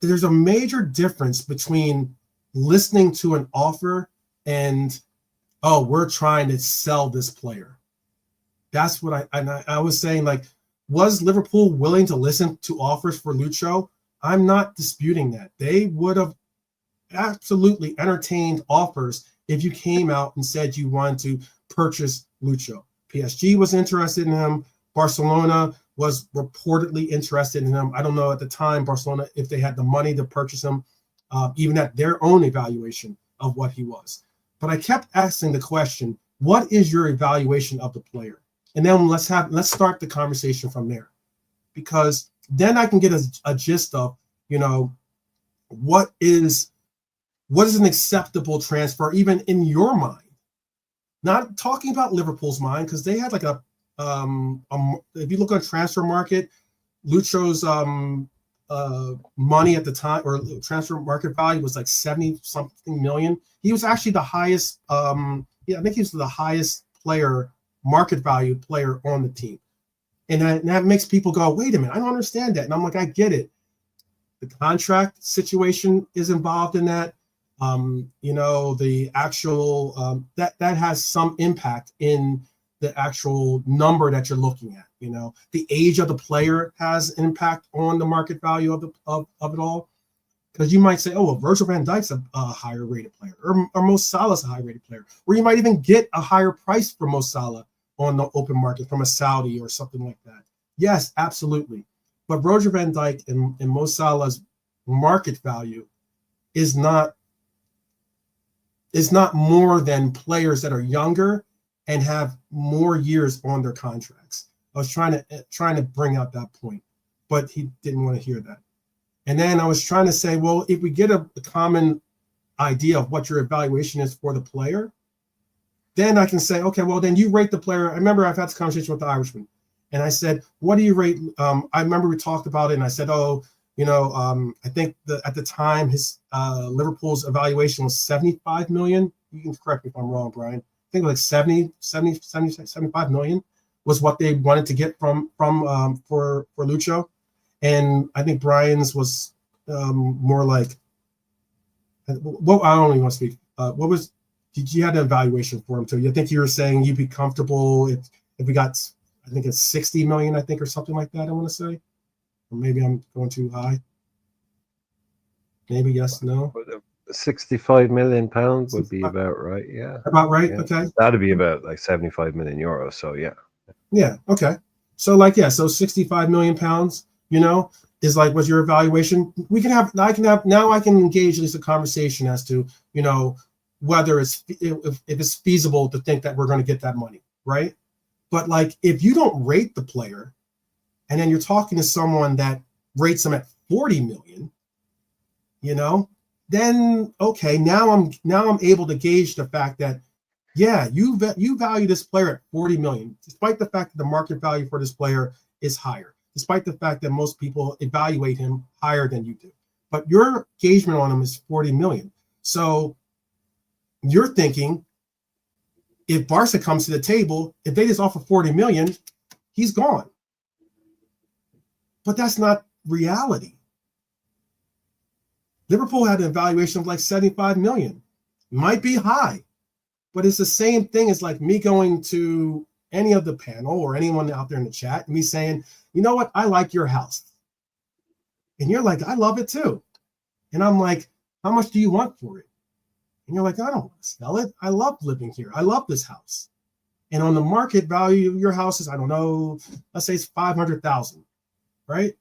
there's a major difference between listening to an offer and, oh, we're trying to sell this player. That's what I was saying, like, was Liverpool willing to listen to offers for Lucho? I'm not disputing that. They would have absolutely entertained offers if you came out and said you wanted to purchase Lucho. PSG was interested in him. Barcelona was reportedly interested in him. I don't know at the time, Barcelona, if they had the money to purchase him, even at their own evaluation of what he was. But I kept asking the question, what is your evaluation of the player? And then let's start the conversation from there. Because then I can get a gist of, you know, what is an acceptable transfer, even in your mind. Not talking about Liverpool's mind, because they had like if you look on transfer market, Lucho's money at the time, or transfer market value was like 70 something million. He was actually the highest. I think he was the highest market value player on the team, and that makes people go, wait a minute, I don't understand that. And I'm like, I get it. The contract situation is involved in that. The actual that has some impact in the actual number that you're looking at. The age of the player has an impact on the market value of it all. Because you might say, oh, well, Virgil van Dijk's a higher rated player, or Mo Salah's a high rated player, or you might even get a higher price for Mo Salah on the open market from a Saudi or something like that. Yes, absolutely. But Virgil van Dijk and Mo Salah's market value is not more than players that are younger and have more years on their contracts. I was trying to bring out that point, but he didn't want to hear that. And then I was trying to say, well, if we get a common idea of what your evaluation is for the player, then I can say, okay, well, then you rate the player. I remember I've had this conversation with the Irishman, and I said, what do you rate? I remember we talked about it, and I said, I think at the time his Liverpool's evaluation was 75 million. You can correct me if I'm wrong, Brian. I think like 75 million was what they wanted to get for Lucho. And I think Brian's was more like, well, I don't even want to speak. Did you have an evaluation for him too? I think you were saying you'd be comfortable if we got, I think it's 60 million, I think, or something like that, I want to say. Or maybe I'm going too high. Maybe yes, no.
65 million pounds would be about right. Yeah.
About right.
Yeah.
Okay.
That'd be about like 75 million euros. So yeah.
Yeah. Okay. So so 65 million pounds, is like, was your evaluation? I can engage at least a conversation as to, whether if it's feasible to think that we're going to get that money. Right. But like, if you don't rate the player, and then you're talking to someone that rates them at 40 million, then okay, now I'm able to gauge the fact that, yeah, you value this player at 40 million, despite the fact that the market value for this player is higher, despite the fact that most people evaluate him higher than you do. But your engagement on him is 40 million. So you're thinking, if Barca comes to the table, if they just offer 40 million, he's gone. But that's not reality. Liverpool had an evaluation of like 75 million. Might be high, but it's the same thing as like me going to any of the panel or anyone out there in the chat and me saying, you know what, I like your house. And you're like, I love it too. And I'm like, how much do you want for it? And you're like, I don't want to sell it. I love living here. I love this house. And on the market value of your house is, I don't know, let's say it's 500,000. Right?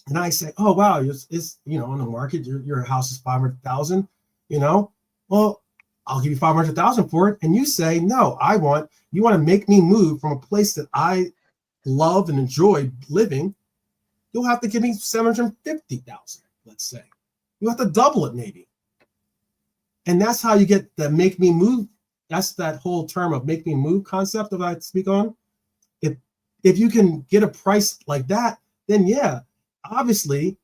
And I say, oh wow, it's on the market, your house is 500,000. Well, I'll give you 500,000 for it. And you say, no, you want to make me move from a place that I love and enjoy living. You'll have to give me 750,000. Let's say you have to double it maybe. And that's how you get the make me move. That's that whole term of make me move concept that I speak on. If you can get a price like that, then yeah, obviously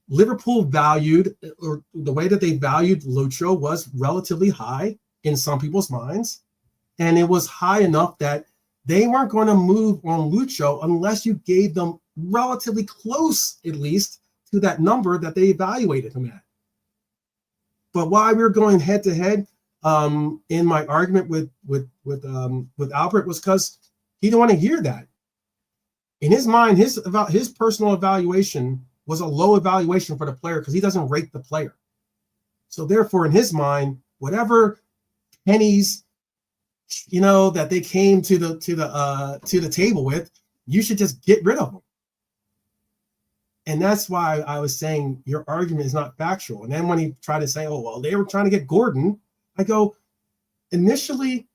Liverpool valued, or the way that they valued Lucho was relatively high in some people's minds. And it was high enough that they weren't going to move on Lucho unless you gave them relatively close, at least, to that number that they evaluated him at. But while we were going head to head in my argument with Albert was because he didn't want to hear that. In his mind, his personal evaluation was a low evaluation for the player because he doesn't rate the player. So therefore, in his mind, whatever pennies, that they came to the table with, you should just get rid of them. And that's why I was saying your argument is not factual. And then when he tried to say, oh, well, they were trying to get Gordon, I go, initially,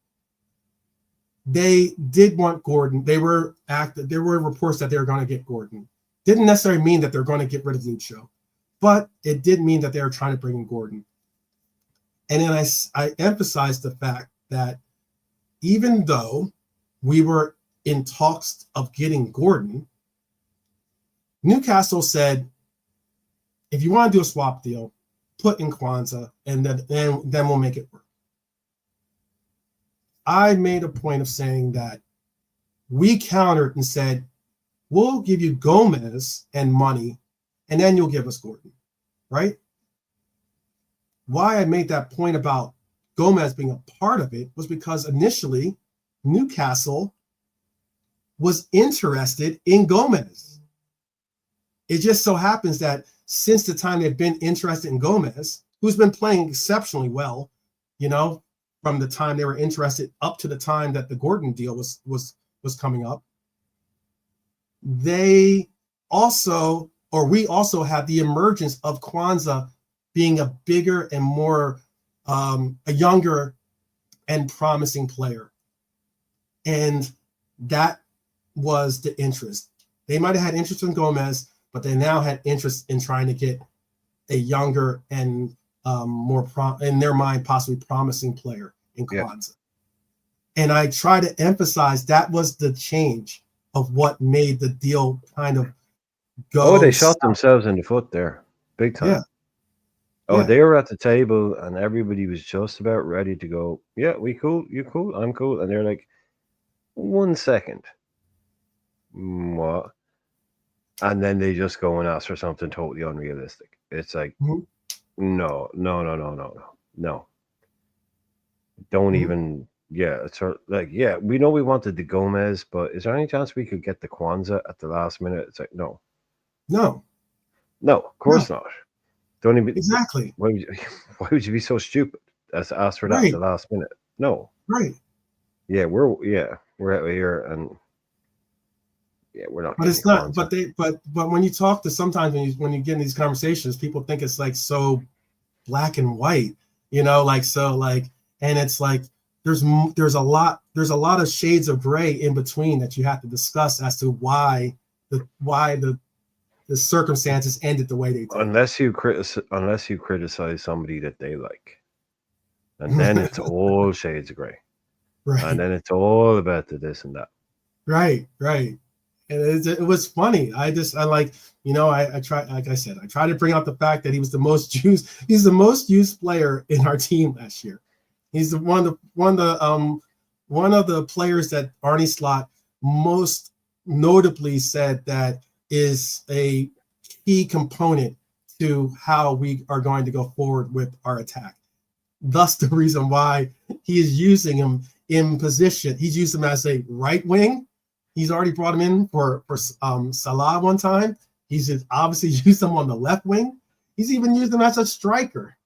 they did want Gordon. There were reports that they were going to get Gordon. Didn't necessarily mean that they're going to get rid of Lucho, but it did mean that they were trying to bring in Gordon. And then I emphasized the fact that even though we were in talks of getting Gordon, Newcastle said, if you want to do a swap deal, put in Kwanzaa, and then we'll make it work. I made a point of saying that we countered and said, we'll give you Gomez and money, and then you'll give us Gordon, right? Why I made that point about Gomez being a part of it was because initially Newcastle was interested in Gomez. It just so happens that since the time they've been interested in Gomez, who's been playing exceptionally well, you know, from the time they were interested up to the time that the Gordon deal was coming up, we also had the emergence of Kwanzaa being a bigger and more a younger and promising player. And that was the interest. They might have had interest in Gomez, but they now had interest in trying to get a younger and more in their mind possibly promising player in Kwanzaa. Yeah. And I try to emphasize that was the change of what made the deal kind of go.
Oh, they shot themselves in the foot there, big time.
Yeah.
Oh,
yeah.
They were at the table and everybody was just about ready to go, yeah, we cool, you cool, I'm cool. And they're like, 1 second. What? And then they just go and ask for something totally unrealistic. It's like, no. Don't even, it's sort of like, we know we wanted the Gomez, but is there any chance we could get the Kwanzaa at the last minute? It's like, no, of course not. Don't even
exactly.
Why would you be so stupid as to ask for that at the last minute? No.
Right.
Yeah, we're out here and we're not.
But it's not. Kwanzaa. But when you talk to sometimes when you get in these conversations, people think it's like so black and white, you know, like so like, and it's like there's a lot of shades of gray in between that you have to discuss as to why the circumstances ended the way they did.
Unless you criticize somebody that they like, and then it's all shades of gray,
right?
And then it's all about the this and that,
right. And it was funny. I like, you know, I try, like I said, I try to bring out the fact that he was the most used. He's the most used player in our team last year. He's one of the players that Arne Slot most notably said that is a key component to how we are going to go forward with our attack. Thus, the reason why he is using him in position. He's used him as a right wing. He's already brought him in for Salah one time. He's obviously used him on the left wing. He's even used him as a striker.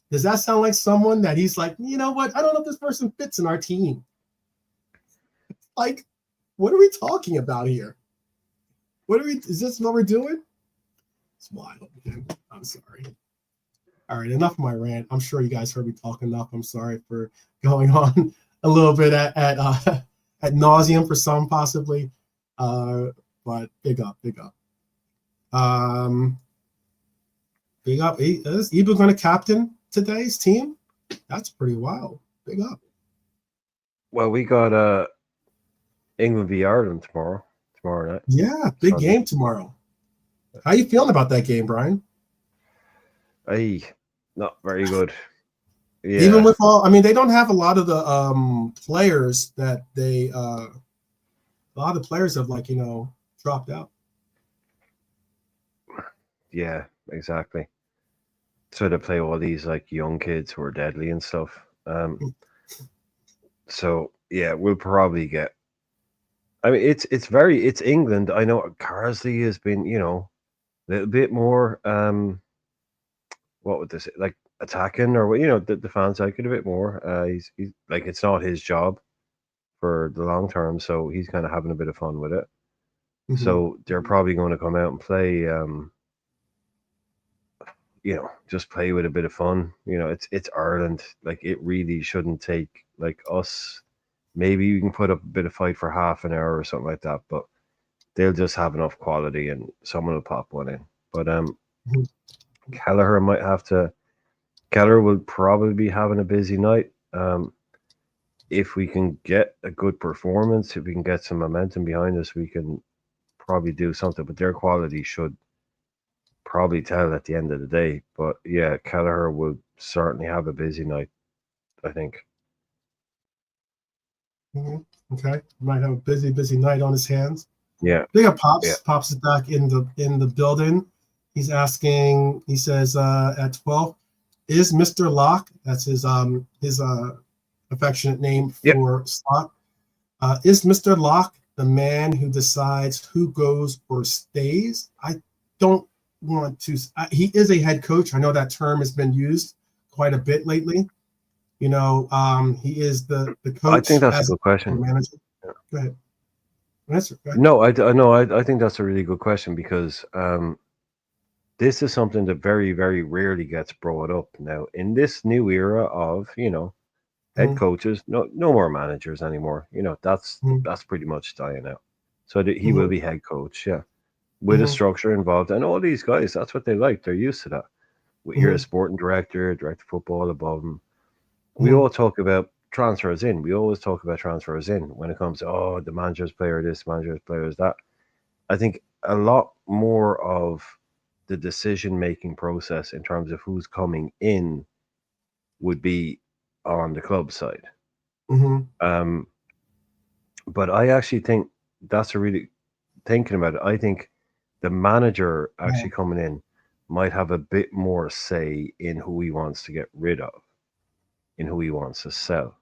Does that sound like someone that he's like, you know what? I don't know if this person fits in our team. Like, what are we talking about here? Is this what we're doing? It's wild, man. I'm sorry. All right, enough of my rant. I'm sure you guys heard me talk enough. I'm sorry for going on a little bit at nauseum for some possibly. But big up. Big up. Is Ibu going to captain today's team? That's pretty wild. Big up.
Well, we got England v Ireland tomorrow night.
Yeah, big game tomorrow. How you feeling about that game, Brian?
Not very good. Yeah.
Even with all, I mean, they don't have a lot of the players that they a lot of players have, like, you know, dropped out.
Yeah, exactly. So they play all these like young kids who are deadly and stuff. So yeah, we'll probably get. I mean, it's England. I know Carsley has been, you know, a little bit more what would this like attacking, or, you know, the fans like it a bit more. He's like, it's not his job for the long term, so he's kind of having a bit of fun with it. Mm-hmm. So they're probably going to come out and play, you know, just play with a bit of fun. You know, it's Ireland. Like, it really shouldn't take like us. Maybe you can put up a bit of fight for half an hour or something like that, but they'll just have enough quality and someone will pop one in. But Kelleher might have to. Kelleher will probably be having a busy night. If we can get a good performance, if we can get some momentum behind us, we can probably do something, but their quality should probably tell at the end of the day. But yeah, Kelleher will certainly have a busy night, I think.
Okay, might have a busy night on his hands.
Yeah.
They got Pops.
Yeah.
Pops is back in the building. He's asking. He says at 12, is Mr. Locke? That's his affectionate name for Slot. Is Mr. Locke the man who decides who goes or stays? I don't want to. He is a head coach. I know that term has been used quite a bit lately. You know, he is the coach.
I think that's a good question.
Manager. Yeah. Go ahead. Answer. Go ahead.
No, I think that's a really good question because this is something that very, very rarely gets brought up now in this new era of, you know, head coaches. No more managers anymore. You know, that's pretty much dying out. So he will be head coach, yeah, with a structure involved, and all these guys. That's what they like. They're used to that. You're a sporting director of football above them. We all talk about transfers in. We always talk about transfers in when it comes to the manager's player this, manager's player is that. I think a lot more of the decision-making process in terms of who's coming in would be on the club side. But I actually think that's a really thinking about it. I think the manager actually coming in might have a bit more say in who he wants to get rid of, in who he wants to sell,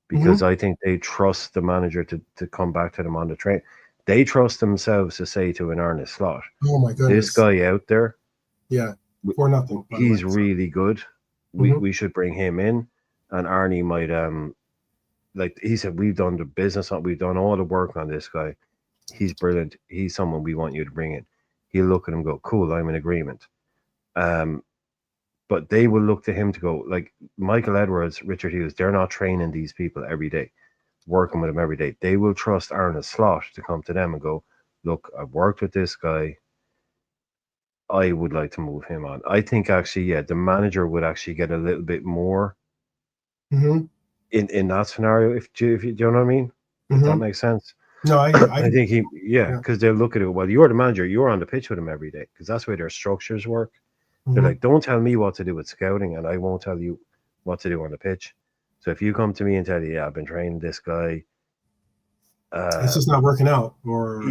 because I think they trust the manager to come back to them on the train. They trust themselves to say to an Arne Slot,
"Oh my goodness,
this guy out there,
for nothing.
He's really good. We should bring him in." And Arnie might like he said, we've done the business, we've done all the work on this guy. He's brilliant. He's someone we want you to bring in. He'll look at him and go, cool, I'm in agreement. But they will look to him to go, like Michael Edwards, Richard Hughes, they're not training these people every day, working with them every day. They will trust Arne Slot to come to them and go, look, I've worked with this guy. I would like to move him on. I think actually, the manager would actually get a little bit more in that scenario. If you know what I mean? If that makes sense.
No, I
think because they'll look at it. Well, you're the manager. You're on the pitch with him every day because that's where their structures work. They're like, don't tell me what to do with scouting, and I won't tell you what to do on the pitch. So if you come to me and tell you, I've been training this guy,
it's just not working out, or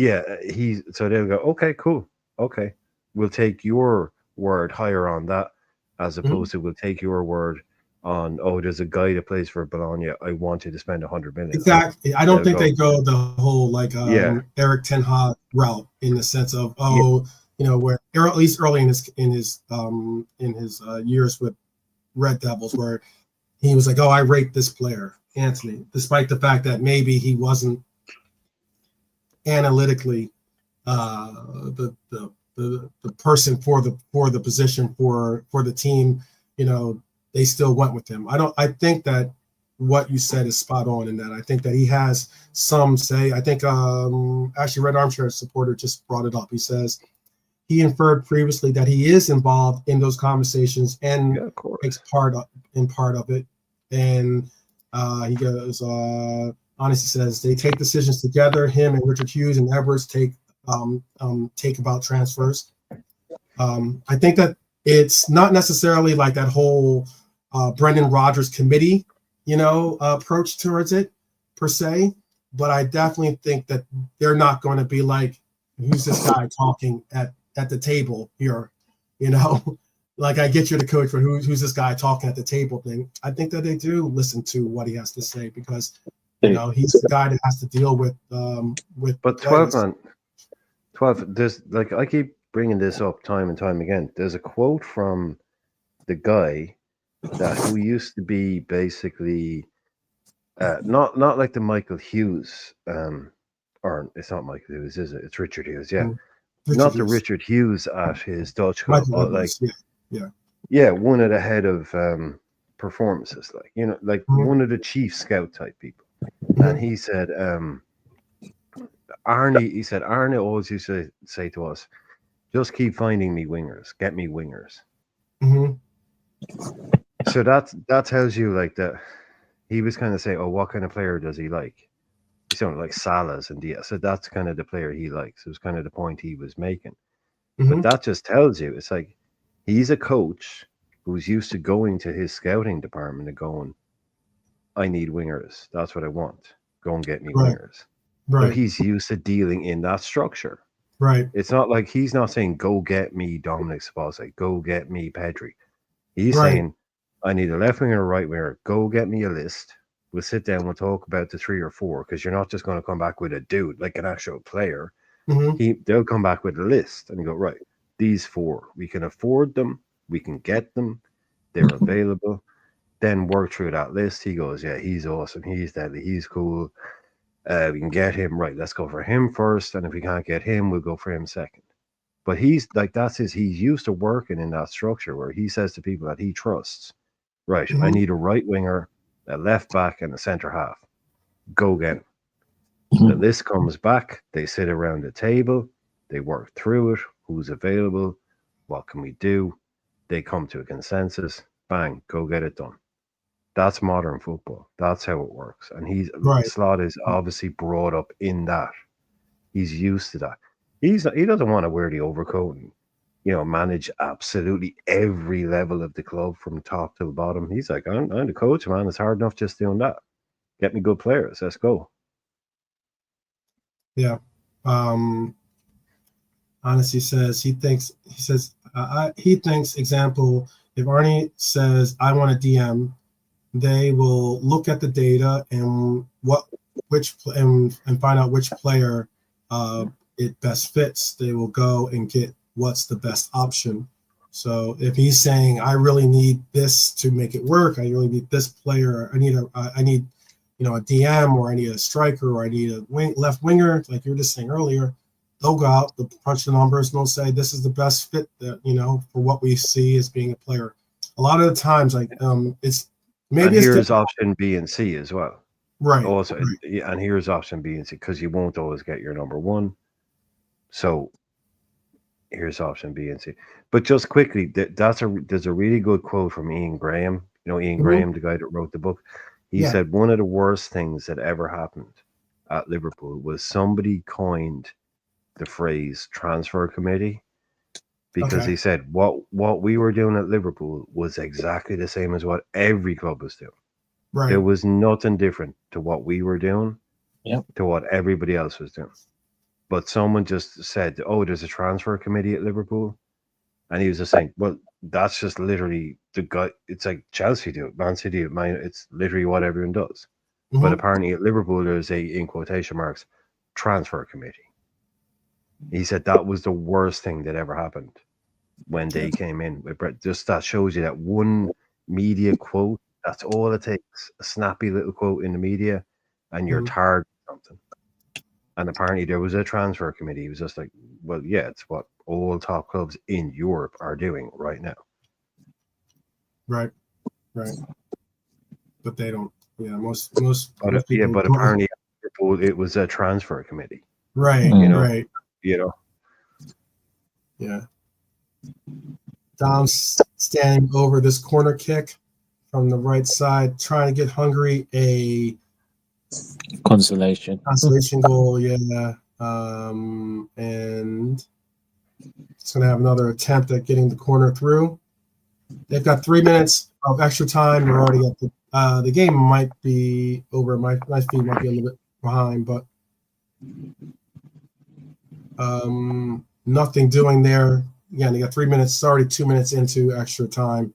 so they'll go, okay, cool, okay, we'll take your word higher on that, as opposed to we'll take your word on, there's a guy that plays for Bologna, I want you to spend 100 million.
Exactly. I don't think they go the whole Eric Ten Hag route in the sense of you know, where at least early in his years with Red Devils, where he was like, I rate this player, Anthony, despite the fact that maybe he wasn't analytically the person for the position for the team. You know, they still went with him. I think that what you said is spot on in that. I think that he has some say. I think actually Red Armchair supporter just brought it up. He says he inferred previously that he is involved in those conversations and takes part of it. And he goes, honestly says they take decisions together. Him and Richard Hughes and Edwards take about transfers. I think that it's not necessarily like that whole Brendan Rodgers committee, approach towards it per se, but I definitely think that they're not going to be like, who's this guy talking at the table here, like I get you the coach, but who's this guy talking at the table thing. I think that they do listen to what he has to say because he's the guy that has to deal with.
But 12 man, 12. There's like I keep bringing this up time and time again. There's a quote from the guy who used to be basically not like the Michael Hughes, or it's not Michael Hughes, is it? It's Richard Hughes, yeah. Not the Richard Hughes at his Dutch club, but like one of the head of performances, like one of the chief scout type people. And he said, Arne always used to say to us, just keep finding me wingers, get me wingers. So that tells you like that he was kind of saying, what kind of player does he like? He sounded like Salah's and Diaz. So that's kind of the player he likes. It was kind of the point he was making.
Mhm.
But that just tells you, it's like he's a coach who's used to going to his scouting department and going, I need wingers. That's what I want. Go and get me
Right.
wingers. So
Right.
he's used to dealing in that structure.
Right.
It's not like he's not saying, go get me Dominik Szoboszlai, go get me Pedri. He's
Right.
saying, I need a left winger, a right winger. Go get me a list. We'll sit down, we'll talk about the 3 or 4, because you're not just going to come back with a dude, like an actual player.
Mhm.
They'll come back with a list and go, right, these 4, we can afford them, we can get them, they're available. Then work through that list. He goes, yeah, he's awesome, he's deadly, he's cool. We can get him, right, let's go for him first, and if we can't get him, we'll go for him second. But he's like, he's used to working in that structure where he says to people that he trusts, right, I
Mhm.
need a right winger, a left back, and a centre half. Go get him. The
Mhm.
list comes back, they sit around the table, they work through it, who's available, what can we do? They come to a consensus, bang, go get it done. That's modern football. That's how it works. And
Right.
Slot is obviously brought up in that. He's used to that. He doesn't want to wear the overcoat and manage absolutely every level of the club from top to the bottom. He's like, I'm the coach, man. It's hard enough just doing that. Get me good players. Let's go.
Yeah. Honestly says he thinks example, if Arnie says I want a DM, they will look at the data and and find out which player it best fits. They will go and get what's the best option. So if he's saying I really need this to make it work, I really need this player, I need a DM, or I need a striker, or I need a left winger, like you were just saying earlier, they'll go out, they'll punch the numbers, and they'll say this is the best fit that for what we see as being a player. A lot of the times, like it's maybe
and
it's
here's option B and C as well.
right.
Also,
Right.
yeah, and here's option B and C, because you won't always get your number one. So here's option B and C. But just quickly, there's a really good quote from Ian Graham. Ian
Mhm.
Graham, the guy that wrote the book. He
Yeah.
said one of the worst things that ever happened at Liverpool was somebody coined the phrase transfer committee, because
Okay.
he said what we were doing at Liverpool was exactly the same as what every club was doing.
Right.
There was nothing different to what we were doing
Yep.
to what everybody else was doing. But someone just said, oh, there's a transfer committee at Liverpool. And he was just saying, well, that's just literally the guy. It's like Chelsea do it, Man City do it, it's literally what everyone does. But
Mhm.
apparently at Liverpool, there's a, in quotation marks, transfer committee. He said that was the worst thing that ever happened when they came in. Just that shows you that one media quote, that's all it takes. A snappy little quote in the media, and you're
Mhm.
targeting something. And apparently there was a transfer committee. He was just like, well, yeah, it's what all top clubs in Europe are doing right now.
Right. Right. But they don't. Yeah. Most
But
people.
but apparently it was a transfer committee.
Right. Right. Yeah. Dom's standing over this corner kick from the right side, trying to get Hungary a
Consolation
goal. Yeah. And it's going to have another attempt at getting the corner through. They've got 3 minutes of extra time. They're already at the game might be over. My feed might be a little bit behind, but nothing doing there. Again, they got 3 minutes. It's already 2 minutes into extra time.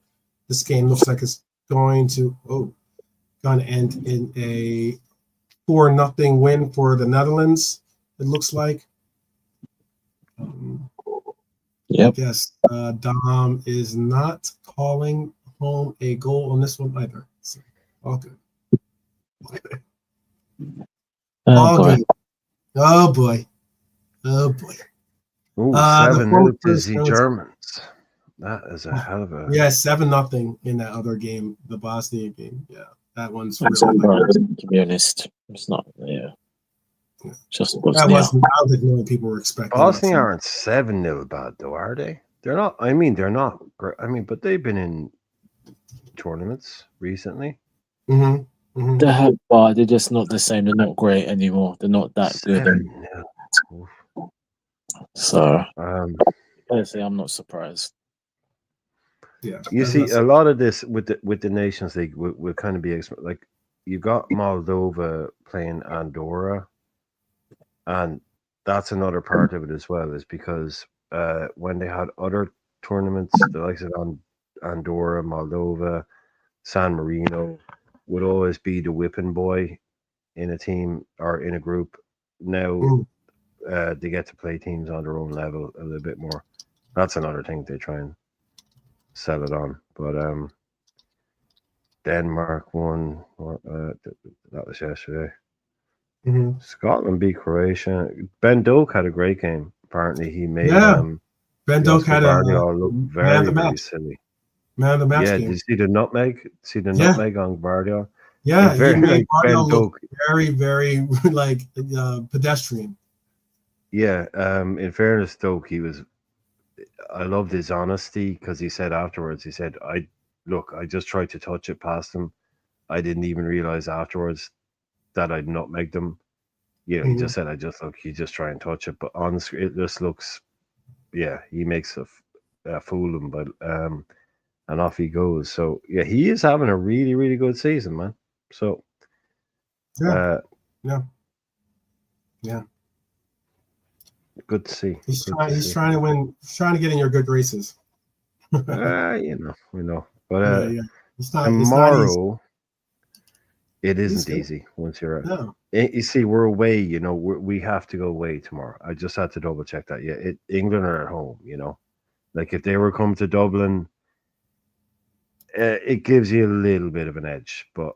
This game looks like it's going to end in a 4-0 win for the Netherlands. It looks like. I guess Dom is not calling home a goal on this one either. So, all good. All good. Oh boy. Oh boy.
Ooh, 7-0 to the Germans. That is a hell of a
7-0 in that other game, the Bosnia game. Yeah, that one's
really to be honest. It's not. Yeah. Just
that wasn't. I don't think many people were expecting.
Bosnia aren't 7-0 bad though, are they? They're not. I mean, they're not great. I mean, but they've been in tournaments recently.
Mm-hmm. Mhm.
They have, but they're just not the same. They're not great anymore. They're not that good.
7-0.
So,
Um,
personally, I'm not surprised.
Yeah.
you see, a lot of this with the Nations League will kind of be like you got Moldova playing Andorra, and that's another part of it as well, is because when they had other tournaments, the likes of Andorra, Moldova, San Marino would always be the whipping boy in a team or in a group. Now
Mm.
they get to play teams on their own level a little bit more. That's another thing they try and sell it on. But Denmark won. That was yesterday.
Mhm.
Scotland beat Croatia. Ben Doak had a great game. Apparently, he made
Yeah. Ben Doak had a
Gvardiol look
man of
very,
the
very
match.
silly.
Man of the match
Yeah,
game.
did you see the nutmeg? See the
Yeah.
nutmeg on Gvardiol?
Yeah,
It's
he
very
made
like Ben
Guardiola look
Doak.
very, very like pedestrian.
Yeah, in fairness, Doak, I loved his honesty, because he said afterwards, he said, I just tried to touch it past him. I didn't even realize afterwards that I'd nutmegged him. You know, he just said, you just try and touch it. But on the screen, it just looks, yeah, he makes a fool of him, but, and off he goes. So, yeah, he is having a really, really good season, man. So,
Yeah. Yeah. Yeah.
Good to see.
He's
Good
trying.
to
He's
see.
trying to win. He's trying to get in your good graces.
We know. But
Yeah. It's not. It's not easy.
tomorrow, it isn't
Easter?
easy once you're out.
No.
You see, we're away. You know, we have to go away tomorrow. I just had to double check that. Yeah, England are at home. You know, like if they were come to Dublin, it gives you a little bit of an edge. But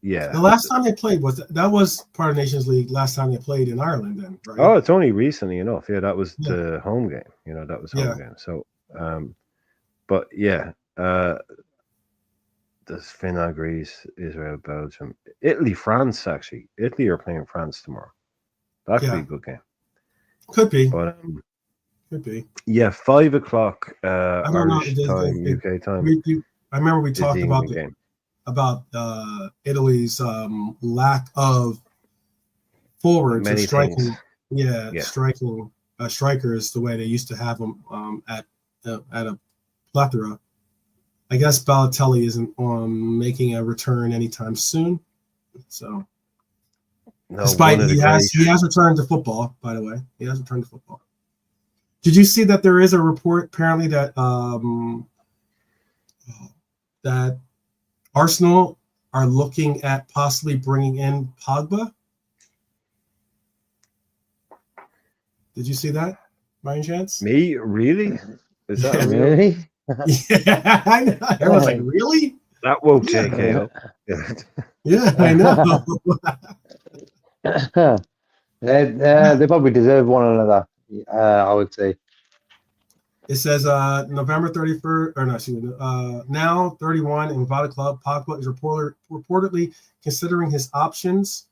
yeah,
The last time they played that was part of Nations League. Last time they played in Ireland, then right?
oh, it's only recently enough. Yeah, that was
Yeah.
the home game. You know, that was home
Yeah.
game. So, but yeah, there's Finland, Greece, Israel, Belgium, Italy, France. Actually, Italy are playing France tomorrow. That could be
Yeah.
a good game.
Could be.
But
Could be.
yeah, 5 o'clock
I don't know.
Irish time, UK time
I remember we
is
talked
the
about
England game.
Italy's lack of forwards or
Many
striking.
things.
Yeah,
Yeah.
striking strikers the way they used to have them at a plethora. I guess Balotelli isn't making a return anytime soon. So,
No,
despite
one of the
he has returned to football. By the way, he has returned to football. Did you see that there is a report apparently that that Arsenal are looking at possibly bringing in Pogba? Did you see that by any chance?
Me? Really? Is that
Yeah.
real?
Really?
Yeah, I know. Everyone's like, really?
That woke
Yeah.
JK up. Yeah.
Yeah, I know.
They probably deserve one another. I would say.
It says November 31st, or no, excuse me, now 31 in Vada Club. Pogba is reportedly considering his options.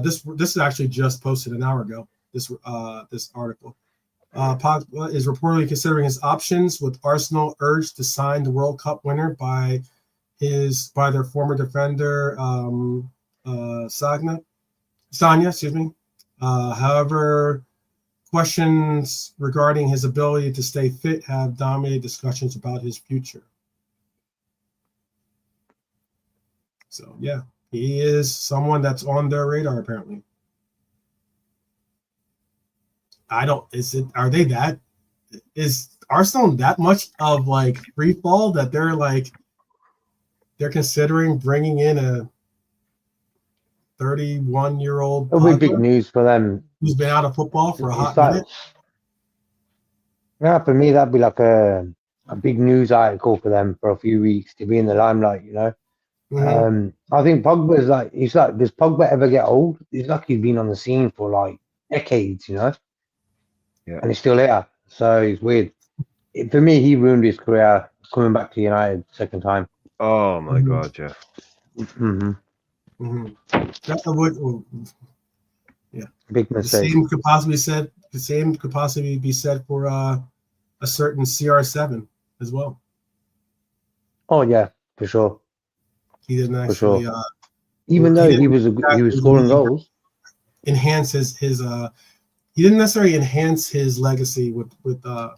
This is actually just posted an hour ago. This article. Pogba is reportedly considering his options, with Arsenal urged to sign the World Cup winner by their former defender Sanya. Excuse me. However, questions regarding his ability to stay fit have dominated discussions about his future. So yeah, he is someone that's on their radar apparently. Is Arsenal that much of like free fall that they're considering bringing in a 31-year-old
It'll be big news for them.
who's been out of football for a hot
It's like,
minute?
yeah, for me that'd be like a big news article for them for a few weeks to be in the limelight. You know, I think Pogba's like, he's like, does Pogba ever get old? He's like he's been on the scene for like decades. You know,
Yeah.
and he's still here. So it's weird. For me, he ruined his career coming back to United second time.
Oh my God, Jeff.
Mm-hmm.
That would, yeah.
Big mistake.
The same could possibly be said for a certain CR7 as well.
Oh yeah, for sure.
He didn't actually
Even though he was scoring goals.
Enhance his he didn't necessarily enhance his legacy with the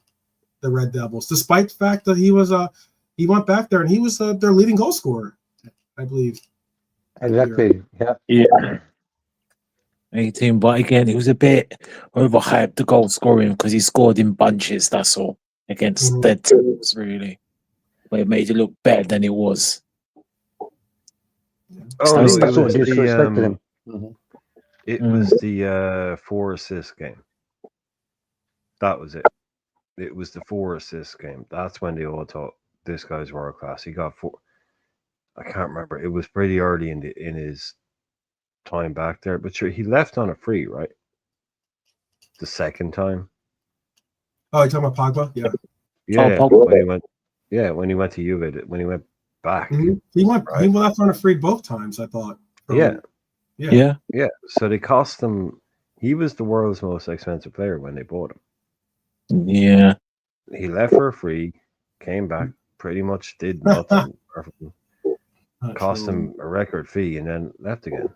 Red Devils, despite the fact that he went back there and he was their leading goal scorer, I believe.
Exactly. Yeah.
Yeah. 18, but again, it was a bit overhyped, the goal scoring, because he scored in bunches, that's all, against dead teams, really. But it made it look better than it was.
I
Oh,
think
it
we sort
was
of disrespected
the
him.
it was the 4 assist game. That was it. It was the 4 assist game. That's when they all thought this guy's world class. He got 4. I can't remember. It was pretty early in his time back there, but sure, he left on a free, right? The second time.
Oh, you're talking about Pogba? Yeah.
Yeah,
Pogba.
when he went to Juve, when he went back.
He left on a free both times, I thought.
Yeah.
So they cost him. He was the world's most expensive player when they bought him.
Yeah.
He left for a free, came back, pretty much did nothing. Cost him a record fee, and then left again.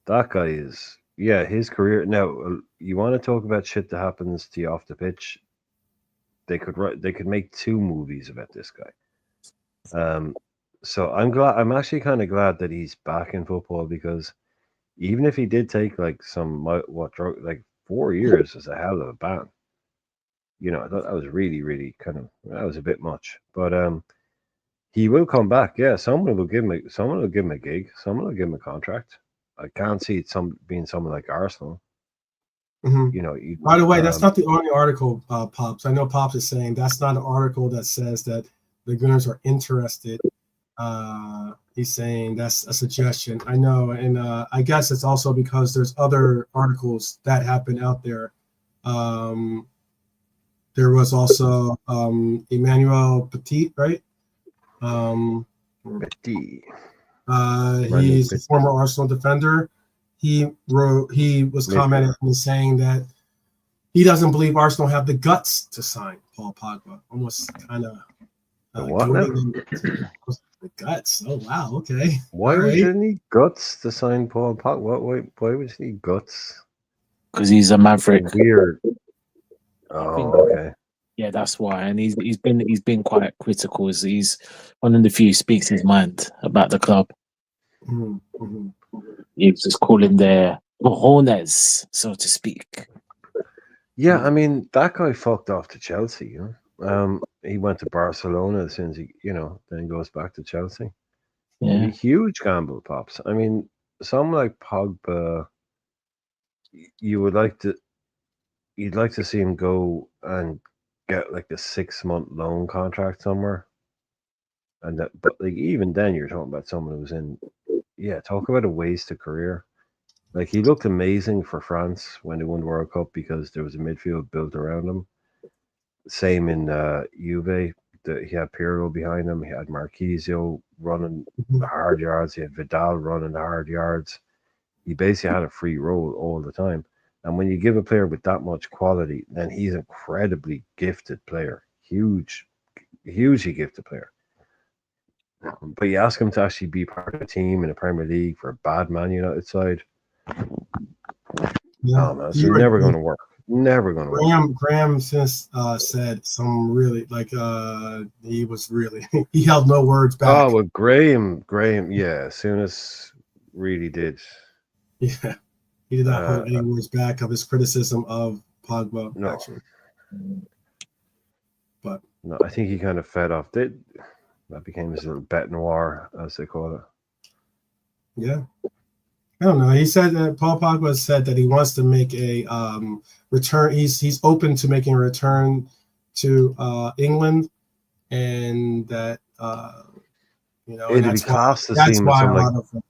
That guy is, his career. Now, you want to talk about shit that happens to you off the pitch? They could make 2 movies about this guy. So I'm actually kind of glad that he's back in football, because even if he did take like 4 years is a hell of a ban. I thought that was really, really that was a bit much. But he will come back. Yeah, someone will give him a gig. Someone will give him a contract. I can't see it being someone like Arsenal.
By the way, that's not the only article, Pops. I know Pops is saying that's not an article that says that the Gunners are interested. He's saying that's a suggestion. I know, and I guess it's also because there's other articles that have been out there. There was also Emmanuel Petit, right?
Petit.
He's a former Arsenal defender. He was commenting and saying that he doesn't believe Arsenal have the guts to sign Paul Pogba. Almost kind of the guts. Oh wow, okay.
Why would you need guts to sign Paul Pogba? Why would you need guts?
Because he's a maverick.
Weird. Oh, okay.
Yeah, that's why. And he's been quite critical. He's one of the few who speaks his mind about the club.
Mm-hmm.
He was just calling their cojones, so to speak.
Yeah, I mean, that guy fucked off to Chelsea, he went to Barcelona as soon as he, then goes back to Chelsea.
Yeah.
A huge gamble, Pops. I mean, someone like Pogba, you'd like to see him go and get like a 6-month loan contract somewhere. But like even then, you're talking about someone who's talk about a wasted career. Like, he looked amazing for France when they won the World Cup because there was a midfield built around him. Same in Juve. He had Pirlo behind him. He had Marquisio running the hard yards. He had Vidal running the hard yards. He basically had a free role all the time. And when you give a player with that much quality, then he's an incredibly gifted player. Hugely gifted player. But you ask him to actually be part of a team in the Premier League for a bad Man United side.
Yeah.
Oh, man, it's never going to work. Never going to work.
Graham since said some really he was really he held no words back.
Oh, well, Graham, yeah, Souness really did.
Yeah, he did not hold any words back of his criticism of Pogba.
No.
Actually, but
no, I think he kind of fed off. That became his little bête noire, as they call it.
Yeah. I don't know. He said that Paul Pogba said that he wants to make a return. He's open to making a return to England, and that
it'd be class to see him with something like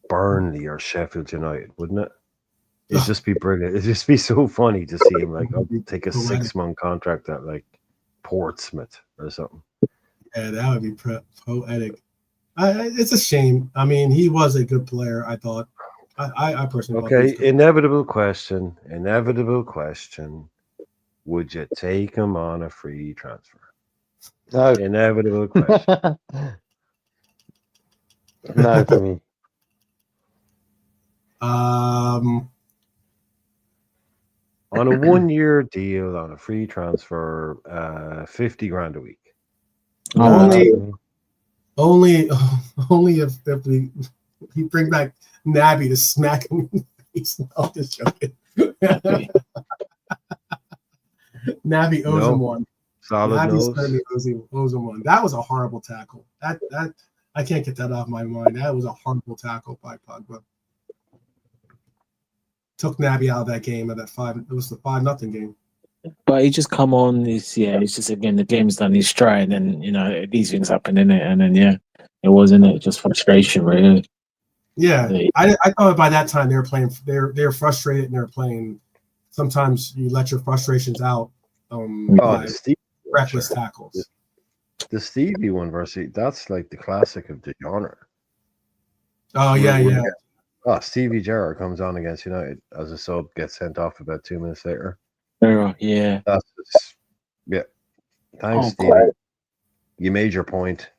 Burnley or Sheffield United, wouldn't it? It'd just be brilliant. It'd just be so funny to see him I'll take a 6-month contract at like Portsmouth or something.
Yeah, that would be poetic. It's a shame. I mean, he was a good player, I thought. I personally
okay, inevitable question. Would you take him on a free transfer?
No.
Inevitable question.
No, for me.
Um,
On a 1-year deal, on a free transfer, 50 grand a week.
Only-
That-
only if we bring back Nabby to smack him in the face. No, just joking. Nabby owes
No.
him one.
Solid
Nabby
nose.
certainly owes him one. That was a horrible tackle. That I can't get that off my mind. That was a horrible tackle by Pogba. Took Nabby out of that game at that 5. It was the 5-0 game.
But he just come on. It's just again the game's done his stride, and these things happen in it, and then it wasn't it just frustration, really.
Yeah, I thought by that time they were playing. They're frustrated and they're playing. Sometimes you let your frustrations out by
the Stevie
reckless tackles.
The Stevie one versus that's like the classic of the genre.
Oh yeah.
Oh, Stevie Gerrard comes on against United as a sub, gets sent off about 2 minutes later.
Yeah.
That's just, yeah. Thanks, Stevie.
Quite.
You made your point.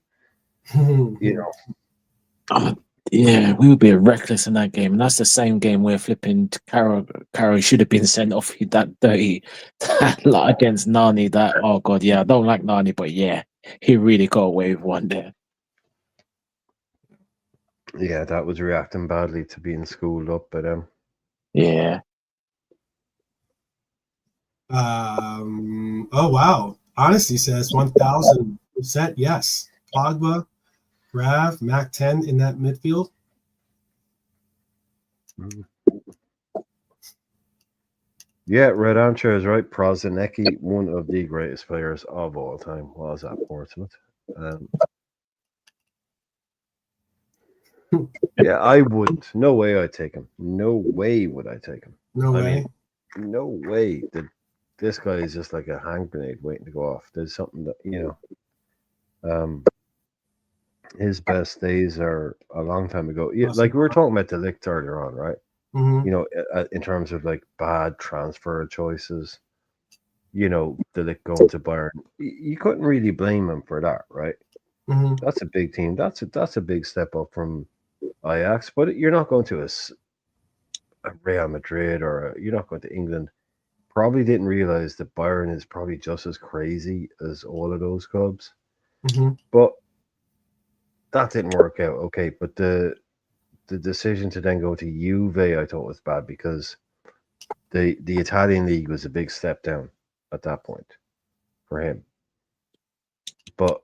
Yeah, we were being reckless in that game, and that's the same game where flipping Carroll should have been sent off that dirty like against Nani. That oh god, yeah, I don't like Nani, but yeah, he really got away with one there.
Yeah, that was reacting badly to being schooled up by them.
Yeah.
Oh wow. Honesty says 1,000% yes. Pogba, Rav, Mac 10 in that midfield.
Yeah, Red Armchair is right. Prozinecki, one of the greatest players of all time, was at Portsmouth. Yeah, I wouldn't. No way I'd take him. No way would I take him.
No way.
No way. This guy is just like a hand grenade waiting to go off. There's something that, his best days are a long time ago. Yeah, like we were talking about the Ligt earlier on, right?
Mm-hmm.
In terms of like bad transfer choices, the Ligt going to Bayern, you couldn't really blame him for that, right?
Mm-hmm.
That's a big team. That's a big step up from Ajax, but you're not going to a Real Madrid or you're not going to England. Probably didn't realize that Bayern is probably just as crazy as all of those clubs.
Mm-hmm.
But that didn't work out. Okay, but the decision to then go to Juve, I thought was bad because the Italian league was a big step down at that point for him. But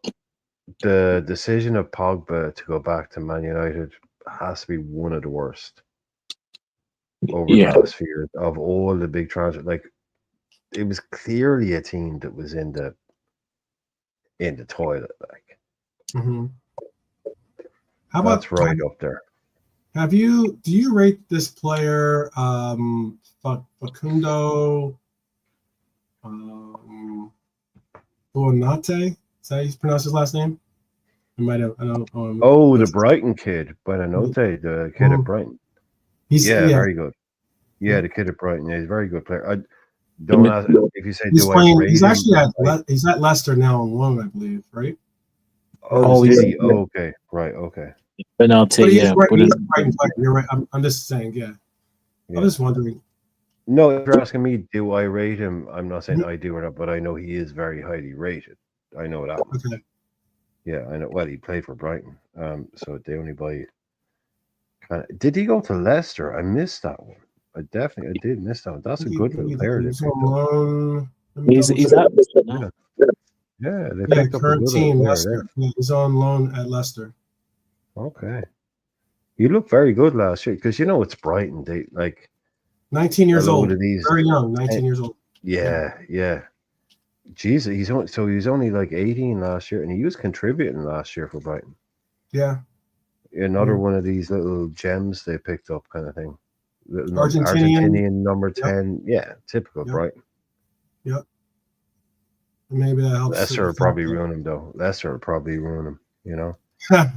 the decision of Pogba to go back to Man United has to be one of the worst over the last few years of all the big transfers. Like, it was clearly a team that was in the toilet. Like,
Mm-hmm. How about
that's right up there.
Do you rate this player Facundo Buonanotte? Is that how you pronounce his last name? I might have. I don't know.
The Brighton kid, Buonanotte, the kid at Brighton.
He's
very good. Yeah, the kid at Brighton. Yeah, he's a very good player. I don't ask if you say
he's
do
playing.
I rate
He's
him?
actually he's at Leicester now on loan, I believe, right?
Okay. Right. Okay.
Penalty,
he's
yeah.
right. He's a Brighton player. You're right. I'm just saying, yeah. I'm just wondering.
No, if you're asking me, do I rate him? I'm not saying I do or not, but I know he is very highly rated. I know that.
Okay.
Yeah, I know. Well, he played for Brighton, so they only buy. Did he go to Leicester? I missed that one. I did miss that one. That's a good little player.
He's on loan.
He's at Leicester now.
Yeah, they picked up a
current
good
team
player
Leicester.
there.
Yeah, he's on loan at Leicester.
Okay, he looked very good last year because it's Brighton. They like
19 years old.
These,
very young. 19 years old.
Yeah. Jesus, he was only like 18 last year, and he was contributing last year for Brighton.
Yeah.
Another one of these little gems they picked up, kind of thing. Little
Argentinian
number 10. Yeah, typical Brighton.
Yep. Maybe that helps.
Leicester will probably ruin him, though. Leicester will probably ruin him.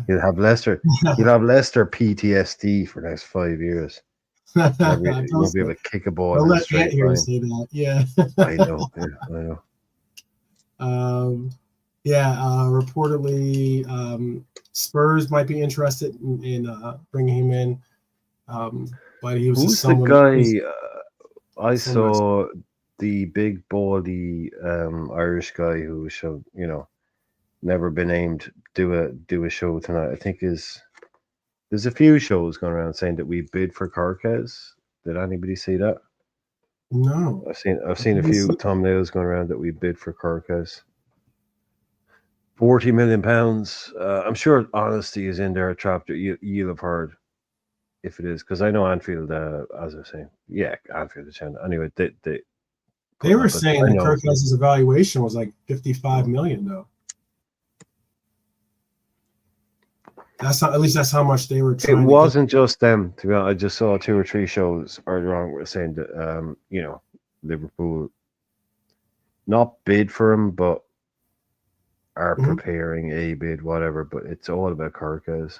He'll have Leicester. He'll have Leicester PTSD for the next 5 years. He won't be able to kick a ball.
I'll let Ant here say that. Yeah.
I know.
Reportedly, Spurs might be interested in bringing him in. but he was
Who's
just
the
someone.
guy? I
someone
saw the big baldy Irish guy who should, never been named, do a show tonight. I think there's a few shows going around saying that we bid for Carquez. Did anybody see that?
No,
I've seen a few thumbnails going around that we bid for Carquez. £40 million. I'm sure honesty is in there, Trap. You'll have heard if it is, because I know Anfield. As I was saying, yeah, Anfield is anyway.
they were saying that
know.
Kirk's evaluation was like 55 million though. That's not, at least that's how much they were
It
trying.
wasn't just them. To be honest, I just saw 2 or 3 shows earlier on were saying that Liverpool not bid for him, but are preparing a bid, whatever. But it's all about Carquez.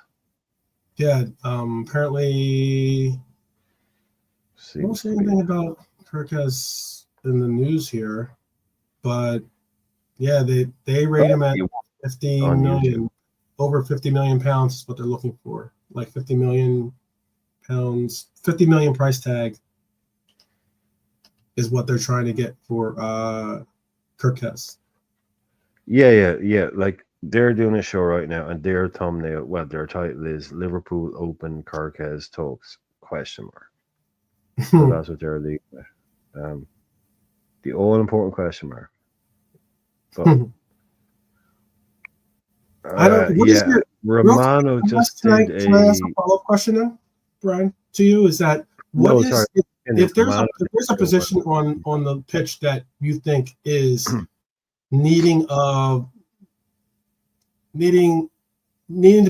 Yeah. Apparently, I don't see anything about Kirk's in the news here, but yeah, they rate him at 50 million.
YouTube.
Over 50 million pounds is what they're looking for. Like 50 million pounds, 50 million price tag is what they're trying to get for Kirkes.
Yeah. Like they're doing a show right now, and their thumbnail, their title is Liverpool Open Carquez Talks ? So that's what they're leading with. The all important question mark. But
I don't. What is your
Romano just
can
did
can I ask a follow-up question then, Brian, to you? Is that if there's a position on the pitch that you think is needing to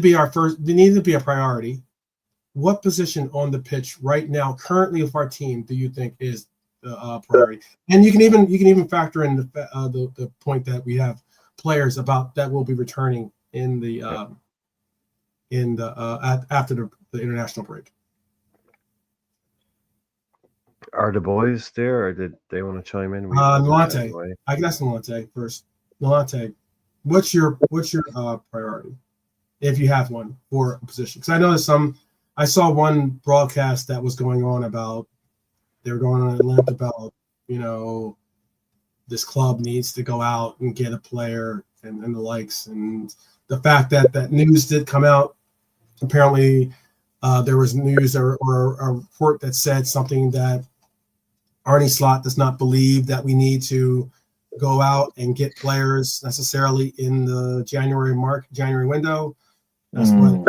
be a priority, what position on the pitch right now, currently of our team, do you think is the priority? And you can even factor in the point that we have players about that will be returning in the after the international break.
Are the boys there, or did they want to chime in?
Nolante. I guess Nolante first. Nolante, what's your priority, if you have one, for a position? Because I know I saw one broadcast that was going on about, they were going on at length about, this club needs to go out and get a player and the likes, and the fact that news did come out. Apparently, there was news or a report that said something that Arne Slot does not believe that we need to go out and get players necessarily in the January window. That's what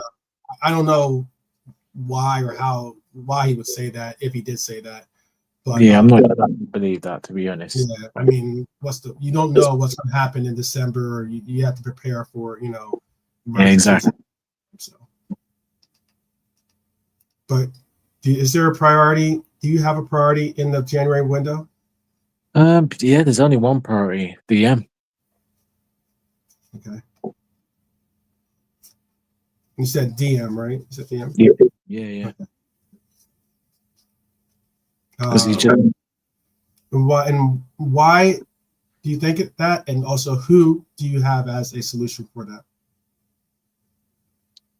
I don't know why he would say that, if he did say that. But
yeah, I'm not going to believe that, to be honest.
Yeah, I mean, you don't know what's going to happen in December. You have to prepare for,
Yeah, exactly.
So, but is there a priority? Do you have a priority in the January window?
Yeah, there's only one priority: DM.
Okay. You said DM, right? You said DM.
Yeah.
Okay. Why do you think that? And also, who do you have as a solution for that?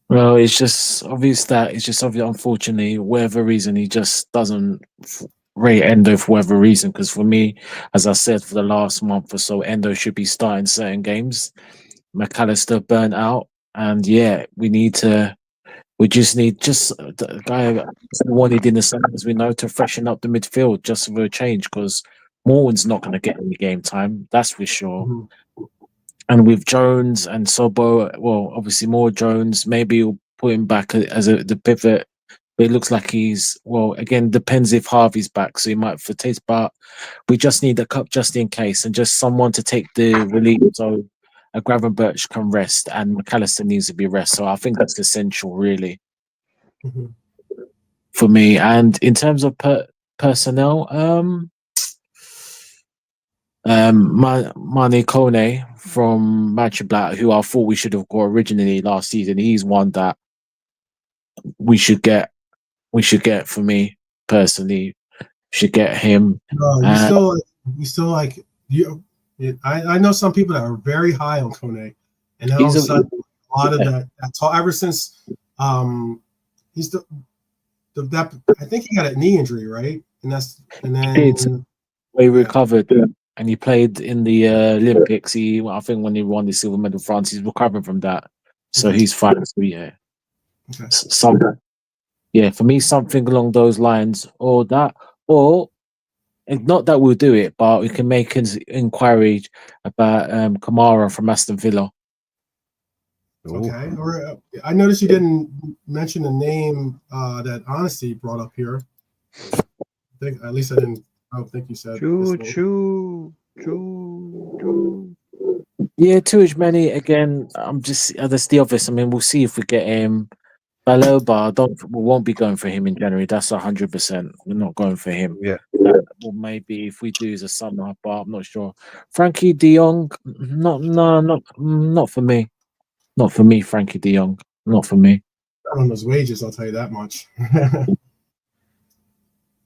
Well, it's just obvious unfortunately, whatever reason, he just doesn't rate Endo for whatever reason. Because for me, as I said, for the last month or so, Endo should be starting certain games. McAllister burnt out, and we just need the guy wanted in the summer, as we know, to freshen up the midfield just for a change, because Morton's not going to get any game time, that's for sure.
Mm-hmm.
And with Jones and Sobo, well, obviously more Jones, maybe we'll put him back as the pivot. But it looks like again, depends if Harvey's back, so he might for taste. But we just need a cup just in case, and just someone to take the relief, so a Gravenberch can rest, and McAllister needs to be rest. So I think that's essential, really, for me. And in terms of personnel, Mane Kone from Manchester, who I thought we should have got originally last season. He's one that we should get. For me personally, should get him.
No, you still like you. I know some people that are very high on Kone, and then all of a sudden, a lot of that talk ever since he's the that I think he got a knee injury, right? And then
did. He
Yeah.
recovered, and he played in the Olympics. I think when he won the silver medal, France, he's recovering from that, so
Okay.
he's fine. So yeah,
Okay.
something. Yeah, for me, something along those lines, or that, or not that we'll do it, but we can make an inquiry about Kamara from Aston Villa.
Okay. Or I noticed you didn't mention the name that Honesty brought up here. I think at least I don't think you said his name.
Choo.
Yeah, Many again. I'm just that's the obvious. I mean, we'll see if we get him. Baloba, we won't be going for him in January. That's 100%. We're not going for him.
Yeah.
Or maybe if we do, is a summer, but I'm not sure. Frankie De Jong, not for me. Not for me, Frankie De Jong. Not for me.
Not on those wages, I'll tell you that much.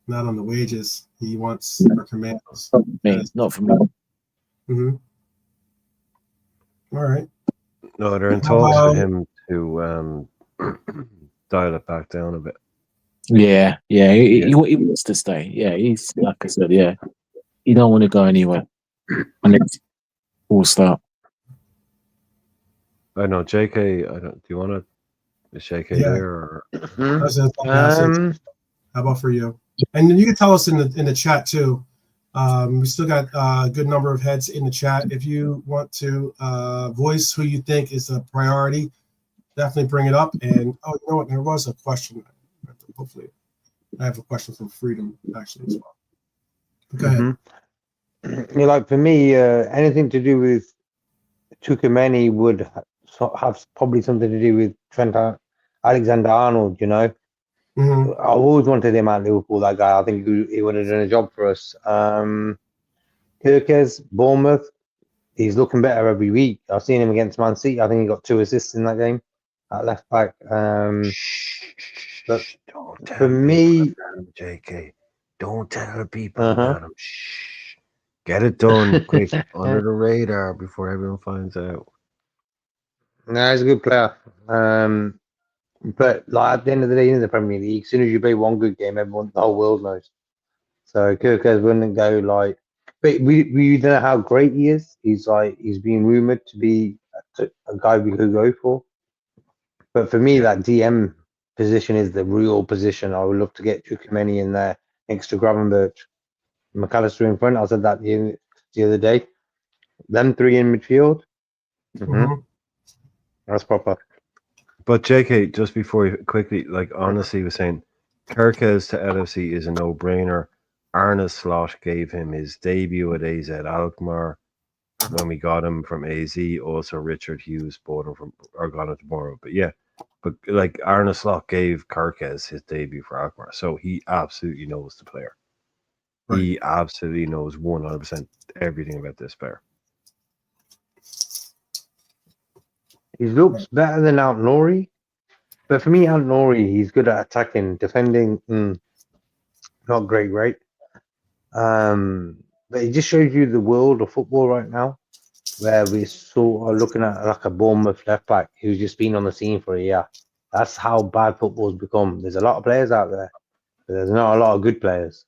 Not on the wages. He wants for commandos.
Not for me.
Mm-hmm. All right.
No, they're in talks for him to dial it back down a bit.
Yeah. He wants to stay. Yeah, he's like I said. Yeah, he don't want to go anywhere. And it's full stop.
I know, JK. I don't. Do you want to? Is JK there? Or?
How about for you? And then you can tell us in the chat too. We still got a good number of heads in the chat. If you want to voice who you think is a priority, definitely bring it up. And you know what? There was a question. Hopefully, I have a question from Freedom actually as well. Go ahead.
You know, like for me, anything to do with Tukameni would have probably something to do with Trent Alexander-Arnold. You know,
Mm-hmm.
I always wanted him at Liverpool. That guy, I think he would have done a job for us. Kirkes, Bournemouth, he's looking better every week. I've seen him against Man City. I think he got 2 assists in that game at left back. But
Don't tell
for me,
JK, don't tell people about him. Shh. Get it done quick under the radar before everyone finds out.
No, he's a good player. But like at the end of the day, in the Premier League, as soon as you play one good game, the whole world knows. So Kirkes wouldn't go like, but we don't know how great he is. He's being rumored to be a guy we could go for. But for me, that DM position is the real position. I would love to get Chukwemeni in there next to Gravenberch, McAllister in front. I said that the other day. Them 3 in midfield.
Mm-hmm.
That's proper.
But JK, just before you quickly, like honestly, was saying, Kirkes to LFC is a no-brainer. Arne Slot gave him his debut at AZ Alkmaar when we got him from AZ. Also, Richard Hughes bought him got him tomorrow. But yeah, but like Arne Slot gave Kirkes his debut for Alkmaar, so he absolutely knows the player. Right. He absolutely knows 100% everything about this player.
He looks better than Out-Nori, but for me, Out-Nori, he's good at attacking, defending. Not great, right? But it just shows you the world of football right now, where we're sort of looking at like a Bournemouth left back who's just been on the scene for a year. That's how bad football's become. There's a lot of players out there, but there's not a lot of good players.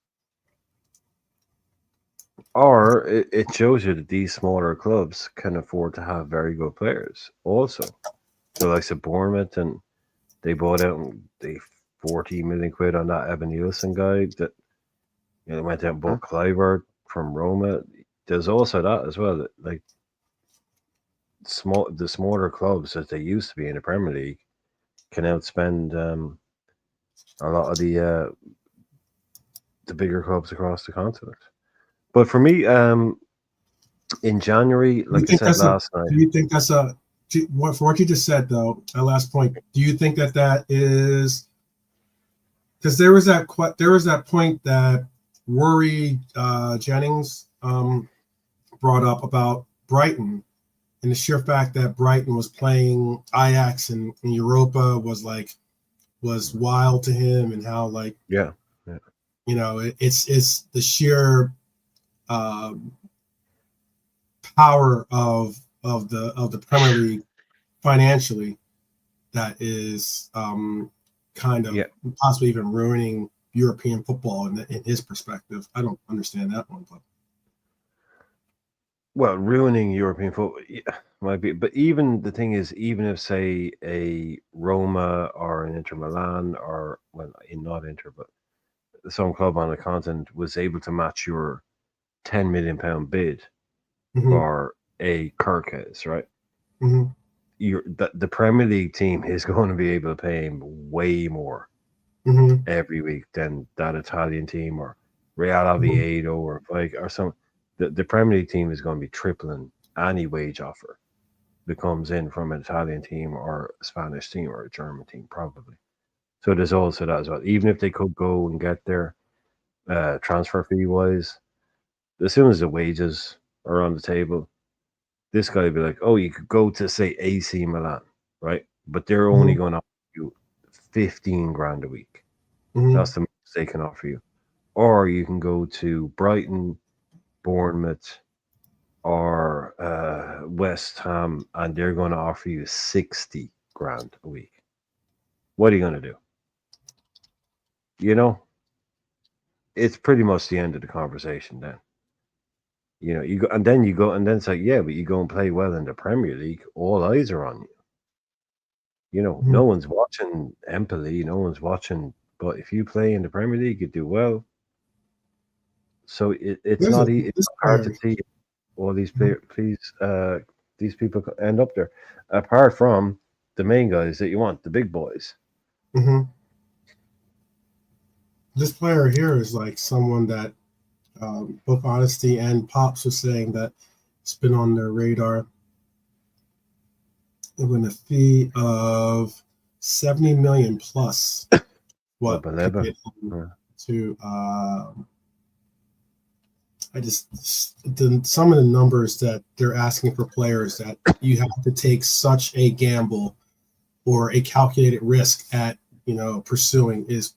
Or it shows you that these smaller clubs can afford to have very good players also. So like Bournemouth, and they bought out the 40 million quid on that Evan Nielsen guy that went out and bought Kluivert from Roma. There's also that as well. That, like the smaller clubs as they used to be in the Premier League can outspend a lot of the bigger clubs across the continent. But for me, in January, like I said last night,
do you think that's for what you just said though? That last point. Do you think that is because there was that point that Rory Jennings brought up about Brighton and the sheer fact that Brighton was playing Ajax in Europa was wild to him, and how it's the sheer power of the Premier League financially that is kind of possibly even ruining European football in his perspective. I don't understand that one, but
Well, ruining European football might be, but even the thing is, even if say a Roma or an Inter Milan or not Inter, but some club on the continent was able to match your £10 million bid for a Kirkes, right? The Premier League team is going to be able to pay him way more every week than that Italian team or Real Oviedo or some. The Premier League team is going to be tripling any wage offer that comes in from an Italian team or a Spanish team or a German team, probably. So there's also that as well. Even if they could go and get their transfer fee wise, as soon as the wages are on the table, this guy would be like, oh, you could go to, say, AC Milan, right? But they're only going to offer you 15 grand a week. That's the most they can offer you. Or you can go to Brighton, Bournemouth, or West Ham, and they're going to offer you 60 grand a week. What are you going to do? You know, it's pretty much the end of the conversation then. You know, and then it's like, yeah, but you go and play well in the Premier League, all eyes are on you. You know, no one's watching Empoli, no one's watching, but if you play in the Premier League, you do well. So it's hard to see all these players, these people end up there, apart from the main guys that you want, the big boys.
This player here is like someone that both Honesty and Pops was saying that it's been on their radar. With a fee of 70 million plus, what could get him to some of the numbers that they're asking for players that you have to take such a gamble or a calculated risk at, pursuing is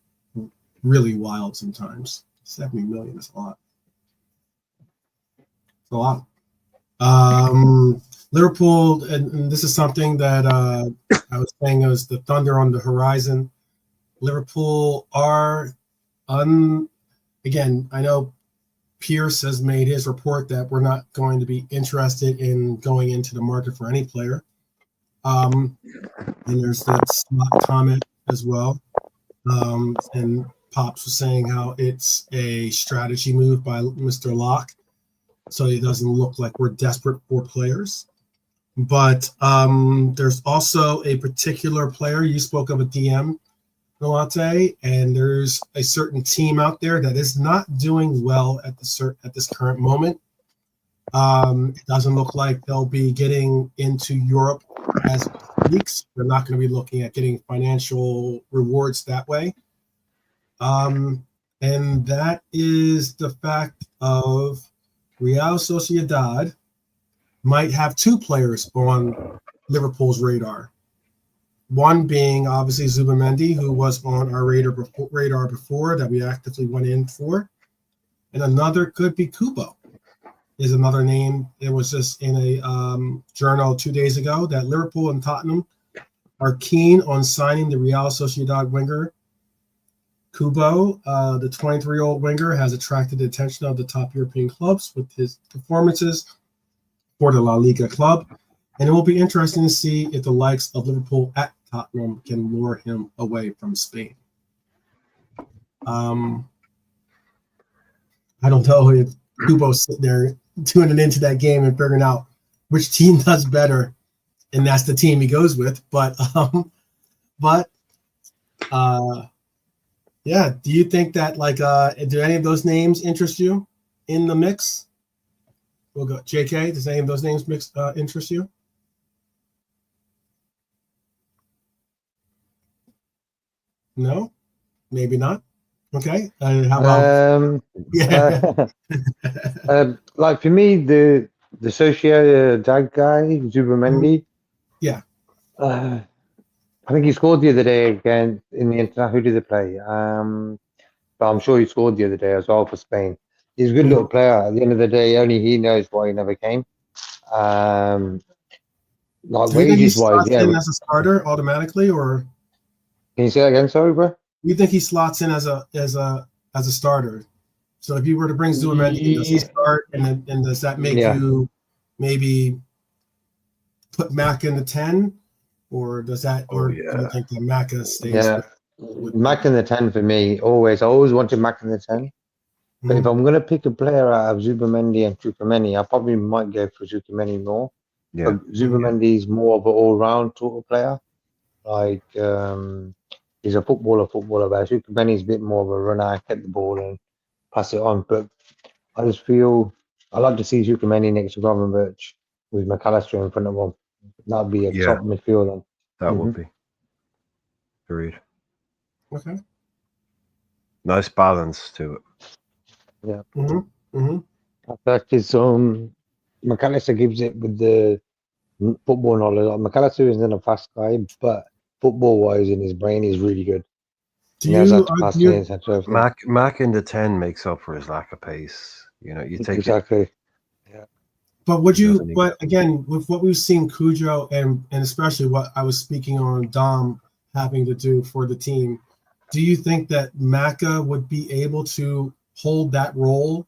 really wild sometimes. 70 million is a lot. It's a lot. Liverpool, and this is something that I was saying was the thunder on the horizon. Liverpool are again, I know Pierce has made his report that we're not going to be interested in going into the market for any player. And there's that slot comment as well. And Pops was saying how it's a strategy move by Mr. Locke, so it doesn't look like we're desperate for players. But there's also a particular player. You spoke of a DM, Nolate, and there's a certain team out there that is not doing well at this current moment. It doesn't look like they'll be getting into Europe as weeks. They're not going to be looking at getting financial rewards that way. And that is the fact of Real Sociedad might have two players on Liverpool's radar. One being obviously Zubimendi, who was on our radar before that we actively went in for. And another could be Kubo, is another name. It was just in a journal 2 days ago that Liverpool and Tottenham are keen on signing the Real Sociedad winger Kubo. The 23-year-old winger has attracted the attention of the top European clubs with his performances for the La Liga club, and it will be interesting to see if the likes of Liverpool at Tottenham can lure him away from Spain. I don't know if Kubo's sitting there tuning into that game and figuring out which team does better, and that's the team he goes with. But yeah, do you think that do any of those names interest you in the mix? We'll go. JK, does any of those names interest you? No, maybe not. Okay. How about?
Like for me, the Sociedad guy, Zubimendi.
Yeah.
I think he scored the other day again in the international. Who did they play? But I'm sure he scored the other day as well for Spain. He's a good little player. At the end of the day, only he knows why he never came. Like wages wise, yeah.
In as a starter automatically, or
Can you say that again, sorry, bro?
You think he slots in as a starter? So if you were to bring Zubimendi in, does he start, and does that make you maybe put Maka in the 10, or does that, or do you think that Maka stays?
Yeah, Mac in the 10 for me. Always, I always wanted Mac in the 10. But if I'm gonna pick a player out of Zubimendi and Tchouaméni, I probably might go for Tchouaméni more.
Yeah,
But Zubimendi is more of an all-round sort of player. Like he's a footballer. But Tchouaméni is a bit more of a runner, get the ball and pass it on. But I just feel I like to see Tchouaméni next to Gravenberch with McAllister in front of him. That'd be a top midfield.
That would be. Agreed.
Okay.
Nice balance to it.
Yeah.
Mm-hmm.
I fact is McAllister gives it with the football knowledge. McAllister isn't a fast guy, but football wise in his brain is really good.
Do you
Mac in the 10 makes up for his lack of pace. You know, you take
exactly. Yeah.
But would you? But again, with what we've seen, Cujo and especially what I was speaking on Dom having to do for the team, do you think that Maka would be able to hold that role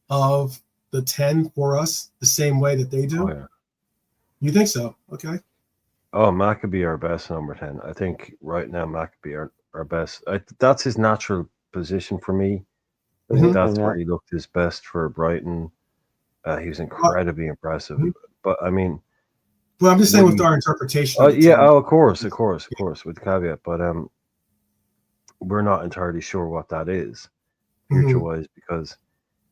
of the 10 for us the same way that they do?
Oh, yeah.
You think so? Okay.
Oh, Mac could be our best number 10. I think right now Mac could be our best. That's his natural position for me. I think that's where he looked his best for Brighton. He was incredibly impressive. But I mean,
well, I'm just saying with our interpretation.
Of course, with the caveat. But we're not entirely sure what that is future-wise because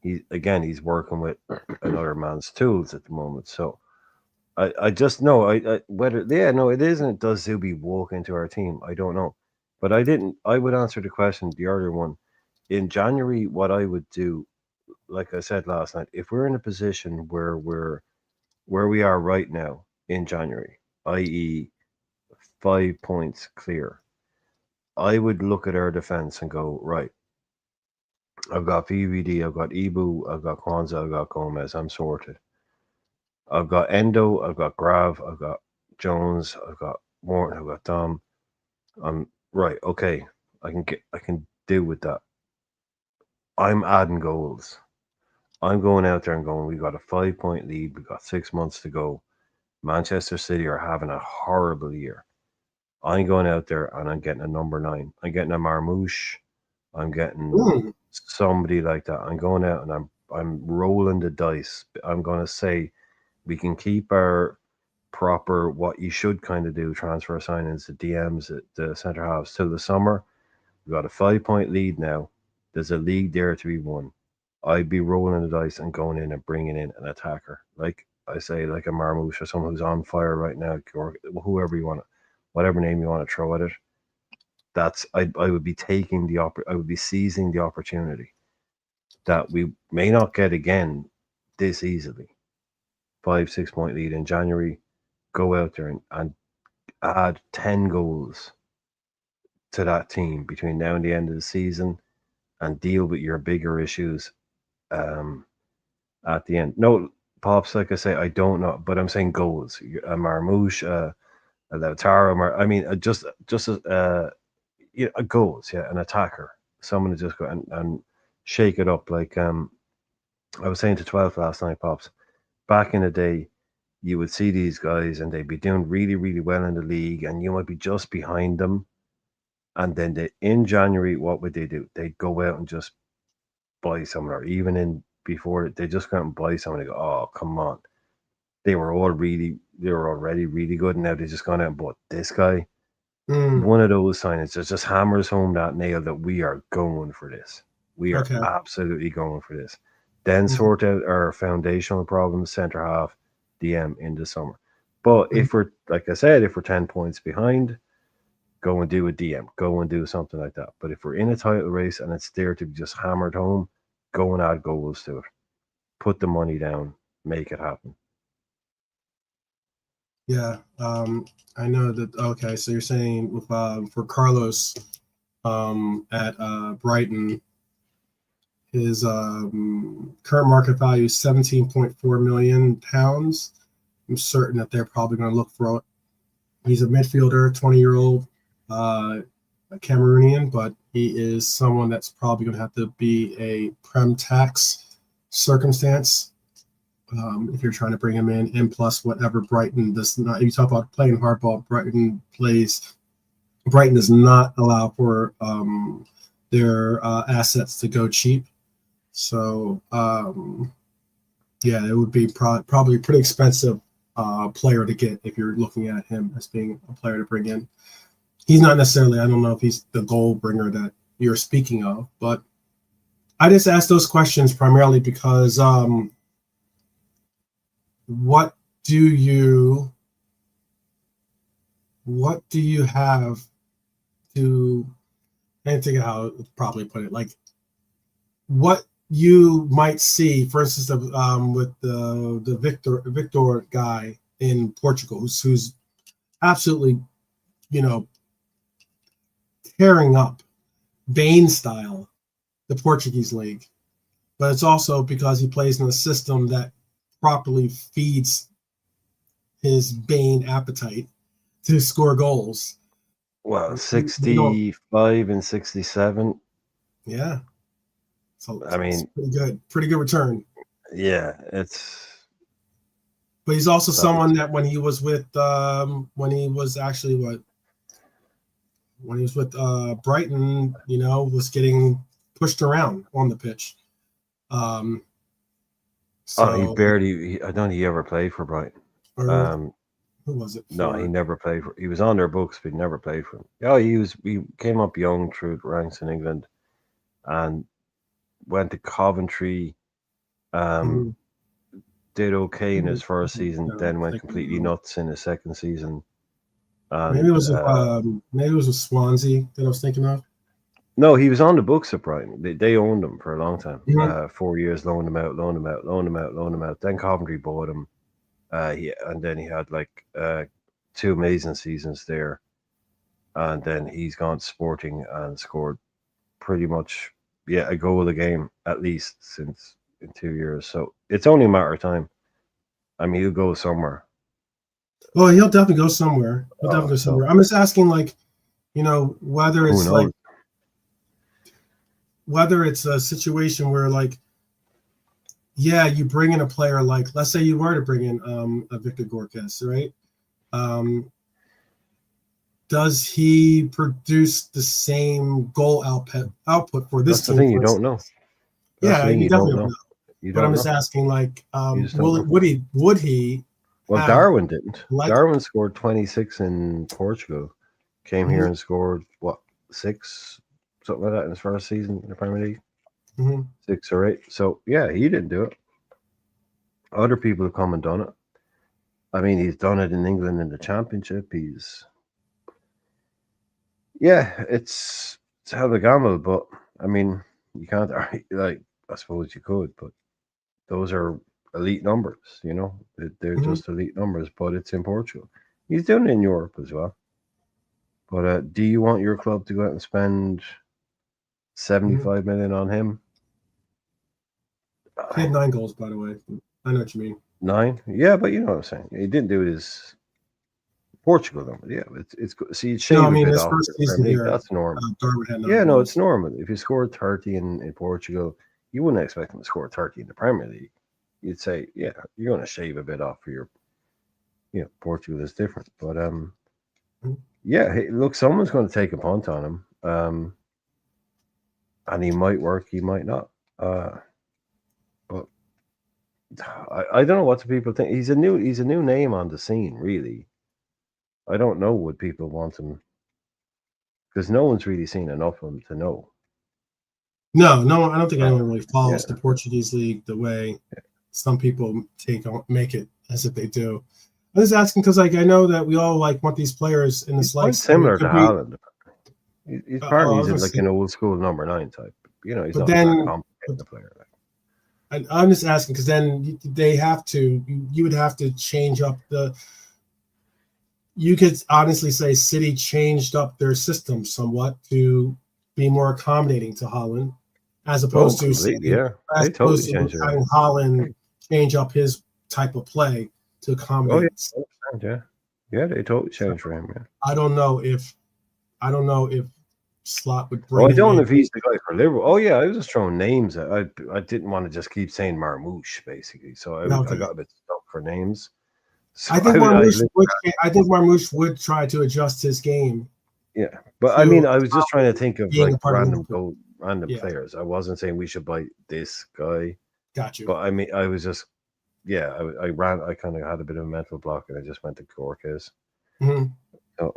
he's working with another man's tools at the moment. So I just know it isn't. Does Zubi walk into our team? I don't know, but I would answer the question, the other one, in January. What I would do, like I said last night, if we're in a position where we are right now in January, i.e., 5 points clear, I would look at our defense and go, right, I've got VVD, I've got Ibu, I've got Kwanzaa, I've got Gomez, I'm sorted. I've got Endo, I've got Grav, I've got Jones, I've got Morton, I've got Dom. I'm right, okay. I can deal with that. I'm adding goals. I'm going out there and going, we got a 5-point lead, we got 6 months to go. Manchester City are having a horrible year. I'm going out there and I'm getting a number 9. I'm getting a Marmouche. I'm getting somebody like that. I'm going out and I'm rolling the dice. I'm going to say we can keep our proper, what you should kind of do, transfer signings, the DMs, the centre halves till the summer. We've got a 5-point lead now. There's a league there to be won. I'd be rolling the dice and going in and bringing in an attacker. Like I say, like a Marmouche or someone who's on fire right now, or whoever you want to, whatever name you want to throw at it. I would be taking I would be seizing the opportunity that we may not get again this easily. 5-6 point lead in January, go out there and add 10 goals to that team between now and the end of the season and deal with your bigger issues at the end. No, Pops, like I say, I don't know, but I'm saying goals. A Marmouche, a Lautaro, I mean, just goals, an attacker, someone to just go and shake it up. Like I was saying to 12 last night, Pops, back in the day, you would see these guys and they'd be doing really, really well in the league and you might be just behind them. And then in January, what would they do? They'd go out and just buy someone, or even before they just go out and buy someone. They go, oh, come on. They were already really good. And now they just gone out and bought this guy. One of those signings that just hammers home that nail that we are going for this. We are absolutely going for this. Then sort out our foundational problems, centre half, DM in the summer. But if we're, like I said, if we're 10 points behind, go and do a DM, go and do something like that. But if we're in a title race and it's there to be just hammered home, go and add goals to it. Put the money down, make it happen.
Yeah, I know that. Okay, so you're saying with for Carlos at Brighton, his current market value is £17.4 million. I'm certain that they're probably going to look for it. He's a midfielder, 20-year-old. a Cameroonian, but he is someone that's probably going to have to be a prem tax circumstance if you're trying to bring him in. And plus, whatever Brighton does not, if you talk about playing hardball, Brighton does not allow for their assets to go cheap. So, yeah, it would be probably a pretty expensive player to get if you're looking at him as being a player to bring in. He's not necessarily, I don't know if he's the goal bringer that you're speaking of, but I just asked those questions primarily because what do you have to, I can't think of how to properly put it, like what you might see, for instance, with the Victor guy in Portugal, who's absolutely, tearing up Bane style the Portuguese league, but it's also because he plays in a system that properly feeds his Bane appetite to score goals.
Well, 65 and 67.
Yeah. So
I mean,
pretty good return.
Yeah,
but he's also someone that when he was with Brighton, was getting pushed around on the pitch.
he barely. I don't think he ever played for Brighton.
Who was it?
No, he never played for. He was on their books, but he never played for them. Yeah, he came up young through the ranks in England, and went to Coventry. Did okay in his first season, then went completely nuts in his second season. And,
maybe it was with Swansea that I was thinking of.
No, he was on the books at Brighton. They owned him for a long time. 4 years, loaned him out. Then Coventry bought him. And then he had like 2 amazing seasons there. And then he's gone to Sporting and scored pretty much a goal a game at least since in 2 years. So it's only a matter of time. I mean, he'll go somewhere.
Well, he'll definitely go somewhere. I'm just asking, like, whether it's like, whether it's a situation where, like, you bring in a player, like, let's say you were to bring in a Victor Gorkas, right? Does he produce the same goal output for this
That's
team?
The thing you don't know.
You definitely don't know. But I'm just asking, like, would he?
Well, Darwin didn't. Darwin scored 26 in Portugal. Came here and scored 6, something like that in his first season in the Premier League. 6 or 8. So he didn't do it. Other people have come and done it. I mean, he's done it in England in the Championship. It's hell of a gamble, but I mean, you can't. Like, I suppose you could, but those are elite numbers. They're just elite numbers. But it's in Portugal. He's doing it in Europe as well. But do you want your club to go out and spend 75 million on him?
He had 9 goals, by the way. I know what you mean.
9? Yeah, but you know what I'm saying. He didn't do it as Portugal, though. Yeah, it's good. See, it's shave a bit
his
off
first season here,
that's normal.
Darwin had 9 goals.
No, it's normal. If you scored 30 in Portugal, you wouldn't expect him to score 30 in the Premier League. You'd say, you're going to shave a bit off for your, Portugal is different. But look, someone's going to take a punt on him. And he might work, he might not. But I don't know what the people think. He's a new name on the scene, really. I don't know what people want him, because no one's really seen enough of him to know.
No, I don't think anyone really follows the Portuguese league the way some people make it as if they do. I'm just asking because, like, I know that we all want these players in this life.
Similar to Haaland. He's partly like an old school number 9 type. He's not that complicated player.
I'm just asking because then you would have to change up you could honestly say City changed up their system somewhat to be more accommodating to Haaland, as opposed to having Haaland change up his type of play to accommodate.
They totally changed for him. Yeah.
I don't know if slot would
Oh,
bring
I don't know
him
if he's the guy for Liverpool. Oh yeah, I was just throwing names. I didn't want to just keep saying Marmouche basically, so I
Okay.
got a bit stuck for names. So
I think Marmouche
literally-
would try to adjust his game.
yeah, but I
to
mean, I was just trying to think of
being a
like
part of
random
Liverpool. Yeah.
players. I wasn't saying we should buy this guy,
Got you.
but I mean, I was just I kind of had a bit of a mental block, and I just went to Gorkas.
Mhm.
So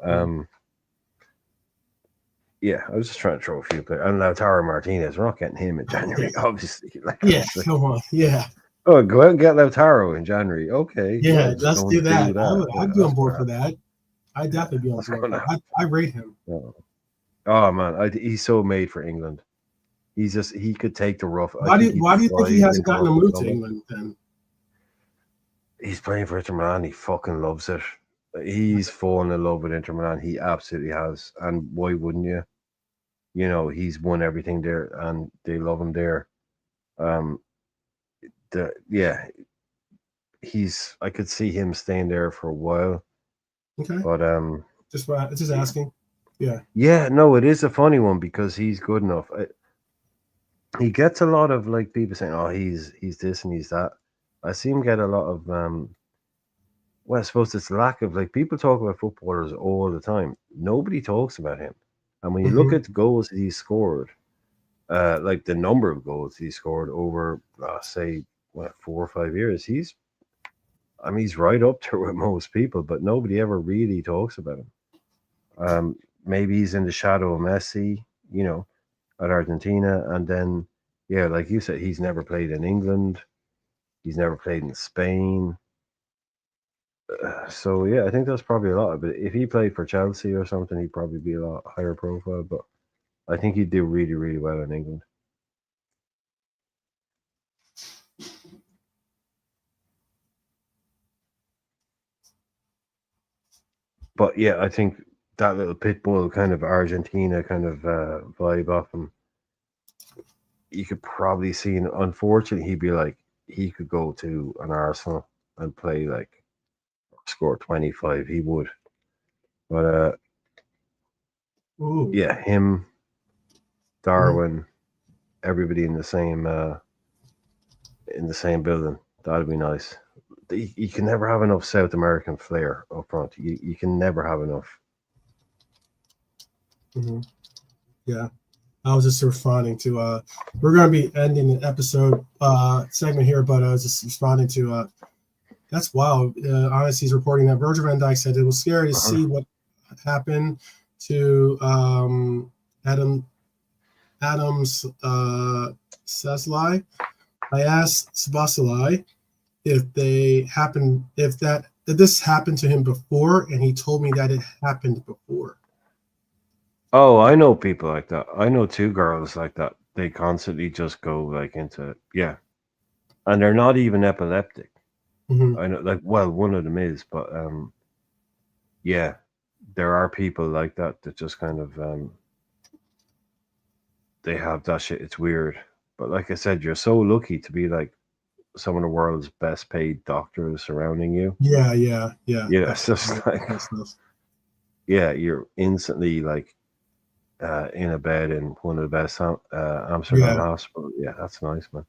yeah, I was just trying to throw a few players. And Lautaro Martinez, we're not getting him in January, obviously. Like,
Yeah, come on. Yeah.
oh, go out and get Lautaro in January. Okay.
Yeah,
just
let's
go
do
and
that.
Yeah,
I'd be on
that's
board
gonna
for that. I'd definitely be on
that's
board.
gonna
I rate him.
happen. Oh man, he's so made for England. He could take the rough.
Why do you think he hasn't gotten a move to England then?
He's playing for Inter Milan. He fucking loves it. He's fallen in love with Inter Milan. He absolutely has. And why wouldn't you? You know, he's won everything there, and they love him there. I could see him staying there for a while.
Okay.
But
just asking. Yeah.
Yeah, no, it is a funny one because he's good enough. He gets a lot of like people saying, "Oh, he's this and he's that." I see him get a lot of well, I suppose it's lack of like people talk about footballers all the time. Nobody talks about him. And when you look at the goals that he scored, like the number of goals he scored over, say, 4 or 5 years, he's right up there with most people, but nobody ever really talks about him. Maybe he's in the shadow of Messi, at Argentina, and then, yeah, like you said, he's never played in England, he's never played in Spain. So yeah, I think that's probably a lot of it. If he played for Chelsea or something, he'd probably be a lot higher profile. But I think he'd do really, really well in England. But yeah, I think that little pit bull kind of Argentina kind of vibe off him, you could probably see. Unfortunately, he could go to an Arsenal and play like score 25. He would, but yeah, him, Darwin, everybody in the same building. That'd be nice. You can never have enough South American flair up front. You can never have enough.
Yeah, I was just responding to. We're going to be ending the episode segment here, but I was just responding to. That's wild. Honestly, he's reporting that Virgil van Dijk said it was scary to see what happened to Adams Szoboszlai. I asked Szoboszlai if this happened to him before, and he told me that it happened before.
Oh, I know people like that. I know 2 girls like that. They constantly just go like into and they're not even epileptic. I know, like, well, one of them is, but yeah, there are people like that just kind of they have that shit. It's weird, but like I said, you're so lucky to be like some of the world's best paid doctors surrounding you.
Yeah.
It's just like, yeah, you're instantly like in a bed in one of the best Amsterdam hospitals. Yeah, that's nice, man.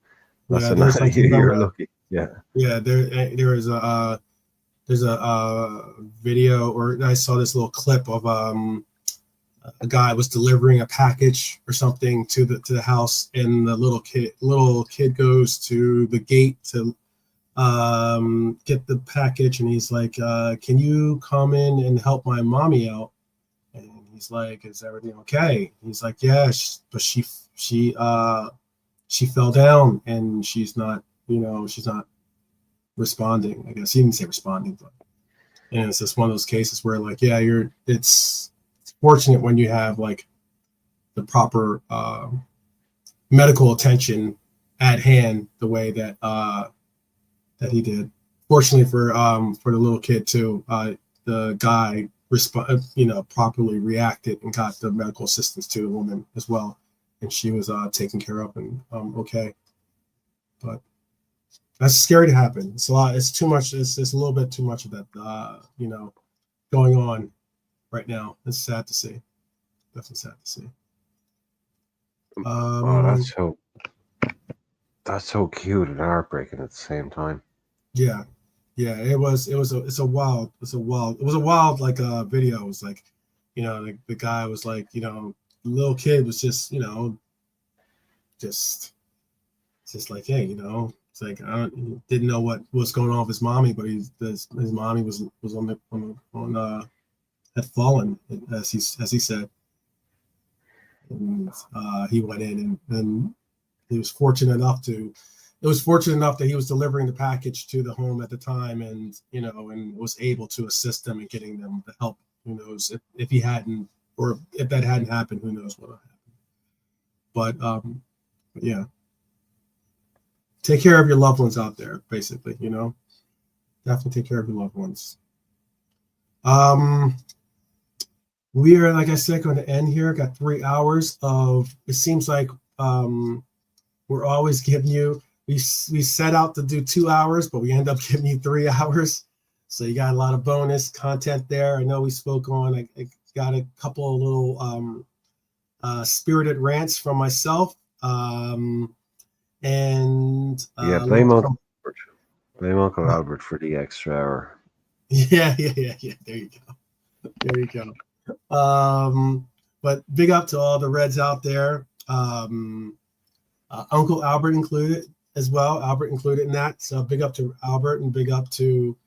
That's you're lucky. Yeah.
There's a video, or I saw this little clip of a guy was delivering a package or something to the house, and the little kid goes to the gate to get the package, and he's like, can you come in and help my mommy out? And he's like, is everything okay? He's like, yeah, but she fell down and she's not responding. I guess he didn't say responding, but it's just one of those cases where like, yeah, it's fortunate when you have like the proper medical attention at hand the way that he did. Fortunately for the little kid too, the guy properly reacted and got the medical assistance to the woman as well, and she was taken care of and okay. But that's scary to happen. It's a lot. It's too much. It's a little bit too much of that, going on right now. It's sad to see. Definitely sad to see.
Oh, that's so cute and heartbreaking at the same time.
Yeah, it's a wild like video. It was like, the guy was like, the little kid was just, just like, hey, it's like, he didn't know what was going on with his mommy, but his mommy was on had fallen, as he said, and he went in and he was fortunate enough that he was delivering the package to the home at the time, and and was able to assist them in getting them the help. Who knows if he hadn't, or if that hadn't happened, who knows what would have happened. But yeah, take care of your loved ones out there, basically. Definitely take care of your loved ones. We are, like I said, going to end here. Got 3 hours of. It seems like we're always giving you. We set out to do 2 hours, but we end up giving you 3 hours. So you got a lot of bonus content there. I know we spoke on. I got a couple of little spirited rants from myself. And
blame Uncle Albert for the extra hour.
Yeah. There you go. But big up to all the Reds out there. Uncle Albert included as well. Albert included in that. So big up to Albert, and big up to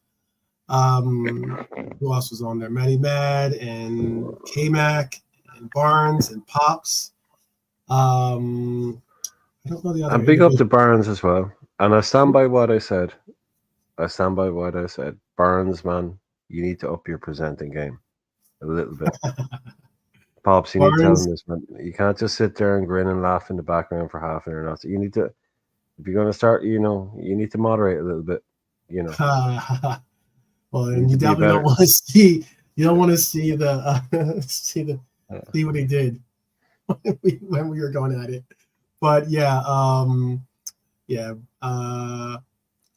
who else was on there? Matty Mad and K-Mac and Barnes and Pops. I don't know the other.
And big up to Barnes as well. And I stand by what I said. Barnes, man, you need to up your presenting game a little bit. Pops, you need to tell him this, man. You can't just sit there and grin and laugh in the background for half an hour. You need to, if you're going to start, you need to moderate a little bit,
Well, and you definitely don't want to see. You don't want to see the see what he did when we were going at it. But yeah,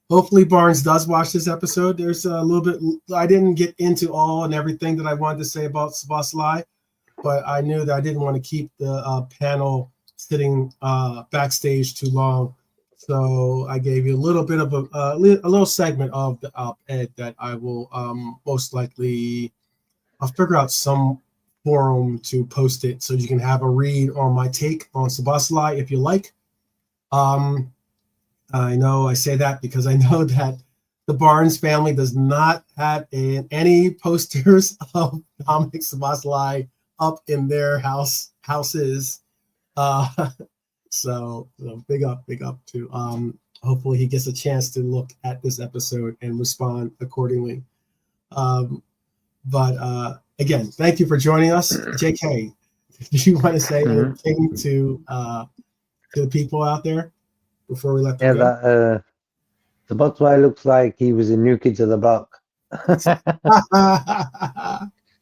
hopefully Barnes does watch this episode. There's a little bit. I didn't get into all and everything that I wanted to say about Szoboszlai, but I knew that I didn't want to keep the panel sitting backstage too long. So I gave you a little bit of a little segment of the op-ed that I will most likely, I'll figure out some forum to post it so you can have a read on my take on Szoboszlai if you like. I know I say that because I know that the Barnes family does not have any posters of Dominik Szoboszlai up in their houses. So big up to hopefully he gets a chance to look at this episode and respond accordingly. But again, thank you for joining us. JK, do you want to say anything to the people out there before we let them go?
Szoboszlai looks like he was in New Kids of the Block.
Kind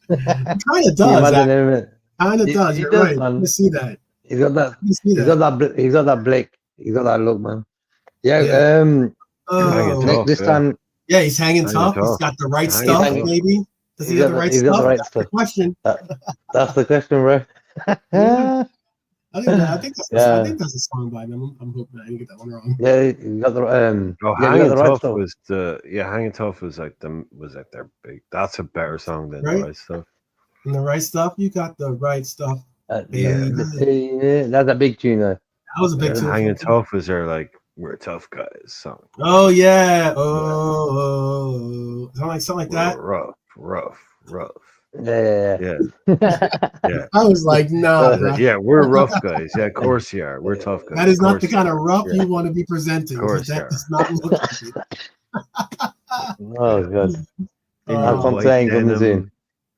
of does. Kind of does. You're right. Man. I see that.
He's got that. He's got that blick. He's got that look, man. Yeah. This time.
Yeah, he's hanging tough. He's got the right stuff, maybe. Does he have the right stuff? That's the question.
That's the question, bro.
Yeah. I think that's a song by them. I'm hoping I didn't get that one wrong.
Yeah, you got the
Hanging Tough was Hanging Tough was like their big. That's a better song than The Right Stuff.
And The Right Stuff, you got the right stuff.
That's a big tune, though.
That was a big tune.
Hanging Tough was their like "We're Tough Guys" song.
Oh yeah, something like that.
Rough.
Yeah.
I was like, no.
Yeah, we're rough guys. Yeah, of course you are. We're tough guys.
That is not the kind of rough you want to be presenting.
Of course
that does not look like it.
Oh god. That's what I'm saying from the Zoom.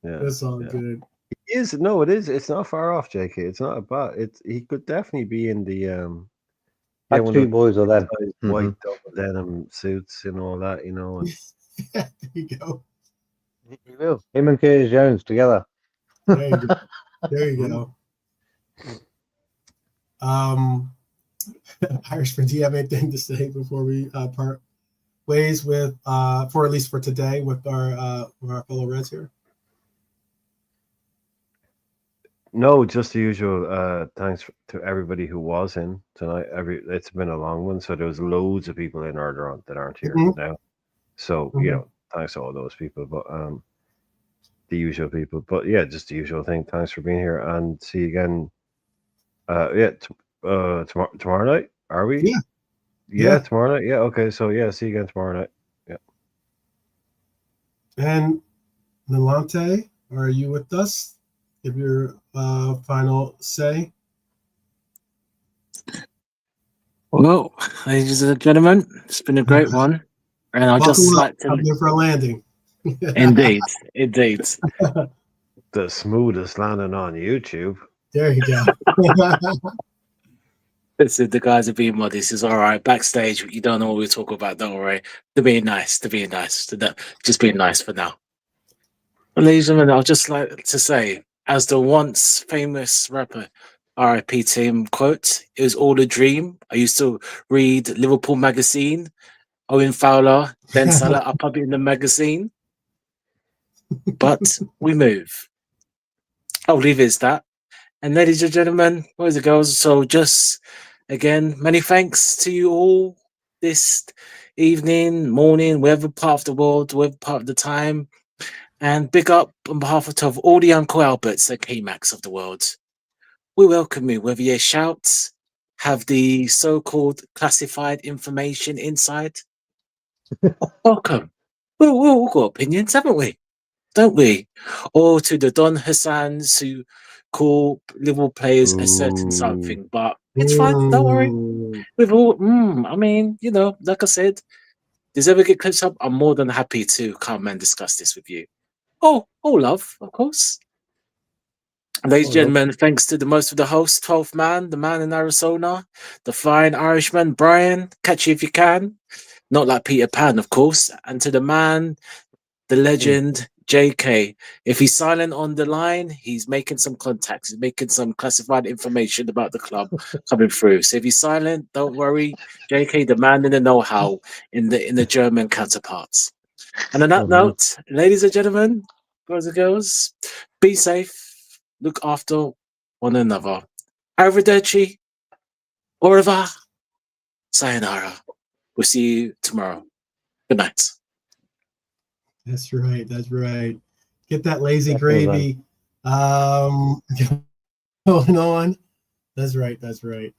Yeah,
it's all good.
It is. No, it is. It's not far off, JK. It's not a bad. He could definitely be in the
Backstreet Boys or that
white double denim suits and all that, And
there you go.
He will. Him and Curtis Jones together.
There you go. Irishman, do you have anything to say before we part ways with for at least for today with our fellow Reds here?
No, just the usual. Thanks to everybody who was in tonight. It's been a long one, so there was loads of people in earlier on that aren't here
Mhm.
now. So
Mhm.
thanks to all those people. But the usual people. But yeah, just the usual thing. Thanks for being here, and see you again. Tomorrow night. Are we?
Yeah.
Yeah, tomorrow night. Yeah, okay. So yeah, see you again tomorrow night. Yeah.
And Nalante, are you with us? Give your final say.
Well, ladies and gentlemen, it's been a great one. And I'd
Buckle
just
up.
like to
I'm here for a landing.
indeed.
The smoothest landing on YouTube.
There you go.
Listen, the guys are being modest. It's all right. Backstage, you don't know what we talk about. Don't worry. They're being nice. Just being nice for now. Well, ladies and gentlemen, I'd just like to say, as the once famous rapper R.I.P. Tim quote, it was all a dream. I used to read Liverpool magazine, Owen Fowler, then Salah, I pub it in the magazine. But we move. I'll leave it as that. And ladies and gentlemen, boys and girls, so just again, many thanks to you all this evening, morning, wherever part of the world, wherever part of the time. And big up on behalf of all the Uncle Alberts and K-Max of the world. We welcome you, whether you shout, have the so-called classified information inside. Welcome. We've all got opinions, haven't we? Don't we? Or to the Don Hassans who call Liverpool players a certain something, but it's fine. Don't worry.
Ooh.
We've all, I mean, like I said, does ever get clips up? I'm more than happy to come and discuss this with you. Oh, all love, of course. Ladies and gentlemen, thanks to the most of the host, 12th man, the man in Arizona, the fine Irishman, Brian. Catch you if you can. Not like Peter Pan, of course. And to the man, the legend, JK. If he's silent on the line, he's making some contacts. He's making some classified information about the club coming through. So if he's silent, don't worry. JK, the man in the know-how in the German counterparts. And on that note, ladies and gentlemen, boys and girls, be safe. Look after one another. Arrivederci. Au revoir. Sayonara. We'll see you tomorrow. Good night.
That's right. That's right. Get that lazy
Definitely,
gravy going on. That's right. That's right.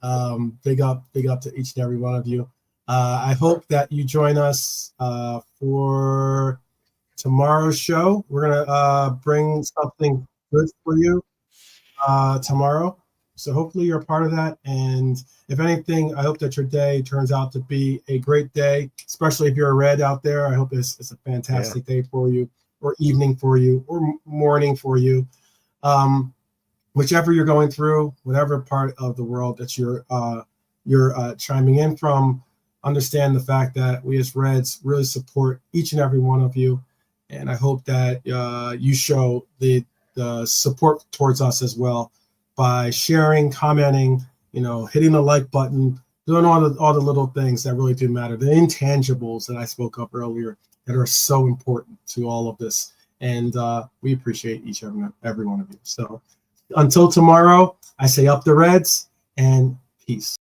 Big up to each and every one of you. I hope that you join us for tomorrow's show. We're gonna bring something good for you tomorrow. So hopefully you're a part of that. And if anything, I hope that your day turns out to be a great day, especially if you're a Red out there. I hope it's a fantastic day for you, or evening for you, or morning for you. Whichever you're going through, whatever part of the world that you're chiming in from, understand the fact that we as Reds really support each and every one of you. And I hope that you show the support towards us as well by sharing, commenting, hitting the like button, doing all the little things that really do matter, the intangibles that I spoke of earlier that are so important to all of this. And we appreciate each and every one of you. So until tomorrow, I say up the Reds and peace.